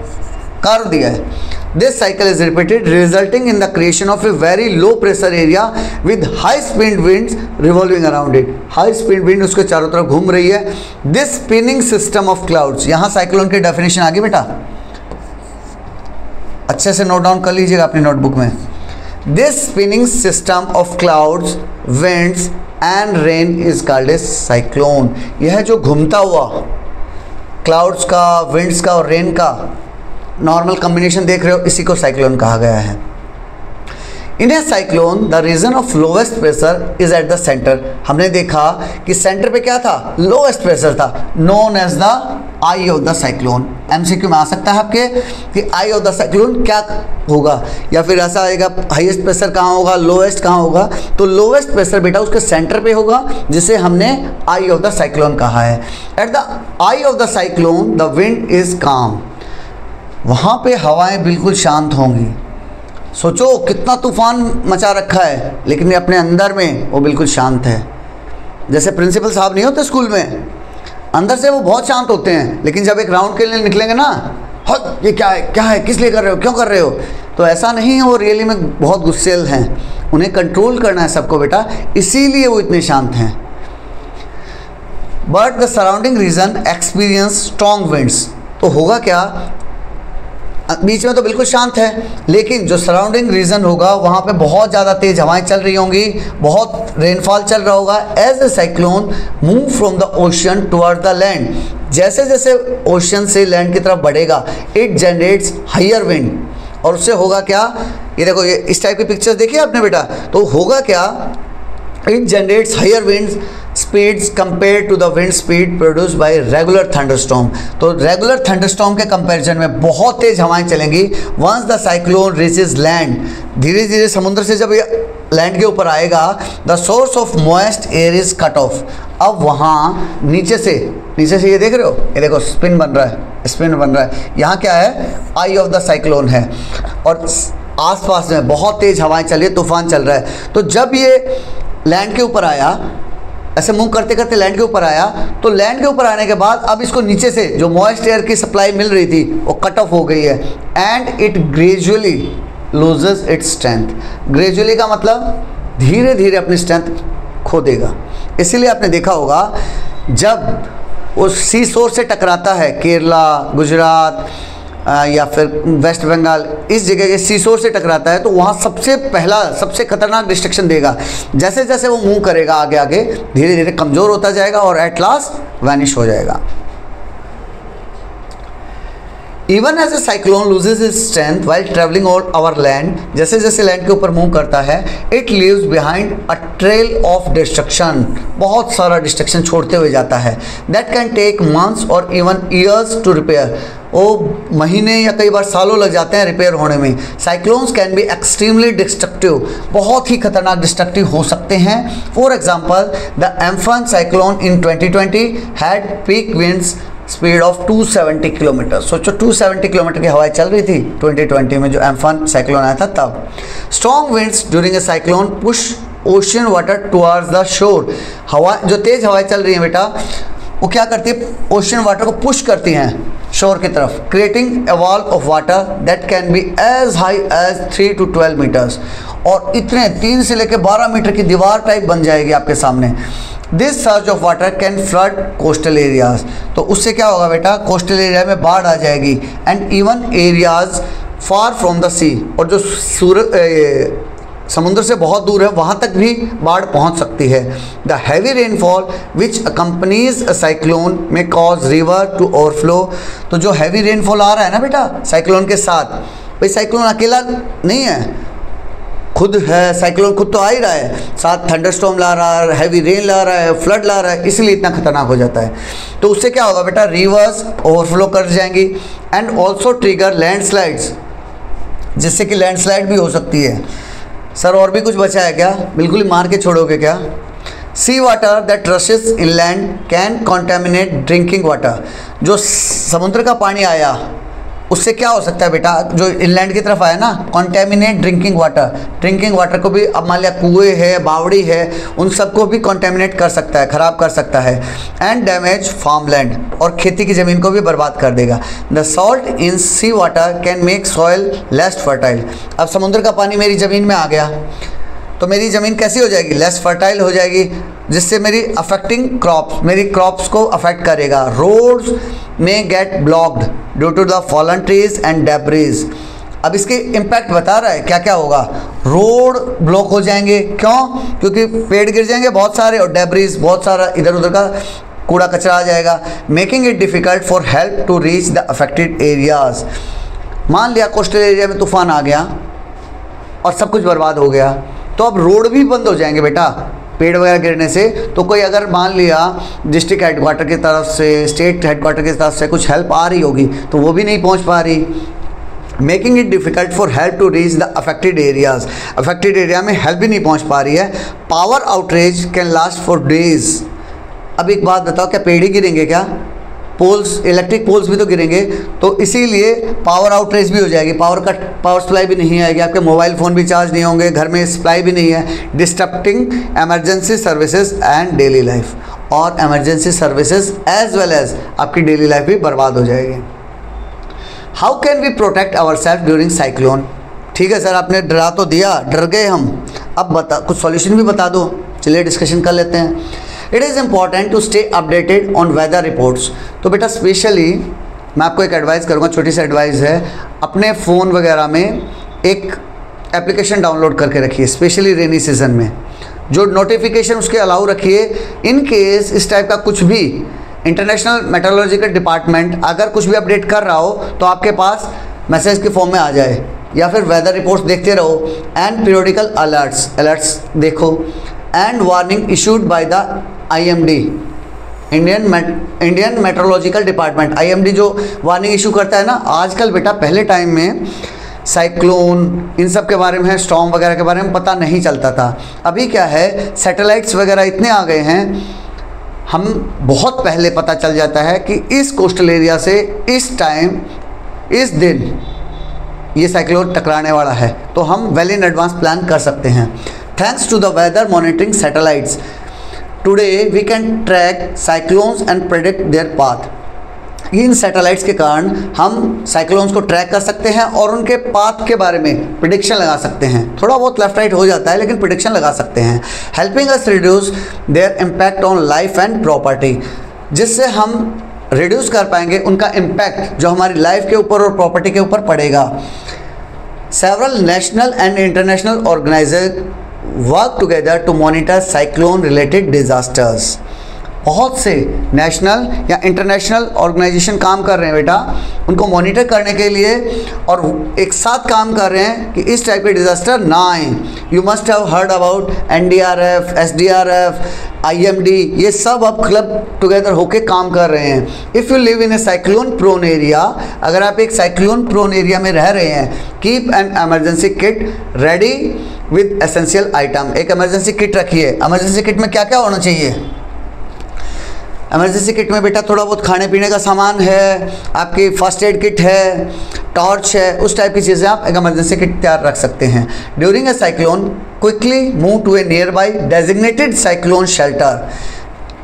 कर्व दिया है। This cycle is repeated, resulting in the creation of a very low pressure area with high speed winds revolving around it. High speed wind उसके चारों तरफ घूम रही है। This spinning system of clouds, यहाँ साइक्लोन की डेफिनेशन आ गई बेटा, अच्छे से नोट डाउन कर लीजिएगा अपनी नोटबुक में। This spinning system of clouds, winds and rain is called a cyclone. यह जो घूमता हुआ क्लाउड्स का, विंड्स का और रेन का नॉर्मल कॉम्बिनेशन देख रहे हो, इसी को साइक्लोन कहा गया है। In a cyclone the region of lowest pressure is at the centre. हमने देखा कि सेंटर पे क्या था, लोवेस्ट प्रेशर था, known as the eye of the cyclone. MCQ में आ सकता है आपके कि आई ऑफ द साइक्लोन क्या होगा, या फिर ऐसा आएगा हाईएस्ट प्रेशर कहाँ होगा, लोएस्ट कहाँ होगा। तो लोएस्ट प्रेशर बेटा उसके सेंटर पे होगा, जिसे हमने आई ऑफ द साइक्लोन कहा है। At the eye of the cyclone the wind is काम, वहाँ पे हवाएं बिल्कुल शांत होंगी। सोचो कितना तूफान मचा रखा है, लेकिन अपने अंदर में वो बिल्कुल शांत है। जैसे प्रिंसिपल साहब नहीं होते स्कूल में, अंदर से वो बहुत शांत होते हैं, लेकिन जब एक राउंड के लिए निकलेंगे ना, हाँ ये क्या है, किस लिए कर रहे हो, क्यों कर रहे हो, तो ऐसा नहीं है, वो रियली में बहुत गुस्सेल हैं। उन्हें कंट्रोल करना है सबको बेटा, इसीलिए वो इतने शांत हैं। But the surrounding reason experience strong winds, तो होगा क्या, बीच में तो बिल्कुल शांत है, लेकिन जो सराउंडिंग रीजन होगा वहाँ पे बहुत ज़्यादा तेज़ हवाएं चल रही होंगी, बहुत रेनफॉल चल रहा होगा। As a cyclone move from the ocean toward the land, जैसे जैसे ओशन से लैंड की तरफ बढ़ेगा, इट जनरेट्स हायर विंड, और उससे होगा क्या, ये देखो ये इस टाइप की पिक्चर्स देखिए आपने बेटा, तो होगा क्या, it generates higher wind speeds compare to the wind speed produce by regular thunderstorm. तो रेगुलर थंडरस्टॉर्म के कंपैरिजन में बहुत तेज हवाएं चलेंगी। Once the cyclone reaches land, धीरे धीरे समुद्र से जब ये लैंड के ऊपर आएगा, the source of moist air is cut off. अब वहाँ नीचे से ये देख रहे हो, ये देखो स्पिन बन रहा है, यहाँ क्या है, आई ऑफ द साइक्लोन है, और आसपास में बहुत तेज हवाएं चल रही है, तूफान चल रहा है। तो जब ये लैंड के ऊपर आया, ऐसे मूव करते करते लैंड के ऊपर आया, तो लैंड के ऊपर आने के बाद अब इसको नीचे से जो मॉइस्ट एयर की सप्लाई मिल रही थी वो कट ऑफ हो गई है, and it gradually loses its strength. Gradually का मतलब धीरे धीरे अपनी स्ट्रेंथ खो देगा। इसीलिए आपने देखा होगा जब वो सी शोर से टकराता है, केरला, गुजरात या फिर वेस्ट बंगाल, इस जगह के सी शोर से टकराता है, तो वहाँ सबसे खतरनाक डिस्ट्रक्शन देगा। जैसे जैसे वो मूव करेगा आगे आगे, धीरे धीरे कमज़ोर होता जाएगा और एट लास्ट वैनिश हो जाएगा। Even as a cyclone loses is strength while travelling on our land, जैसे जैसे लैंड के ऊपर मूव करता है, it leaves behind a trail of destruction, बहुत सारा डिस्ट्रक्शन छोड़ते हुए जाता है। दैट कैन टेक मंथ्स और इवन ईयर्स टू रिपेयर, वो महीने या कई बार सालों लग जाते हैं रिपेयर होने में। Cyclones can be extremely destructive, बहुत ही खतरनाक डिस्ट्रक्टिव हो सकते हैं। For example the Amphan cyclone in 2020 had peak winds speed of 270 kilometre. सोचो 270 किलोमीटर की हवाएं चल रही थी 2020 में, जो एम्फन साइक्लोन आया था तब। Strong winds during a cyclone push ocean water towards the shore, हवा जो तेज हवाएं चल रही हैं बेटा, वो क्या करती है, ओशन वाटर को पुश करती हैं शोर की तरफ, creating a wall of water that can be as high as 3 to 12 metres, और इतने 3 से लेकर 12 मीटर की दीवार टाइप बन जाएगी आपके सामने। This surge of water can flood coastal areas, तो उससे क्या होगा बेटा, कोस्टल एरिया में बाढ़ आ जाएगी, and even areas far from the sea, और जो समुद्र से बहुत दूर है वहाँ तक भी बाढ़ पहुँच सकती है। The heavy rainfall which accompanies a cyclone में कॉज रिवर टू ओवरफ्लो, तो जो हैवी रेनफॉल आ रहा है ना बेटा साइक्लोन के साथ, भाई साइक्लोन अकेला नहीं है, खुद है साइक्लोन, खुद तो आ ही रहा है, साथ थंडरस्टॉर्म ला रहा है, हैवी रेन ला रहा है, फ्लड ला रहा है, इसलिए इतना खतरनाक हो जाता है। तो उससे क्या होगा बेटा, रिवर्स ओवरफ्लो कर जाएंगी, एंड ऑल्सो ट्रिगर लैंडस्लाइड्स, जिससे कि लैंडस्लाइड भी हो सकती है। सर और भी कुछ बचा है क्या, बिल्कुल ही मार के छोड़ोगे क्या। Sea water that rushes inland can contaminate drinking water, जो समुद्र का पानी आया उससे क्या हो सकता है बेटा, जो इनलैंड की तरफ आया ना, कॉन्टेमिनेट ड्रिंकिंग वाटर को भी, अब मान लिया कुएँ है, बावड़ी है, उन सबको भी कॉन्टेमिनेट कर सकता है, ख़राब कर सकता है। एंड डैमेज फार्मलैंड, और खेती की ज़मीन को भी बर्बाद कर देगा। The salt in sea water can make soil less fertile, अब समुद्र का पानी मेरी ज़मीन में आ गया तो मेरी ज़मीन कैसी हो जाएगी, लेस फर्टाइल हो जाएगी, जिससे मेरी अफेक्टिंग क्रॉप्स, मेरी क्रॉप्स को अफेक्ट करेगा। रोड्स में get blocked due to the fallen trees and debris, अब इसके इम्पैक्ट बता रहा है क्या क्या होगा, रोड ब्लॉक हो जाएंगे, क्यों, क्योंकि पेड़ गिर जाएंगे बहुत सारे, और डेब्रीज बहुत सारा इधर उधर का कूड़ा कचरा आ जाएगा। Making it difficult for help to reach the affected areas, मान लिया कोस्टल एरिया में तूफान आ गया और सब कुछ बर्बाद हो गया, तो अब रोड भी बंद हो जाएंगे बेटा, पेड़ वगैरह गिरने से। तो कोई अगर मान लिया डिस्ट्रिक्ट हेडक्वार्टर की तरफ से, स्टेट हेडक्वार्टर की तरफ से कुछ हेल्प आ रही होगी तो वो भी नहीं पहुंच पा रही, making it difficult for help to reach the affected areas. Affected area में हेल्प भी नहीं पहुंच पा रही है। Power outage can last for days. अब एक बात बताओ, क्या पेड़ ही गिरेंगे क्या? पोल्स, इलेक्ट्रिक पोल्स भी तो गिरेंगे। तो इसीलिए पावर आउटरेज भी हो जाएगी, पावर सप्लाई भी नहीं आएगी, आपके मोबाइल फ़ोन भी चार्ज नहीं होंगे, घर में सप्लाई भी नहीं है, disturbing emergency services and daily life. और emergency services as well as आपकी डेली लाइफ भी बर्बाद हो जाएगी। How can we protect our self during cyclone? ठीक है सर, आपने डरा तो दिया, डर गए हम, अब बता कुछ सॉल्यूशन भी बता दो। चलिए डिस्कशन कर लेते हैं। It is important to stay updated on weather reports. तो बेटा स्पेशली मैं आपको एक एडवाइस करूँगा, छोटी सी एडवाइस है, अपने फ़ोन वगैरह में एक एप्लीकेशन डाउनलोड करके रखिए, स्पेशली रेनी सीजन में, जो नोटिफिकेशन उसके अलाउ रखिए। इन केस इस टाइप का कुछ भी इंटरनेशनल मेट्रोलॉजिकल डिपार्टमेंट अगर कुछ भी अपडेट कर रहा हो तो आपके पास मैसेज के फॉर्म में आ जाए, या फिर वेदर रिपोर्ट्स देखते रहो। एंड पीरियोडिकल अलर्ट्स देखो, and warning issued by the IMD, Indian meteorological department. IMD जो वार्निंग इशू करता है ना, आजकल बेटा पहले टाइम में साइक्लोन इन सब के बारे में, स्टॉर्म वगैरह के बारे में पता नहीं चलता था। अभी क्या है, सैटेलाइट्स वगैरह इतने आ गए हैं, हम बहुत पहले पता चल जाता है कि इस कोस्टल एरिया से इस टाइम इस दिन ये साइक्लोन टकराने वाला है, तो हम वेल इन एडवांस प्लान कर सकते हैं। Thanks to the weather monitoring satellites today we can track cyclones and predict their path. इन सैटेलाइट्स के कारण हम साइक्लोन्स को ट्रैक कर सकते हैं और उनके पाथ के बारे में प्रिडिक्शन लगा सकते हैं। थोड़ा बहुत लेफ्ट राइट हो जाता है लेकिन प्रिडिक्शन लगा सकते हैं। Helping us reduce there impact on life and property, जिससे हम रिड्यूस कर पाएंगे उनका इम्पैक्ट जो हमारी लाइफ के ऊपर और प्रॉपर्टी के ऊपर पड़ेगा। Several national and international organiser work together to monitor cyclone related disasters. बहुत से नेशनल या इंटरनेशनल ऑर्गेनाइजेशन काम कर रहे हैं बेटा, उनको मॉनिटर करने के लिए, और एक साथ काम कर रहे हैं कि इस टाइप के डिज़ास्टर ना आए। You must have heard about NDRF, SDRF, IMD, ये सब अब क्लब टुगेदर होके काम कर रहे हैं। If you live in a cyclone prone area, अगर आप एक साइक्लोन प्रोन एरिया में रह रहे हैं, keep an emergency kit ready with essential item. एक एमरजेंसी किट रखिए। एमरजेंसी किट में क्या क्या होना चाहिए? एमरजेंसी किट में बेटा थोड़ा बहुत खाने पीने का सामान है, आपकी फर्स्ट एड किट है, टॉर्च है, उस टाइप की चीज़ें आप एक एमरजेंसी किट तैयार रख सकते हैं। During a cyclone quickly move to a nearby designated cyclone shelter.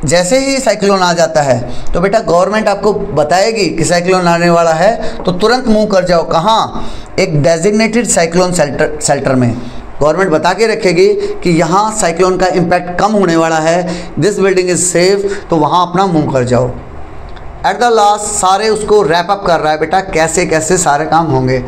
जैसे ही साइक्लोन आ जाता है तो बेटा गवर्नमेंट आपको बताएगी कि साइक्लोन आने वाला है, तो तुरंत मूव कर जाओ। कहाँ? एक डेजिग्नेटेड साइक्लोन शेल्टर में। गवर्नमेंट बता के रखेगी कि यहाँ साइक्लोन का इम्पैक्ट कम होने वाला है, दिस बिल्डिंग इज़ सेफ, तो वहाँ अपना मूव कर जाओ। एट द लास्ट सारे उसको रैप अप कर रहा है बेटा, कैसे कैसे सारे काम होंगे।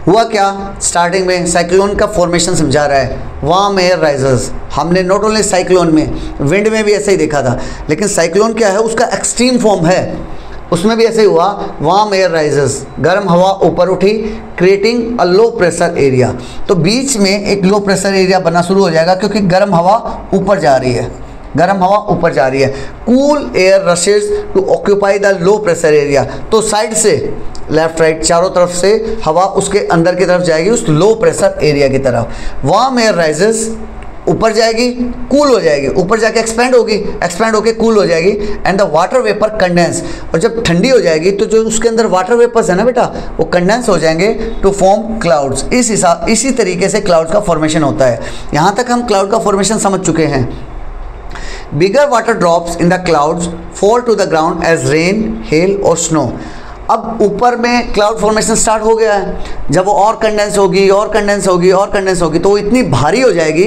हुआ क्या? स्टार्टिंग में साइक्लोन का फॉर्मेशन समझा रहा है, वार्म एयर राइजर्स। हमने नॉट ओनली साइक्लोन में, विंड में भी ऐसे ही देखा था, लेकिन साइक्लोन क्या है, उसका एक्सट्रीम फॉर्म है, उसमें भी ऐसे ही हुआ। वार्म एयर राइजर्स, गर्म हवा ऊपर उठी, creating a low pressure area. तो बीच में एक लो प्रेशर एरिया बनना शुरू हो जाएगा, क्योंकि गर्म हवा ऊपर जा रही है, गर्म हवा ऊपर जा रही है। Cool air rushes to occupy the low pressure area. तो साइड से लेफ्ट राइट चारों तरफ से हवा उसके अंदर की तरफ जाएगी, उस लो प्रेशर एरिया की तरफ। वार्म एयर राइजेस, ऊपर जाएगी, कूल हो जाएगी, ऊपर जाके एक्सपेंड होगी, एक्सपेंड होके कूल हो जाएगी, and the water vapour condense. और जब ठंडी हो जाएगी तो जो उसके अंदर वाटर वेपर्स है ना बेटा, वो कंडेंस हो जाएंगे टू फॉर्म क्लाउड्स। इसी तरीके से क्लाउड्स का फॉर्मेशन होता है। यहाँ तक हम क्लाउड का फॉर्मेशन समझ चुके हैं। Bigger water drops in the clouds fall to the ground as rain, hail और स्नो। अब ऊपर में क्लाउड फॉर्मेशन स्टार्ट हो गया है, जब वो और कंडेंस होगी और कंडेंस होगी और कंडेंस होगी, तो वो इतनी भारी हो जाएगी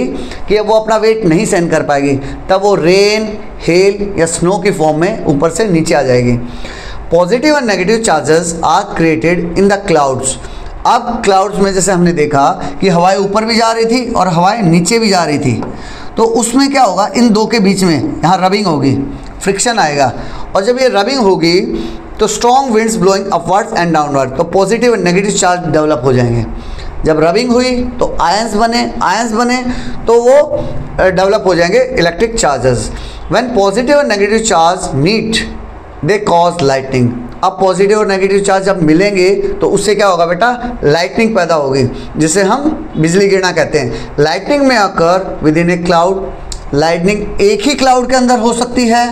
कि अब वो अपना वेट नहीं सहन कर पाएगी, तब वो रेन, हेल या स्नो की फॉर्म में ऊपर से नीचे आ जाएगी। Positive and negative charges are created in the clouds. अब क्लाउड्स में जैसे हमने देखा कि हवाएं ऊपर भी जा रही थी और हवाएं नीचे भी जा रही थी, तो उसमें क्या होगा, इन दो के बीच में यहाँ रबिंग होगी, फ्रिक्शन आएगा, और जब ये रबिंग होगी तो strong winds blowing upwards and downward, तो positive and negative charge develop हो जाएंगे। जब रबिंग हुई तो आयंस बने तो वो डेवलप हो जाएंगे इलेक्ट्रिक चार्जेस। व्हेन पॉजिटिव और negative charge meet they cause lightning. अब पॉजिटिव और नेगेटिव चार्ज जब मिलेंगे तो उससे क्या होगा बेटा, लाइटनिंग पैदा होगी, जिसे हम बिजली गिरना कहते हैं। लाइटनिंग में occur with in a cloud. Lightning एक ही क्लाउड के अंदर हो सकती है,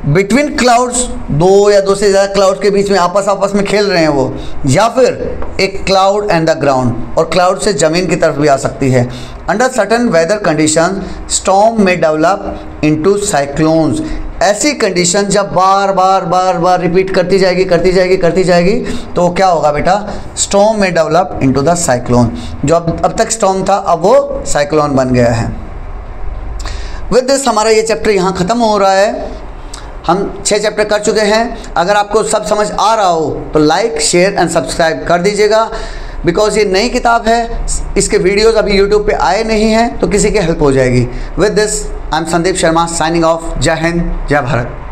बिटवीन क्लाउड्स, दो या दो से ज़्यादा क्लाउड के बीच में आपस में खेल रहे हैं वो, या फिर एक क्लाउड एंड द ग्राउंड, और क्लाउड से ज़मीन की तरफ भी आ सकती है। Under certain weather condition storm में डेवलप इनटू साइक्लोन्स। ऐसी कंडीशन जब बार बार रिपीट करती जाएगी तो क्या होगा बेटा, स्टॉर्म में डेवलप इनटू द साइक्लोन। जो अब तक स्टॉर्म था अब वो साइक्लोन बन गया है। विद दिस हमारा ये चैप्टर यहाँ ख़त्म हो रहा है। हम 6 चैप्टर कर चुके हैं। अगर आपको सब समझ आ रहा हो तो लाइक, शेयर एंड सब्सक्राइब कर दीजिएगा, बिकॉज ये नई किताब है, इसके वीडियोस अभी यूट्यूब पे आए नहीं हैं, तो किसी की हेल्प हो जाएगी। With this I am Sandeep Sharma signing off. जय हिंद, जय भारत।